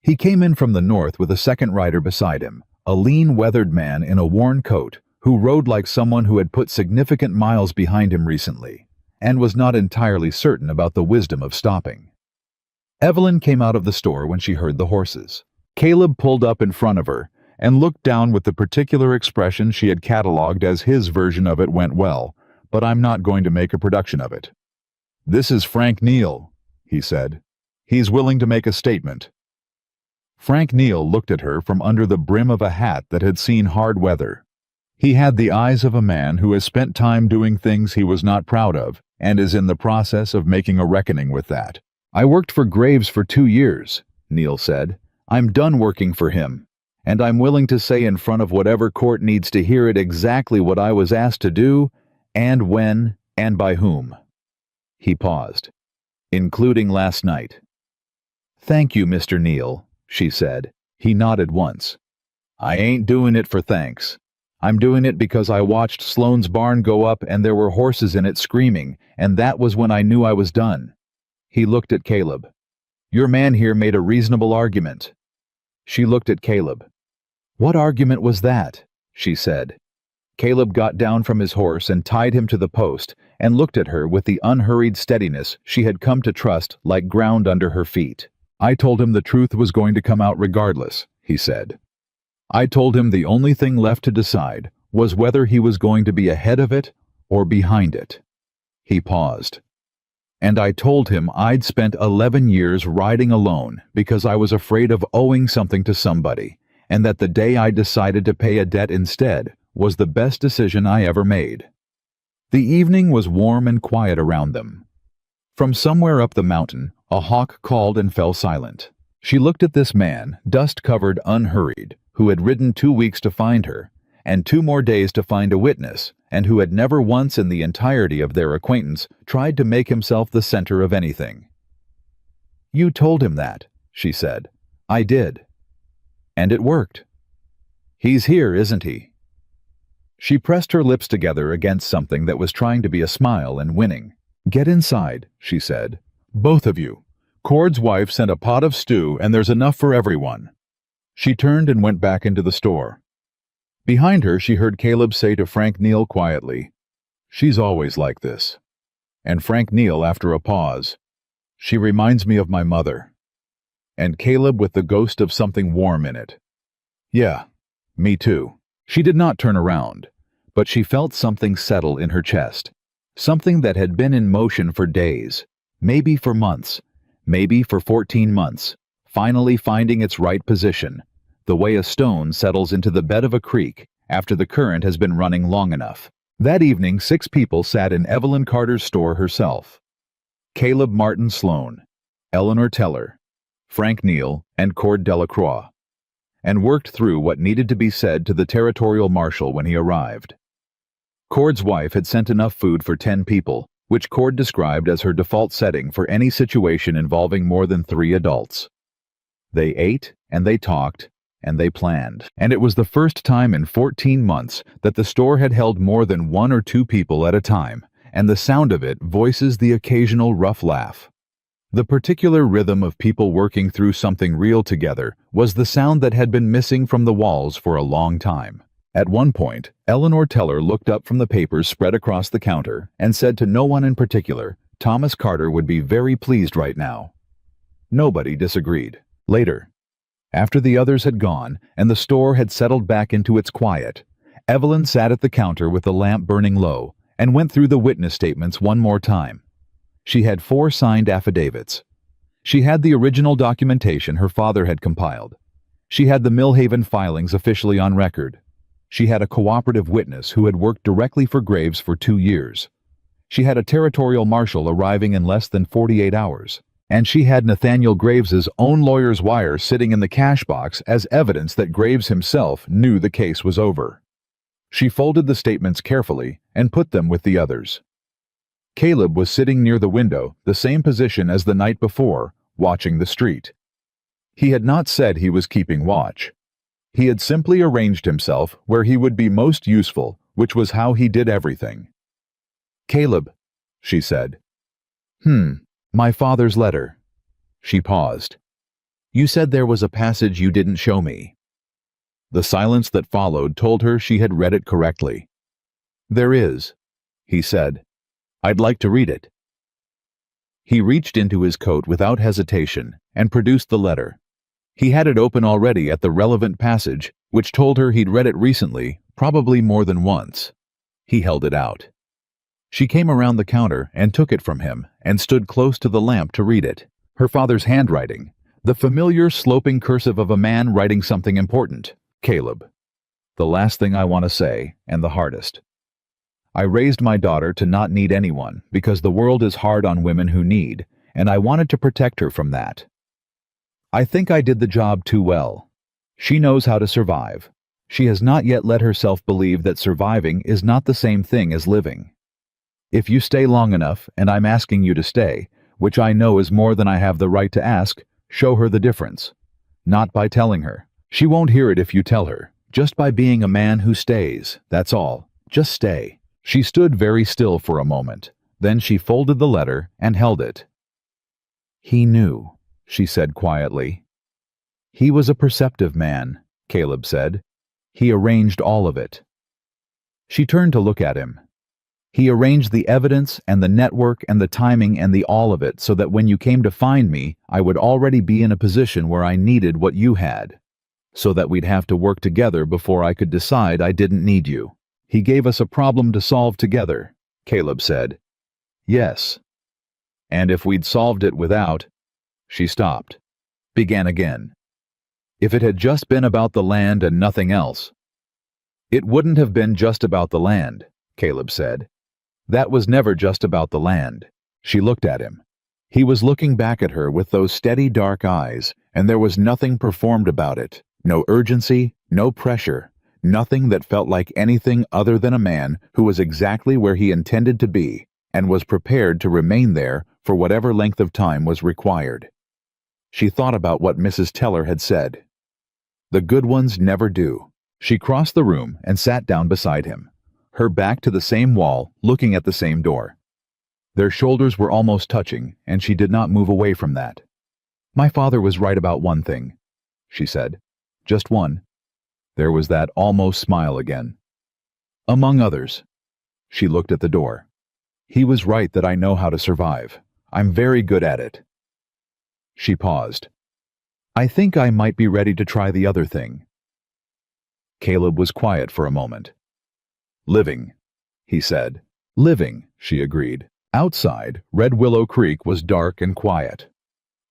S1: He came in from the north with a second rider beside him, a lean, weathered man in a worn coat who rode like someone who had put significant miles behind him recently and was not entirely certain about the wisdom of stopping. Evelyn came out of the store when she heard the horses. Caleb pulled up in front of her and looked down with the particular expression she had catalogued as his version of it went well, but I'm not going to make a production of it. This is Frank Neal, he said. He's willing to make a statement. Frank Neal looked at her from under the brim of a hat that had seen hard weather. He had the eyes of a man who has spent time doing things he was not proud of and is in the process of making a reckoning with that. I worked for Graves for 2 years, Neal said. I'm done working for him, and I'm willing to say in front of whatever court needs to hear it exactly what I was asked to do, and when, and by whom. He paused. Including last night. Thank you, Mr. Neal, she said. He nodded once. I ain't doing it for thanks. I'm doing it because I watched Sloane's barn go up and there were horses in it screaming, and that was when I knew I was done. He looked at Caleb. Your man here made a reasonable argument. She looked at Caleb. What argument was that? She said. Caleb got down from his horse and tied him to the post and looked at her with the unhurried steadiness she had come to trust like ground under her feet. I told him the truth was going to come out regardless, he said. I told him the only thing left to decide was whether he was going to be ahead of it or behind it. He paused. And I told him I'd spent 11 years riding alone because I was afraid of owing something to somebody, and that the day I decided to pay a debt instead was the best decision I ever made. The evening was warm and quiet around them. From somewhere up the mountain, a hawk called and fell silent. She looked at this man, dust-covered, unhurried, who had ridden 2 weeks to find her, and 2 more days to find a witness, and who had never once in the entirety of their acquaintance tried to make himself the center of anything. "You told him that," she said. "I did. And it worked. He's here, isn't he?" She pressed her lips together against something that was trying to be a smile and winning. "Get inside," she said. "Both of you. Cord's wife sent a pot of stew, and there's enough for everyone." She turned and went back into the store. Behind her, she heard Caleb say to Frank Neal quietly, "She's always like this." And Frank Neal, after a pause, "She reminds me of my mother." And Caleb with the ghost of something warm in it, "Yeah, me too." She did not turn around, but she felt something settle in her chest, something that had been in motion for days, maybe for months, maybe for 14 months, finally finding its right position, the way a stone settles into the bed of a creek after the current has been running long enough. That evening, 6 people sat in Evelyn Carter's store herself. Caleb Martin Sloan, Eleanor Teller, Frank Neal, and Cord Delacroix, and worked through what needed to be said to the territorial marshal when he arrived. Cord's wife had sent enough food for 10 people, which Cord described as her default setting for any situation involving more than 3 adults. They ate, and they talked, and they planned. And it was the first time in 14 months that the store had held more than 1 or 2 people at a time, and the sound of it voices the occasional rough laugh. The particular rhythm of people working through something real together was the sound that had been missing from the walls for a long time. At one point, Eleanor Teller looked up from the papers spread across the counter and said to no one in particular, Thomas Carter would be very pleased right now. Nobody disagreed. Later, after the others had gone and the store had settled back into its quiet, Evelyn sat at the counter with the lamp burning low and went through the witness statements one more time. She had 4 signed affidavits. She had the original documentation her father had compiled. She had the Millhaven filings officially on record. She had a cooperative witness who had worked directly for Graves for 2 years. She had a territorial marshal arriving in less than 48 hours. And she had Nathaniel Graves's own lawyer's wire sitting in the cash box as evidence that Graves himself knew the case was over. She folded the statements carefully and put them with the others. Caleb was sitting near the window, the same position as the night before, watching the street. He had not said he was keeping watch. He had simply arranged himself where he would be most useful, which was how he did everything. "Caleb," she said. My father's letter." She paused. "You said there was a passage you didn't show me." The silence that followed told her she had read it correctly. "There is," he said. "I'd like to read it." He reached into his coat without hesitation and produced the letter. He had it open already at the relevant passage, which told her he'd read it recently, probably more than once. He held it out. She came around the counter and took it from him and stood close to the lamp to read it. Her father's handwriting, the familiar sloping cursive of a man writing something important. Caleb. The last thing I want to say, and the hardest. I raised my daughter to not need anyone because the world is hard on women who need, and I wanted to protect her from that. I think I did the job too well. She knows how to survive. She has not yet let herself believe that surviving is not the same thing as living. If you stay long enough, and I'm asking you to stay, which I know is more than I have the right to ask, show her the difference. Not by telling her. She won't hear it if you tell her. Just by being a man who stays, that's all. Just stay. She stood very still for a moment. Then she folded the letter and held it. He knew, she said quietly. He was a perceptive man, Caleb said. He arranged all of it. She turned to look at him. He arranged the evidence and the network and the timing and the all of it so that when you came to find me, I would already be in a position where I needed what you had, so that we'd have to work together before I could decide I didn't need you. He gave us a problem to solve together, Caleb said. Yes. And if we'd solved it without... She stopped. Began again. If it had just been about the land and nothing else. It wouldn't have been just about the land, Caleb said. That was never just about the land. She looked at him. He was looking back at her with those steady dark eyes, and there was nothing performed about it. No urgency, no pressure, nothing that felt like anything other than a man who was exactly where he intended to be and was prepared to remain there for whatever length of time was required. She thought about what Mrs. Teller had said. The good ones never do. She crossed the room and sat down beside him, her back to the same wall, looking at the same door. Their shoulders were almost touching, and she did not move away from that. My father was right about one thing, she said. Just one. There was that almost smile again. Among others. She looked at the door. He was right that I know how to survive. I'm very good at it. She paused. I think I might be ready to try the other thing. Caleb was quiet for a moment. Living, he said. Living, she agreed. Outside, Red Willow Creek was dark and quiet.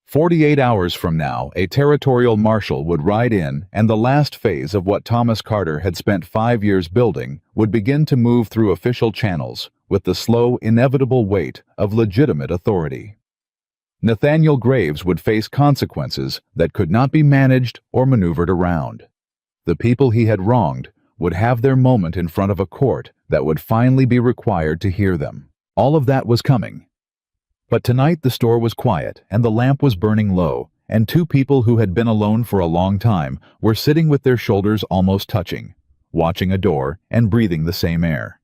S1: 48 hours from now, a territorial marshal would ride in, and the last phase of what Thomas Carter had spent 5 years building would begin to move through official channels with the slow, inevitable weight of legitimate authority. Nathaniel Graves would face consequences that could not be managed or maneuvered around. The people he had wronged would have their moment in front of a court that would finally be required to hear them. All of that was coming. But tonight the store was quiet, and the lamp was burning low, and two people who had been alone for a long time were sitting with their shoulders almost touching, watching a door and breathing the same air.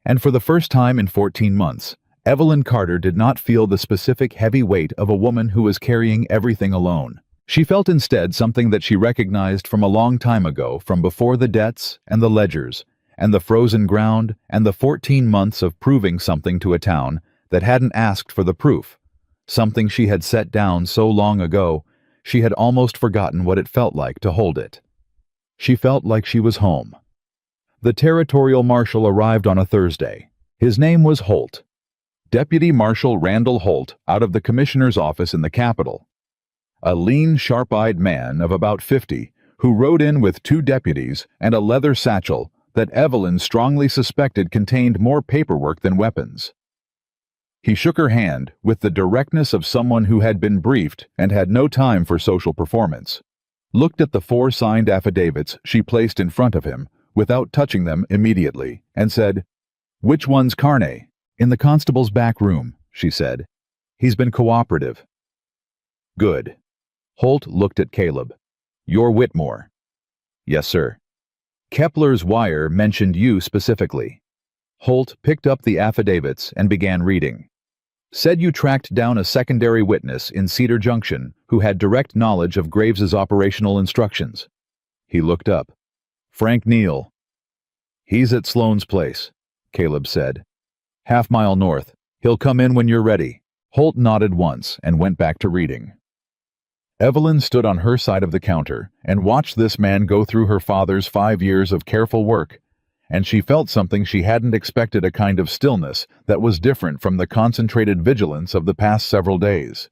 S1: And for the first time in 14 months, Evelyn Carter did not feel the specific heavy weight of a woman who was carrying everything alone. She felt instead something that she recognized from a long time ago, from before the debts and the ledgers, and the frozen ground, and the 14 months of proving something to a town that hadn't asked for the proof, something she had set down so long ago, she had almost forgotten what it felt like to hold it. She felt like she was home. The territorial marshal arrived on a Thursday. His name was Holt. Deputy Marshal Randall Holt, out of the commissioner's office in the capital. A lean, sharp-eyed man of about 50, who rode in with 2 deputies and a leather satchel that Evelyn strongly suspected contained more paperwork than weapons. He shook her hand with the directness of someone who had been briefed and had no time for social performance, looked at the 4 signed affidavits she placed in front of him without touching them immediately, and said, "Which one's Carney?" "In the constable's back room," she said. "He's been cooperative." "Good." Holt looked at Caleb. "You're Whitmore." "Yes, sir." "Kepler's wire mentioned you specifically." Holt picked up the affidavits and began reading. "Said you tracked down a secondary witness in Cedar Junction who had direct knowledge of Graves's operational instructions." He looked up. "Frank Neal." "He's at Sloane's place," Caleb said. "Half-mile north. He'll come in when you're ready." Holt nodded once and went back to reading. Evelyn stood on her side of the counter and watched this man go through her father's 5 years of careful work, and she felt something she hadn't expected, a kind of stillness that was different from the concentrated vigilance of the past several days.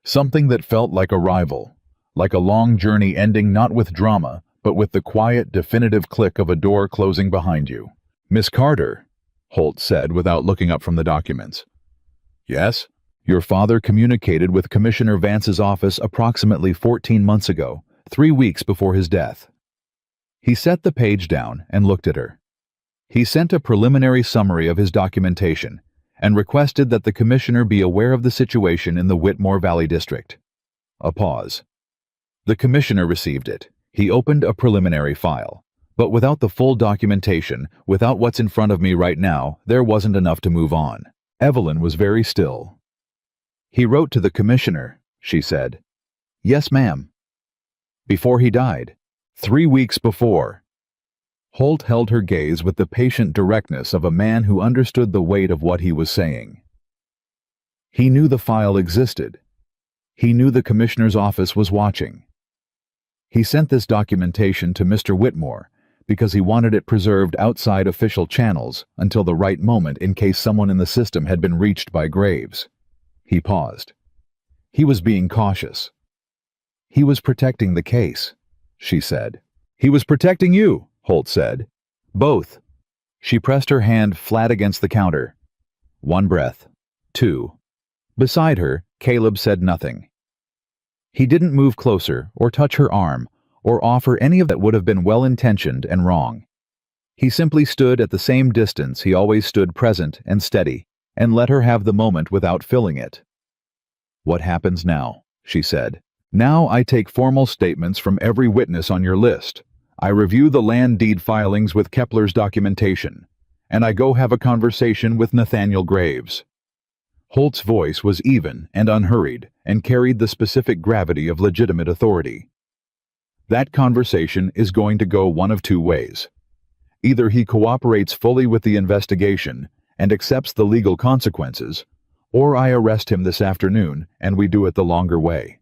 S1: Something that felt like arrival, like a long journey ending not with drama, but with the quiet, definitive click of a door closing behind you. "Miss Carter," Holt said without looking up from the documents. "Yes?" "Your father communicated with Commissioner Vance's office approximately 14 months ago, 3 weeks before his death." He set the page down and looked at her. He sent a preliminary summary of his documentation and requested that the commissioner be aware of the situation in the Whitmore Valley District. A pause. The commissioner received it. He opened a preliminary file. But without the full documentation, without what's in front of me right now, there wasn't enough to move on. Evelyn was very still. "He wrote to the commissioner," she said. "Yes, ma'am." "Before he died?" 3 weeks before." Holt held her gaze with the patient directness of a man who understood the weight of what he was saying. He knew the file existed. He knew the commissioner's office was watching. He sent this documentation to Mr. Whitmore because he wanted it preserved outside official channels until the right moment in case someone in the system had been reached by Graves. He paused. He was being cautious. He was protecting the case, she said. He was protecting you, Holt said. Both. She pressed her hand flat against the counter. One breath. Two. Beside her, Caleb said nothing. He didn't move closer or touch her arm or offer any of that would have been well-intentioned and wrong. He simply stood at the same distance he always stood, present and steady, and let her have the moment without filling it. What happens now? She said. Now I take formal statements from every witness on your list. I review the land deed filings with Kepler's documentation, and I go have a conversation with Nathaniel Graves. Holt's voice was even and unhurried and carried the specific gravity of legitimate authority. That conversation is going to go one of two ways. Either he cooperates fully with the investigation and accepts the legal consequences, or I arrest him this afternoon and we do it the longer way.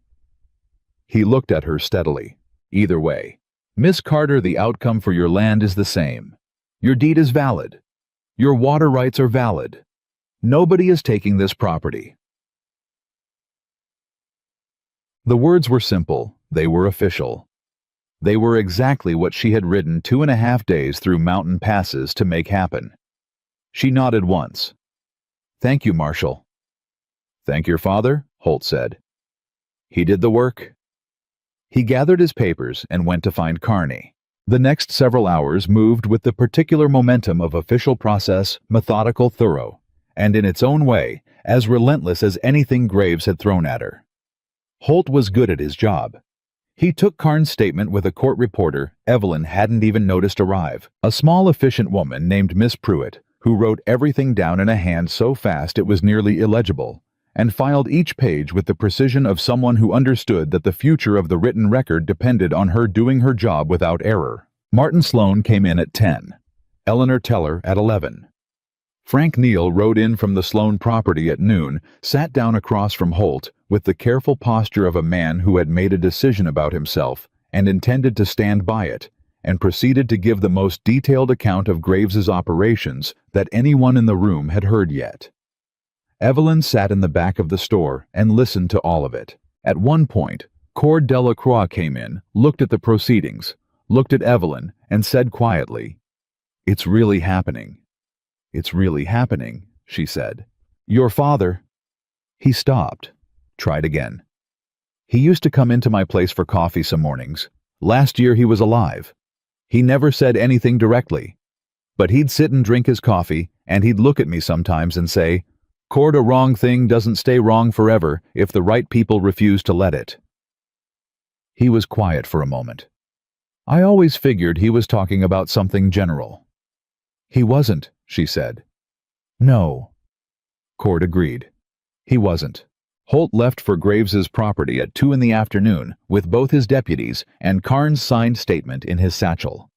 S1: He looked at her steadily. Either way, Miss Carter, the outcome for your land is the same. Your deed is valid. Your water rights are valid. Nobody is taking this property. The words were simple. They were official. They were exactly what she had ridden 2.5 days through mountain passes to make happen. She nodded once. Thank you, Marshal. Thank your father, Holt said. He did the work. He gathered his papers and went to find Carney. The next several hours moved with the particular momentum of official process, methodical, thorough, and in its own way, as relentless as anything Graves had thrown at her. Holt was good at his job. He took Carn's statement with a court reporter Evelyn hadn't even noticed arrive, a small efficient woman named Miss Pruitt, who wrote everything down in a hand so fast it was nearly illegible, and filed each page with the precision of someone who understood that the future of the written record depended on her doing her job without error. Martin Sloan came in at 10. Eleanor Teller at 11. Frank Neal rode in from the Sloan property at noon, sat down across from Holt with the careful posture of a man who had made a decision about himself and intended to stand by it, and proceeded to give the most detailed account of Graves's operations that anyone in the room had heard yet. Evelyn sat in the back of the store and listened to all of it. At one point, Cord Delacroix came in, looked at the proceedings, looked at Evelyn, and said quietly, "It's really happening. It's really happening," she said. "Your father—" He stopped. Tried again. "He used to come into my place for coffee some mornings. Last year he was alive. He never said anything directly. But he'd sit and drink his coffee, and he'd look at me sometimes and say, 'Cord, a wrong thing doesn't stay wrong forever if the right people refuse to let it.'" He was quiet for a moment. "I always figured he was talking about something general." "He wasn't," she said. "No." Cord agreed. He wasn't. Holt left for Graves's property at 2 in the afternoon with both his deputies and Carn's signed statement in his satchel.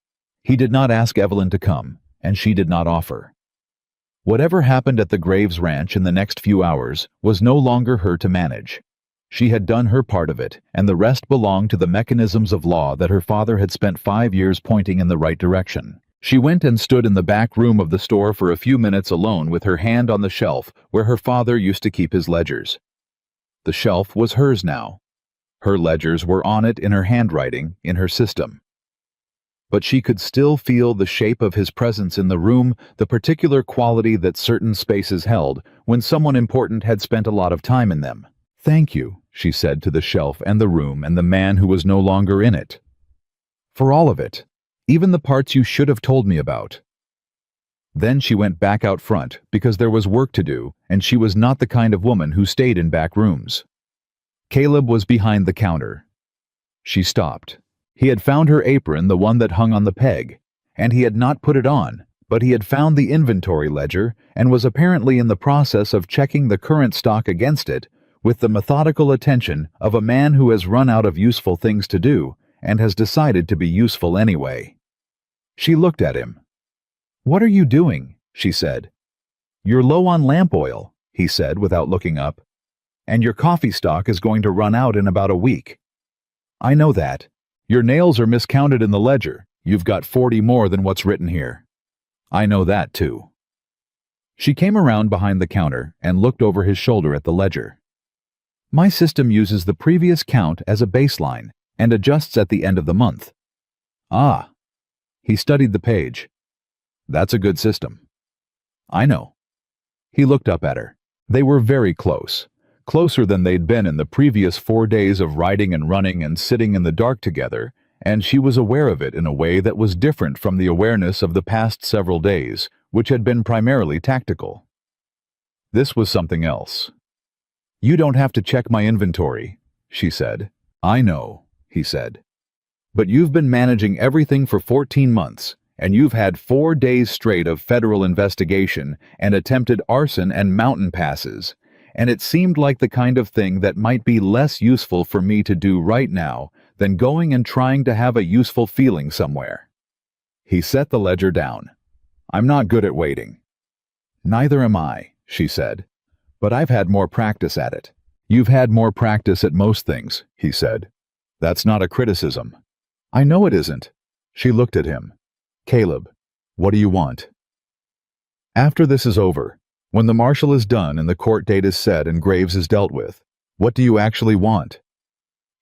S1: He did not ask Evelyn to come, and she did not offer. Whatever happened at the Graves ranch in the next few hours was no longer her to manage. She had done her part of it, and the rest belonged to the mechanisms of law that her father had spent 5 years pointing in the right direction. She went and stood in the back room of the store for a few minutes alone with her hand on the shelf where her father used to keep his ledgers. The shelf was hers now. Her ledgers were on it in her handwriting, in her system. But she could still feel the shape of his presence in the room, the particular quality that certain spaces held when someone important had spent a lot of time in them. "Thank you," she said to the shelf and the room and the man who was no longer in it. "For all of it, even the parts you should have told me about." Then she went back out front because there was work to do, and she was not the kind of woman who stayed in back rooms. Caleb was behind the counter. She stopped. He had found her apron, the one that hung on the peg, and he had not put it on, but he had found the inventory ledger and was apparently in the process of checking the current stock against it with the methodical attention of a man who has run out of useful things to do and has decided to be useful anyway. She looked at him. "What are you doing?" she said. "You're low on lamp oil," he said without looking up. "And your coffee stock is going to run out in about a week." "I know that. Your nails are miscounted in the ledger. You've got 40 more than what's written here." "I know that, too." She came around behind the counter and looked over his shoulder at the ledger. "My system uses the previous count as a baseline and adjusts at the end of the month." "Ah." He studied the page. "That's a good system." "I know." He looked up at her. They were very close, closer than they'd been in the previous 4 days of riding and running and sitting in the dark together, and she was aware of it in a way that was different from the awareness of the past several days, which had been primarily tactical. This was something else. "You don't have to check my inventory," she said. "I know," he said. "But you've been managing everything for 14 months, and you've had 4 days straight of federal investigation and attempted arson and mountain passes, and it seemed like the kind of thing that might be less useful for me to do right now than going and trying to have a useful feeling somewhere." He set the ledger down. "I'm not good at waiting." "Neither am I," she said. "But I've had more practice at it." "You've had more practice at most things," he said. "That's not a criticism." "I know it isn't." She looked at him. "Caleb, what do you want?" "After this is over, when the marshal is done and the court date is set and Graves is dealt with, what do you actually want?"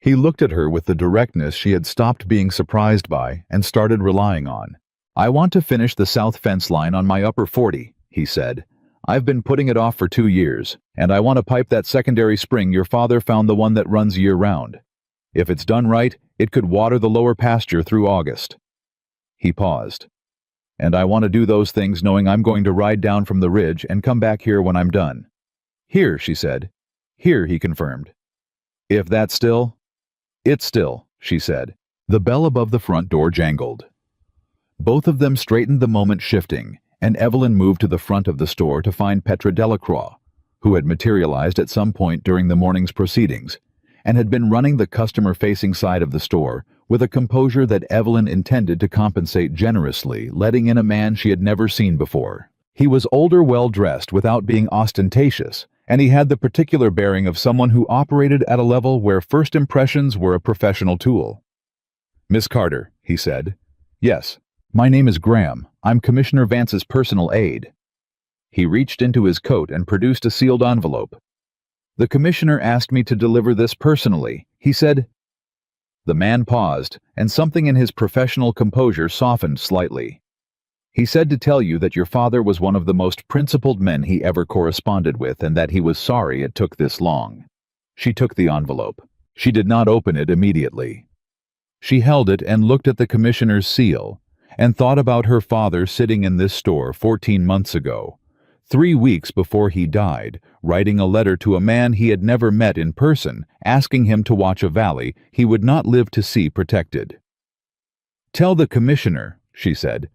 S1: He looked at her with the directness she had stopped being surprised by and started relying on. "I want to finish the south fence line on my upper 40, he said. "I've been putting it off for 2 years, and I want to pipe that secondary spring your father found, the one that runs year-round. If it's done right, it could water the lower pasture through August." He paused. "And I want to do those things knowing I'm going to ride down from the ridge and come back here when I'm done." "Here," she said. "Here," he confirmed. "If that's still?" "It's still," she said. The bell above the front door jangled. Both of them straightened the moment shifting, and Evelyn moved to the front of the store to find Petra Delacroix, who had materialized at some point during the morning's proceedings, and had been running the customer-facing side of the store with a composure that Evelyn intended to compensate generously, letting in a man she had never seen before. He was older, well-dressed without being ostentatious, and he had the particular bearing of someone who operated at a level where first impressions were a professional tool. "Miss Carter," he said. "Yes, my name is Graham. I'm Commissioner Vance's personal aide." He reached into his coat and produced a sealed envelope. "The commissioner asked me to deliver this personally," he said. The man paused, and something in his professional composure softened slightly. "He said to tell you that your father was one of the most principled men he ever corresponded with, and that he was sorry it took this long." She took the envelope. She did not open it immediately. She held it and looked at the commissioner's seal, and thought about her father sitting in this store 14 months ago, 3 weeks before he died, writing a letter to a man he had never met in person, asking him to watch a valley he would not live to see protected. "Tell the commissioner," she said,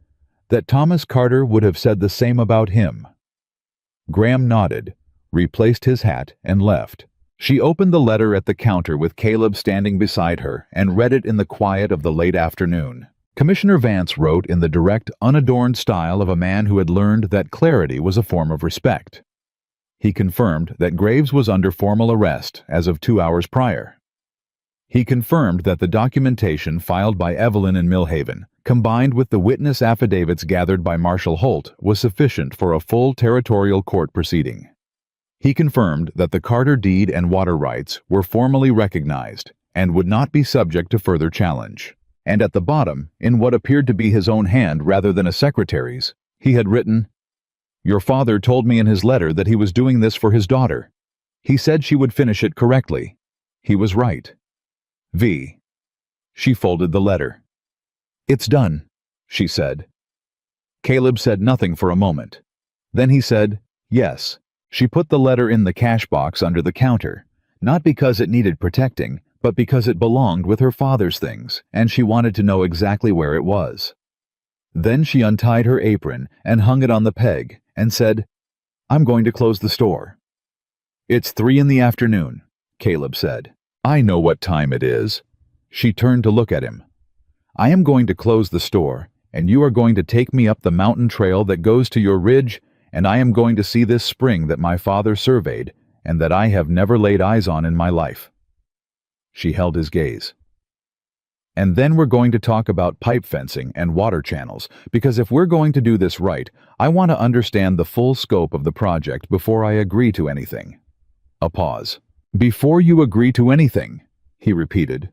S1: "that Thomas Carter would have said the same about him." Graham nodded, replaced his hat, and left. She opened the letter at the counter with Caleb standing beside her and read it in the quiet of the late afternoon. Commissioner Vance wrote in the direct, unadorned style of a man who had learned that clarity was a form of respect. He confirmed that Graves was under formal arrest as of 2 hours prior. He confirmed that the documentation filed by Evelyn in Millhaven, combined with the witness affidavits gathered by Marshal Holt, was sufficient for a full territorial court proceeding. He confirmed that the Carter deed and water rights were formally recognized and would not be subject to further challenge. And at the bottom, in what appeared to be his own hand rather than a secretary's, he had written, "Your father told me in his letter that he was doing this for his daughter. He said she would finish it correctly. He was right. V." She folded the letter. "It's done," she said. Caleb said nothing for a moment. Then he said, "Yes." She put the letter in the cash box under the counter, not because it needed protecting, but because it belonged with her father's things, and she wanted to know exactly where it was. Then she untied her apron and hung it on the peg and said, "I'm going to close the store." "It's 3 in the afternoon," Caleb said. "I know what time it is." She turned to look at him. "I am going to close the store, and you are going to take me up the mountain trail that goes to your ridge, and I am going to see this spring that my father surveyed and that I have never laid eyes on in my life." She held his gaze. "And then we're going to talk about pipe fencing and water channels, because if we're going to do this right, I want to understand the full scope of the project before I agree to anything." A pause. "Before you agree to anything," he repeated.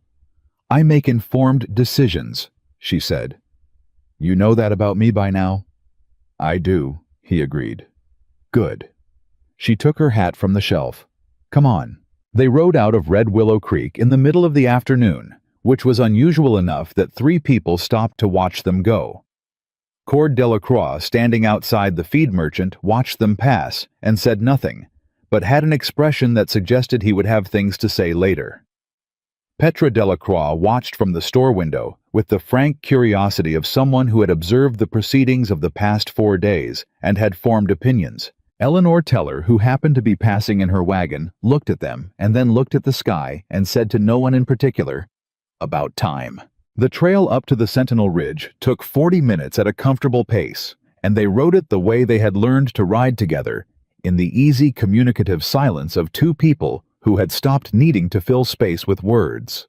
S1: "I make informed decisions," she said. "You know that about me by now?" "I do," he agreed. "Good." She took her hat from the shelf. "Come on." They rode out of Red Willow Creek in the middle of the afternoon, which was unusual enough that 3 people stopped to watch them go. Cord Delacroix, standing outside the feed merchant, watched them pass and said nothing, but had an expression that suggested he would have things to say later. Petra Delacroix watched from the store window with the frank curiosity of someone who had observed the proceedings of the past 4 days and had formed opinions. Eleanor Teller, who happened to be passing in her wagon, looked at them and then looked at the sky and said to no one in particular, "About time." The trail up to the Sentinel Ridge took 40 minutes at a comfortable pace, and they rode it the way they had learned to ride together, in the easy communicative silence of 2 people who had stopped needing to fill space with words.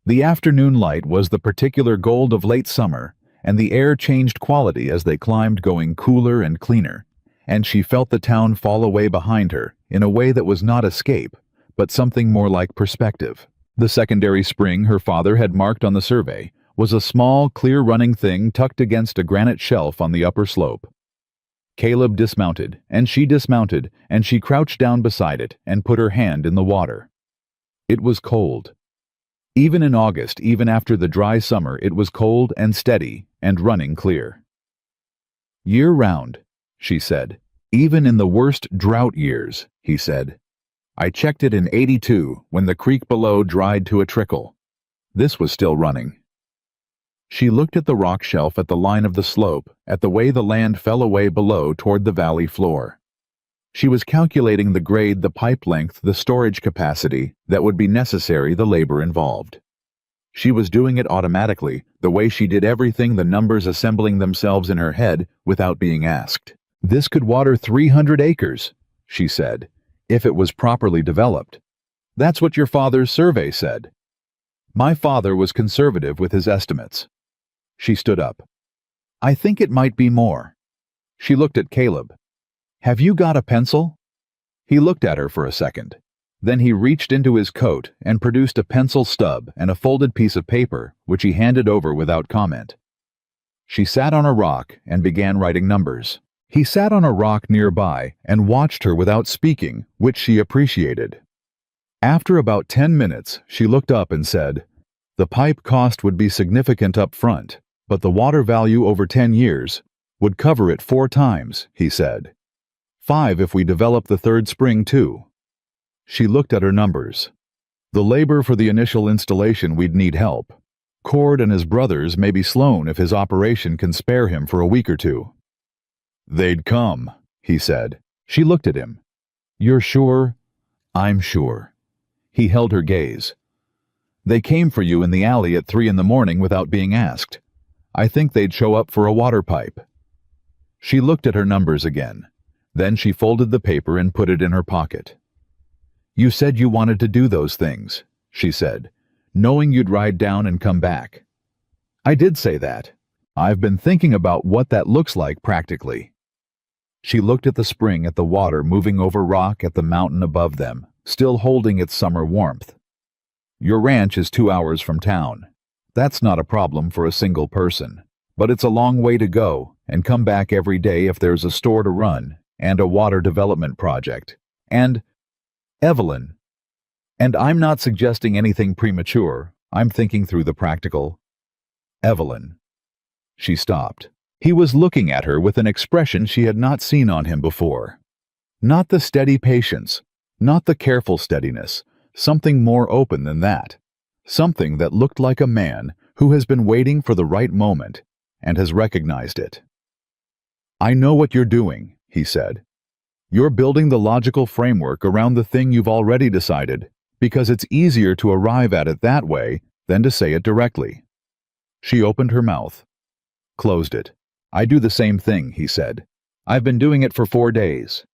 S1: The afternoon light was the particular gold of late summer, and the air changed quality as they climbed, going cooler and cleaner, and she felt the town fall away behind her in a way that was not escape, but something more like perspective. The secondary spring her father had marked on the survey was a small, clear-running thing tucked against a granite shelf on the upper slope. Caleb dismounted, and she crouched down beside it and put her hand in the water. It was cold. Even in August, even after the dry summer, it was cold and steady and running clear. "Year-round," she said. "Even in the worst drought years," he said. "I checked it in '82 when the creek below dried to a trickle. This was still running." She looked at the rock shelf at the line of the slope, at the way the land fell away below toward the valley floor. She was calculating the grade, the pipe length, the storage capacity that would be necessary, the labor involved. She was doing it automatically, the way she did everything, the numbers assembling themselves in her head without being asked. "This could water 300 acres, she said, "if it was properly developed. That's what your father's survey said." "My father was conservative with his estimates." She stood up. "I think it might be more." She looked at Caleb. "Have you got a pencil?" He looked at her for a second. Then he reached into his coat and produced a pencil stub and a folded piece of paper, which he handed over without comment. She sat on a rock and began writing numbers. He sat on a rock nearby and watched her without speaking, which she appreciated. After about 10 minutes, she looked up and said, "The pipe cost would be significant up front, but the water value over 10 years would cover it 4 times, he said. 5 if we develop the 3rd spring too." She looked at her numbers. "The labor for the initial installation, we'd need help. Cord and his brothers, maybe Sloan if his operation can spare him for a week or 2. "They'd come," he said. She looked at him. "You're sure?" "I'm sure." He held her gaze. "They came for you in the alley at 3 in the morning without being asked. I think they'd show up for a water pipe." She looked at her numbers again. Then she folded the paper and put it in her pocket. "You said you wanted to do those things," she said, "knowing you'd ride down and come back." "I did say that. I've been thinking about what that looks like practically." She looked at the spring, at the water moving over rock at the mountain above them, still holding its summer warmth. "Your ranch is 2 hours from town. That's not a problem for a single person, but it's a long way to go and come back every day if there's a store to run and a water development project. And, Evelyn, and I'm not suggesting anything premature, I'm thinking through the practical. Evelyn." She stopped. He was looking at her with an expression she had not seen on him before. Not the steady patience, not the careful steadiness, something more open than that. Something that looked like a man who has been waiting for the right moment and has recognized it. "I know what you're doing," he said. "You're building the logical framework around the thing you've already decided, because it's easier to arrive at it that way than to say it directly." She opened her mouth. Closed it. I do the same thing, he said. I've been doing it for 4 days.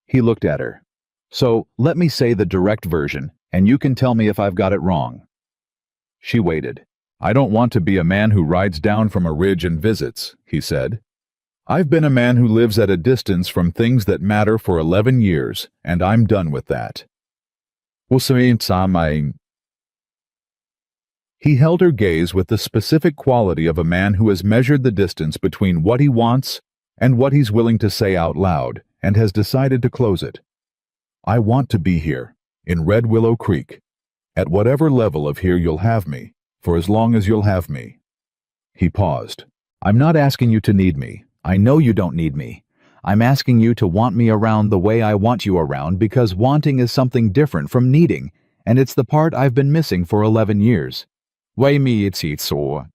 S1: He looked at her. So, let me say the direct version, and you can tell me if I've got it wrong. She waited. I don't want to be a man who rides down from a ridge and visits, he said. I've been a man who lives at a distance from things that matter for 11 years, and I'm done with that. He held her gaze with the specific quality of a man who has measured the distance between what he wants and what he's willing to say out loud, and has decided to close it. I want to be here, in Red Willow Creek. At whatever level of here you'll have me, for as long as you'll have me. He paused. I'm not asking you to need me. I know you don't need me. I'm asking you to want me around the way I want you around, because wanting is something different from needing, and it's the part I've been missing for 11 years. The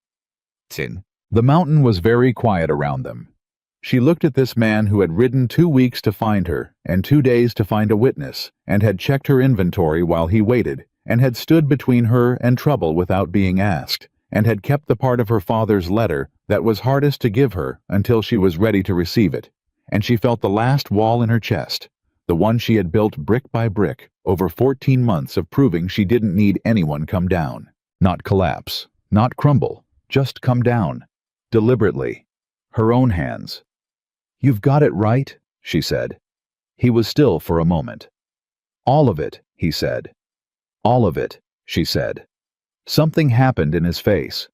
S1: mountain was very quiet around them. She looked at this man who had ridden 2 weeks to find her, and 2 days to find a witness, and had checked her inventory while he waited, and had stood between her and trouble without being asked, and had kept the part of her father's letter that was hardest to give her until she was ready to receive it, and she felt the last wall in her chest, the one she had built brick by brick over 14 months of proving she didn't need anyone come down. Not collapse, not crumble, just come down, deliberately, her own hands. You've got it right, she said. He was still for a moment. All of it, he said. All of it, she said. Something happened in his face.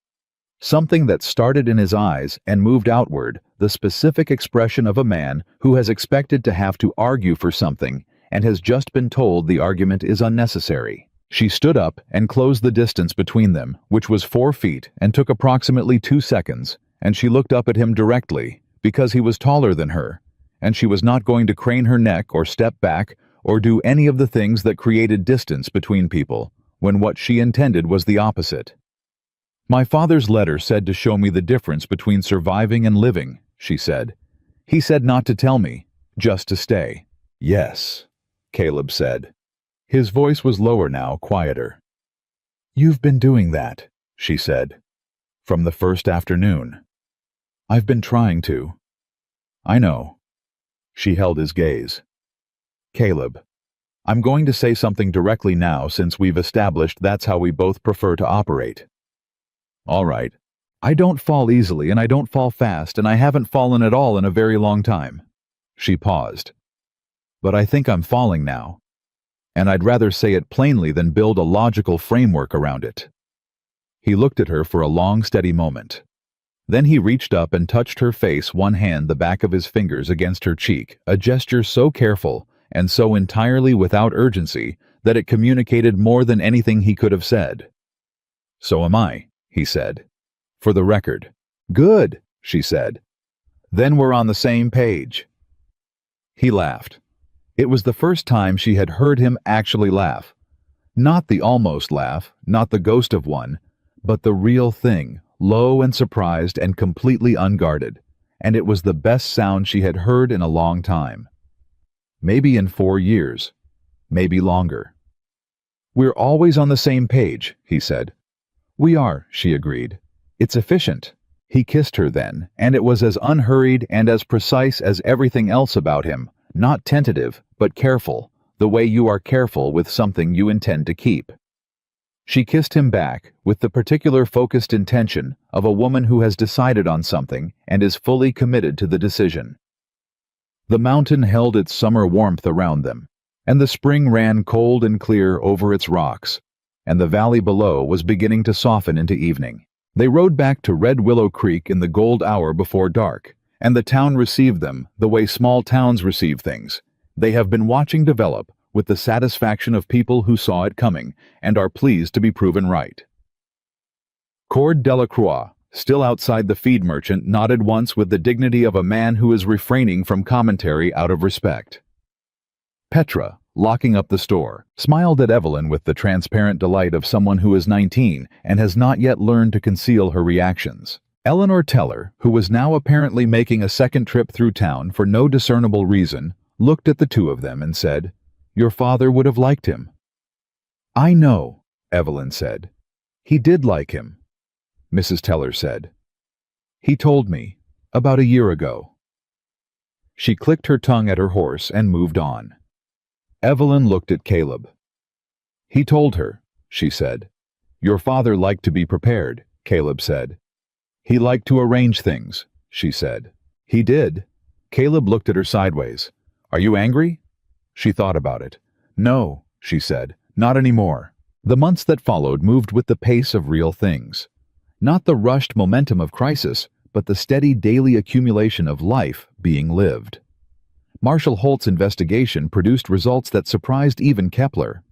S1: Something that started in his eyes and moved outward, the specific expression of a man who has expected to have to argue for something and has just been told the argument is unnecessary. She stood up and closed the distance between them, which was 4 feet and took approximately 2 seconds, and she looked up at him directly, because he was taller than her, and she was not going to crane her neck or step back or do any of the things that created distance between people, when what she intended was the opposite. My father's letter said to show me the difference between surviving and living, she said. He said not to tell me, just to stay. Yes, Caleb said. His voice was lower now, quieter. You've been doing that, she said. From the first afternoon. I've been trying to. I know. She held his gaze. Caleb, I'm going to say something directly now since we've established that's how we both prefer to operate. All right. I don't fall easily and I don't fall fast and I haven't fallen at all in a very long time. She paused. But I think I'm falling now. And I'd rather say it plainly than build a logical framework around it. He looked at her for a long, steady moment. Then he reached up and touched her face, one hand the back of his fingers against her cheek, a gesture so careful and so entirely without urgency that it communicated more than anything he could have said. So am I, he said. For the record. Good, she said. Then we're on the same page. He laughed. It was the first time she had heard him actually laugh. Not the almost laugh, not the ghost of one, but the real thing, low and surprised and completely unguarded, and it was the best sound she had heard in a long time. Maybe in 4 years, maybe longer. We're always on the same page, he said. We are, she agreed. It's efficient. He kissed her then, and it was as unhurried and as precise as everything else about him, not tentative, but careful, the way you are careful with something you intend to keep. She kissed him back with the particular focused intention of a woman who has decided on something and is fully committed to the decision. The mountain held its summer warmth around them, and the spring ran cold and clear over its rocks, and the valley below was beginning to soften into evening. They rode back to Red Willow Creek in the gold hour before dark, and the town received them the way small towns receive things. They have been watching develop with the satisfaction of people who saw it coming and are pleased to be proven right. Cord Delacroix, still outside the feed merchant, nodded once with the dignity of a man who is refraining from commentary out of respect. Petra, locking up the store, smiled at Evelyn with the transparent delight of someone who is 19 and has not yet learned to conceal her reactions. Eleanor Teller, who was now apparently making a second trip through town for no discernible reason, looked at the two of them and said, "Your father would have liked him." "I know," Evelyn said. "He did like him," Mrs. Teller said. He told me, about a year ago. She clicked her tongue at her horse and moved on. Evelyn looked at Caleb. He told her, she said. Your father liked to be prepared, Caleb said. He liked to arrange things, she said. He did. Caleb looked at her sideways. Are you angry? She thought about it. No, she said, not anymore. The months that followed moved with the pace of real things. Not the rushed momentum of crisis, but the steady daily accumulation of life being lived. Marshall Holt's investigation produced results that surprised even Kepler.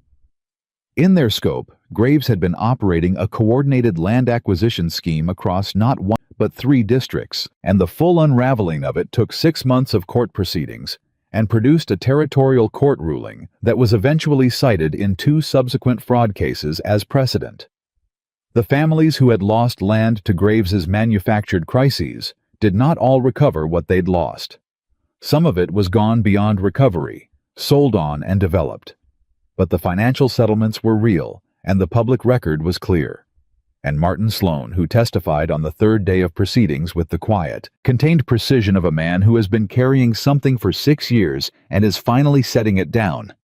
S1: In their scope, Graves had been operating a coordinated land acquisition scheme across not one but 3 districts, and the full unraveling of it took 6 months of court proceedings and produced a territorial court ruling that was eventually cited in 2 subsequent fraud cases as precedent. The families who had lost land to Graves's manufactured crises did not all recover what they'd lost. Some of it was gone beyond recovery, sold on and developed. But the financial settlements were real, and the public record was clear. And Martin Sloan, who testified on the 3rd day of proceedings with the quiet, contained precision of a man who has been carrying something for 6 years and is finally setting it down.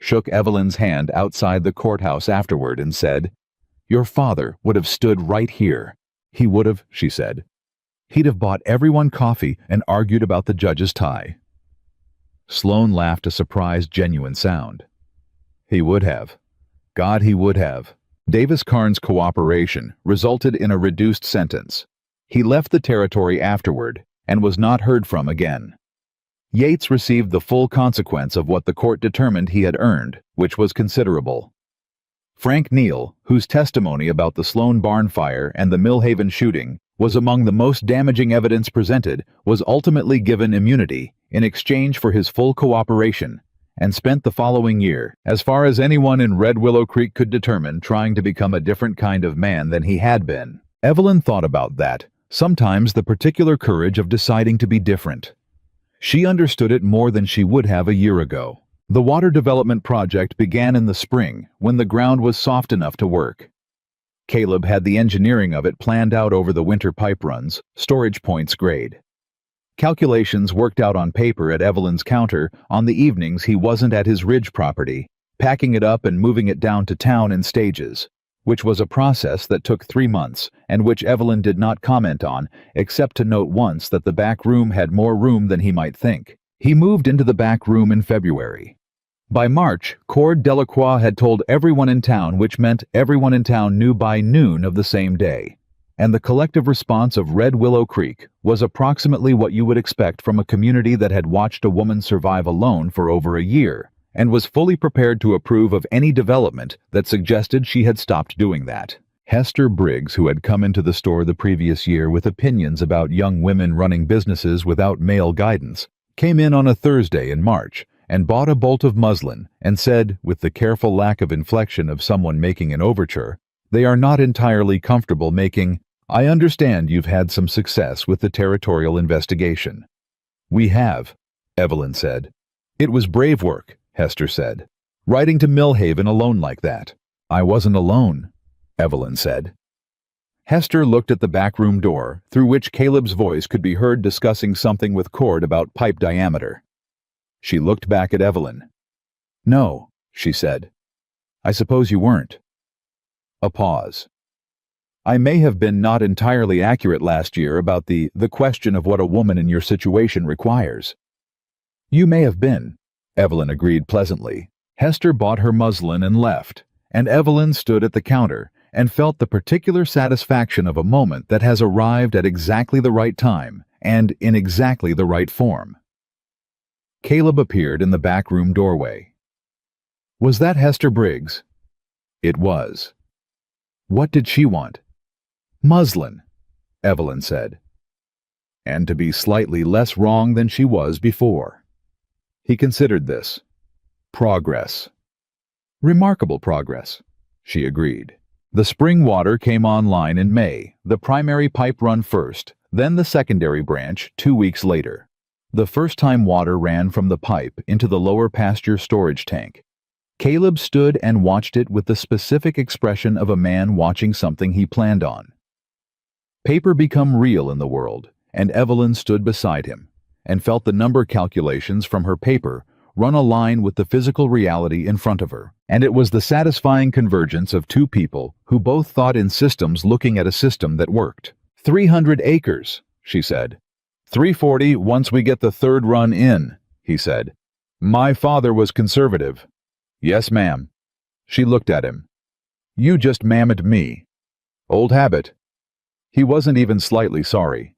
S1: Shook Evelyn's hand outside the courthouse afterward and said, Your father would have stood right here. He would have, she said. He'd have bought everyone coffee and argued about the judge's tie. Sloan laughed a surprised, genuine sound. He would have. God, he would have. Davis Carn's cooperation resulted in a reduced sentence. He left the territory afterward and was not heard from again. Yates received the full consequence of what the court determined he had earned, which was considerable. Frank Neal, whose testimony about the Sloan barn fire and the Millhaven shooting was among the most damaging evidence presented, was ultimately given immunity in exchange for his full cooperation, and spent the following year, as far as anyone in Red Willow Creek could determine, trying to become a different kind of man than he had been. Evelyn thought about that, sometimes the particular courage of deciding to be different. She understood it more than she would have a year ago. The water development project began in the spring, when the ground was soft enough to work. Caleb had the engineering of it planned out over the winter pipe runs, storage points grade. Calculations worked out on paper at Evelyn's counter on the evenings he wasn't at his Ridge property, packing it up and moving it down to town in stages, which was a process that took 3 months and which Evelyn did not comment on, except to note once that the back room had more room than he might think. He moved into the back room in February. By March, Cord Delacroix had told everyone in town, which meant everyone in town knew by noon of the same day. And the collective response of Red Willow Creek was approximately what you would expect from a community that had watched a woman survive alone for over a year, and was fully prepared to approve of any development that suggested she had stopped doing that. Hester Briggs, who had come into the store the previous year with opinions about young women running businesses without male guidance, came in on a Thursday in March and bought a bolt of muslin and said, with the careful lack of inflection of someone making an overture, "They are not entirely comfortable making. I understand you've had some success with the territorial investigation." "We have," Evelyn said. "It was brave work," Hester said. "Writing to Millhaven alone like that." "I wasn't alone," Evelyn said. Hester looked at the backroom door, through which Caleb's voice could be heard discussing something with Cord about pipe diameter. She looked back at Evelyn. "No," she said. "I suppose you weren't." A pause. "I may have been not entirely accurate last year about the question of what a woman in your situation requires." "You may have been," Evelyn agreed pleasantly. Hester bought her muslin and left, and Evelyn stood at the counter and felt the particular satisfaction of a moment that has arrived at exactly the right time and in exactly the right form. Caleb appeared in the back room doorway. "Was that Hester Briggs?" It was. "What did she want?" "Muslin," Evelyn said. "And to be slightly less wrong than she was before." He considered this. Progress. "Remarkable progress," she agreed. The spring water came online in May, the primary pipe run first, then the secondary branch 2 weeks later. The first time water ran from the pipe into the lower pasture storage tank. Caleb stood and watched it with the specific expression of a man watching something he planned on. Paper become real in the world, and Evelyn stood beside him and felt the number calculations from her paper run a line with the physical reality in front of her. And it was the satisfying convergence of two people who both thought in systems looking at a system that worked. 300 acres, she said. 340 once we get the third run in, he said. My father was conservative. Yes, ma'am. She looked at him. You just mammed me. Old habit. He wasn't even slightly sorry.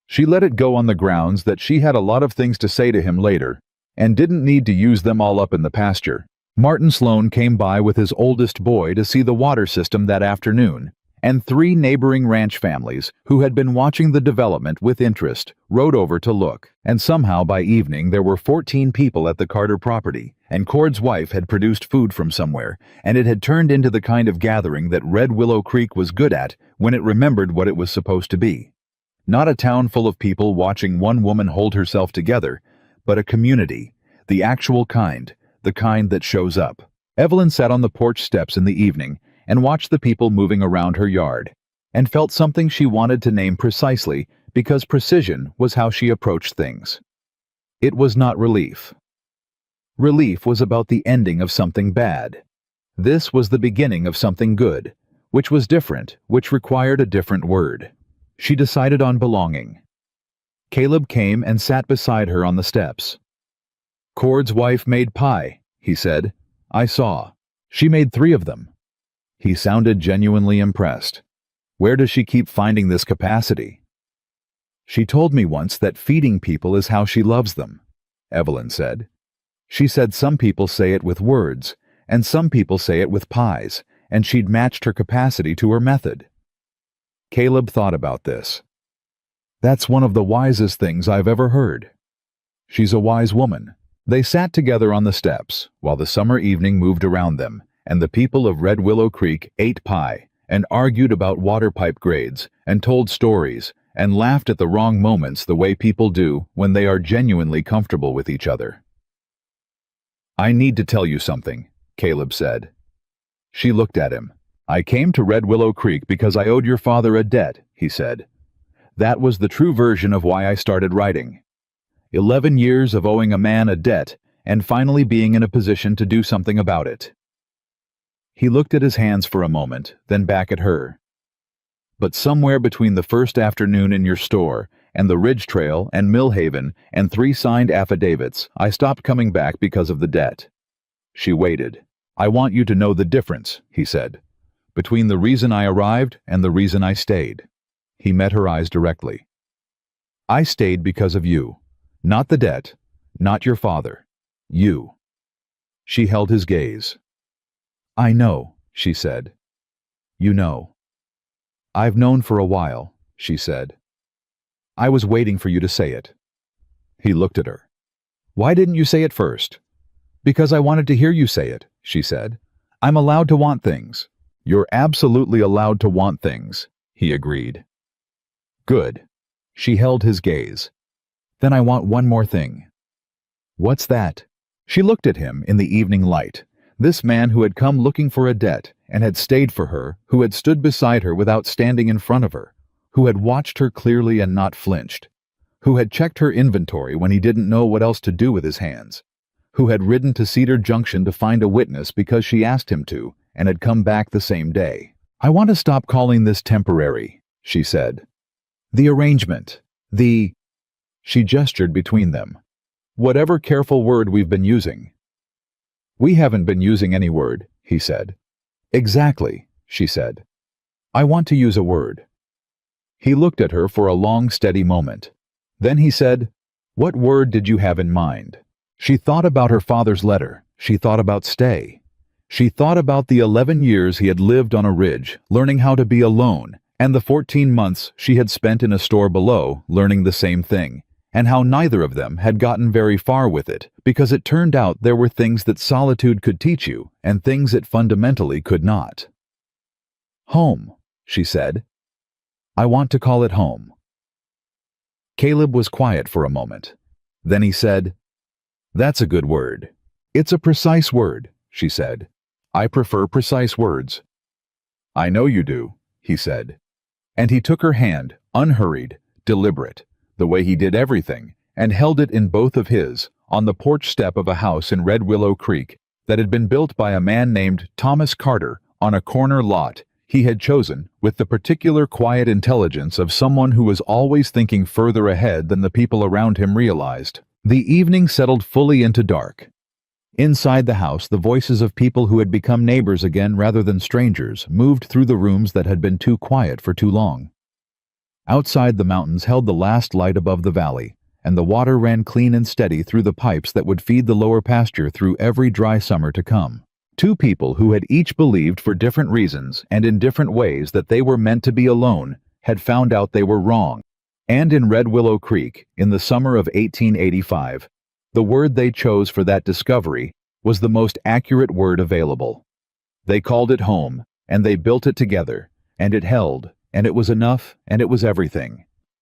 S1: She let it go on the grounds that she had a lot of things to say to him later, and didn't need to use them all up in the pasture. Martin Sloan came by with his oldest boy to see the water system that afternoon, and 3 neighboring ranch families who had been watching the development with interest rode over to look. And somehow by evening there were 14 people at the Carter property, and Cord's wife had produced food from somewhere, and it had turned into the kind of gathering that Red Willow Creek was good at when it remembered what it was supposed to be. Not a town full of people watching one woman hold herself together, but a community, the actual kind, the kind that shows up. Evelyn sat on the porch steps in the evening and watched the people moving around her yard, and felt something she wanted to name precisely because precision was how she approached things. It was not relief. Relief was about the ending of something bad. This was the beginning of something good, which was different, which required a different word. She decided on belonging. Caleb came and sat beside her on the steps. Cord's wife made pie, he said. I saw. She made 3 of them. He sounded genuinely impressed. Where does she keep finding this capacity? She told me once that feeding people is how she loves them, Evelyn said. She said some people say it with words, and some people say it with pies, and she'd matched her capacity to her method. Caleb thought about this. That's one of the wisest things I've ever heard. She's a wise woman. They sat together on the steps while the summer evening moved around them, and the people of Red Willow Creek ate pie and argued about water pipe grades and told stories and laughed at the wrong moments the way people do when they are genuinely comfortable with each other. I need to tell you something, Caleb said. She looked at him. I came to Red Willow Creek because I owed your father a debt, he said. That was the true version of why I started writing. 11 years of owing a man a debt and finally being in a position to do something about it. He looked at his hands for a moment, then back at her. But somewhere between the first afternoon in your store and the Ridge Trail and Millhaven and 3 signed affidavits, I stopped coming back because of the debt. She waited. I want you to know the difference, he said, between the reason I arrived and the reason I stayed. He met her eyes directly. I stayed because of you. Not the debt, not your father. You. She held his gaze. I know, she said. You know. I've known for a while, she said. I was waiting for you to say it. He looked at her. Why didn't you say it first? Because I wanted to hear you say it, she said. I'm allowed to want things. You're absolutely allowed to want things, he agreed. Good. She held his gaze. Then I want one more thing. What's that? She looked at him in the evening light. This man who had come looking for a debt and had stayed for her, who had stood beside her without standing in front of her, who had watched her clearly and not flinched, who had checked her inventory when he didn't know what else to do with his hands, who had ridden to Cedar Junction to find a witness because she asked him to, and had come back the same day. I want to stop calling this temporary, she said. The arrangement, she gestured between them. Whatever careful word we've been using. We haven't been using any word, he said. Exactly, she said. I want to use a word. He looked at her for a long, steady moment. Then he said, What word did you have in mind? She thought about her father's letter. She thought about stay. She thought about the 11 years he had lived on a ridge, learning how to be alone, and the 14 months she had spent in a store below, learning the same thing, and how neither of them had gotten very far with it, because it turned out there were things that solitude could teach you, and things it fundamentally could not. Home, she said. I want to call it home. Caleb was quiet for a moment. Then he said, That's a good word. It's a precise word, she said. I prefer precise words. I know you do, he said. And he took her hand, unhurried, deliberate, the way he did everything, and held it in both of his, on the porch step of a house in Red Willow Creek that had been built by a man named Thomas Carter on a corner lot he had chosen with the particular quiet intelligence of someone who was always thinking further ahead than the people around him realized. The evening settled fully into dark. Inside the house, the voices of people who had become neighbors again rather than strangers moved through the rooms that had been too quiet for too long. Outside, the mountains held the last light above the valley, and the water ran clean and steady through the pipes that would feed the lower pasture through every dry summer to come. Two people who had each believed for different reasons and in different ways that they were meant to be alone had found out they were wrong. And in Red Willow Creek, in the summer of 1885, the word they chose for that discovery was the most accurate word available. They called it home, and they built it together, and it held, and it was enough, and it was everything.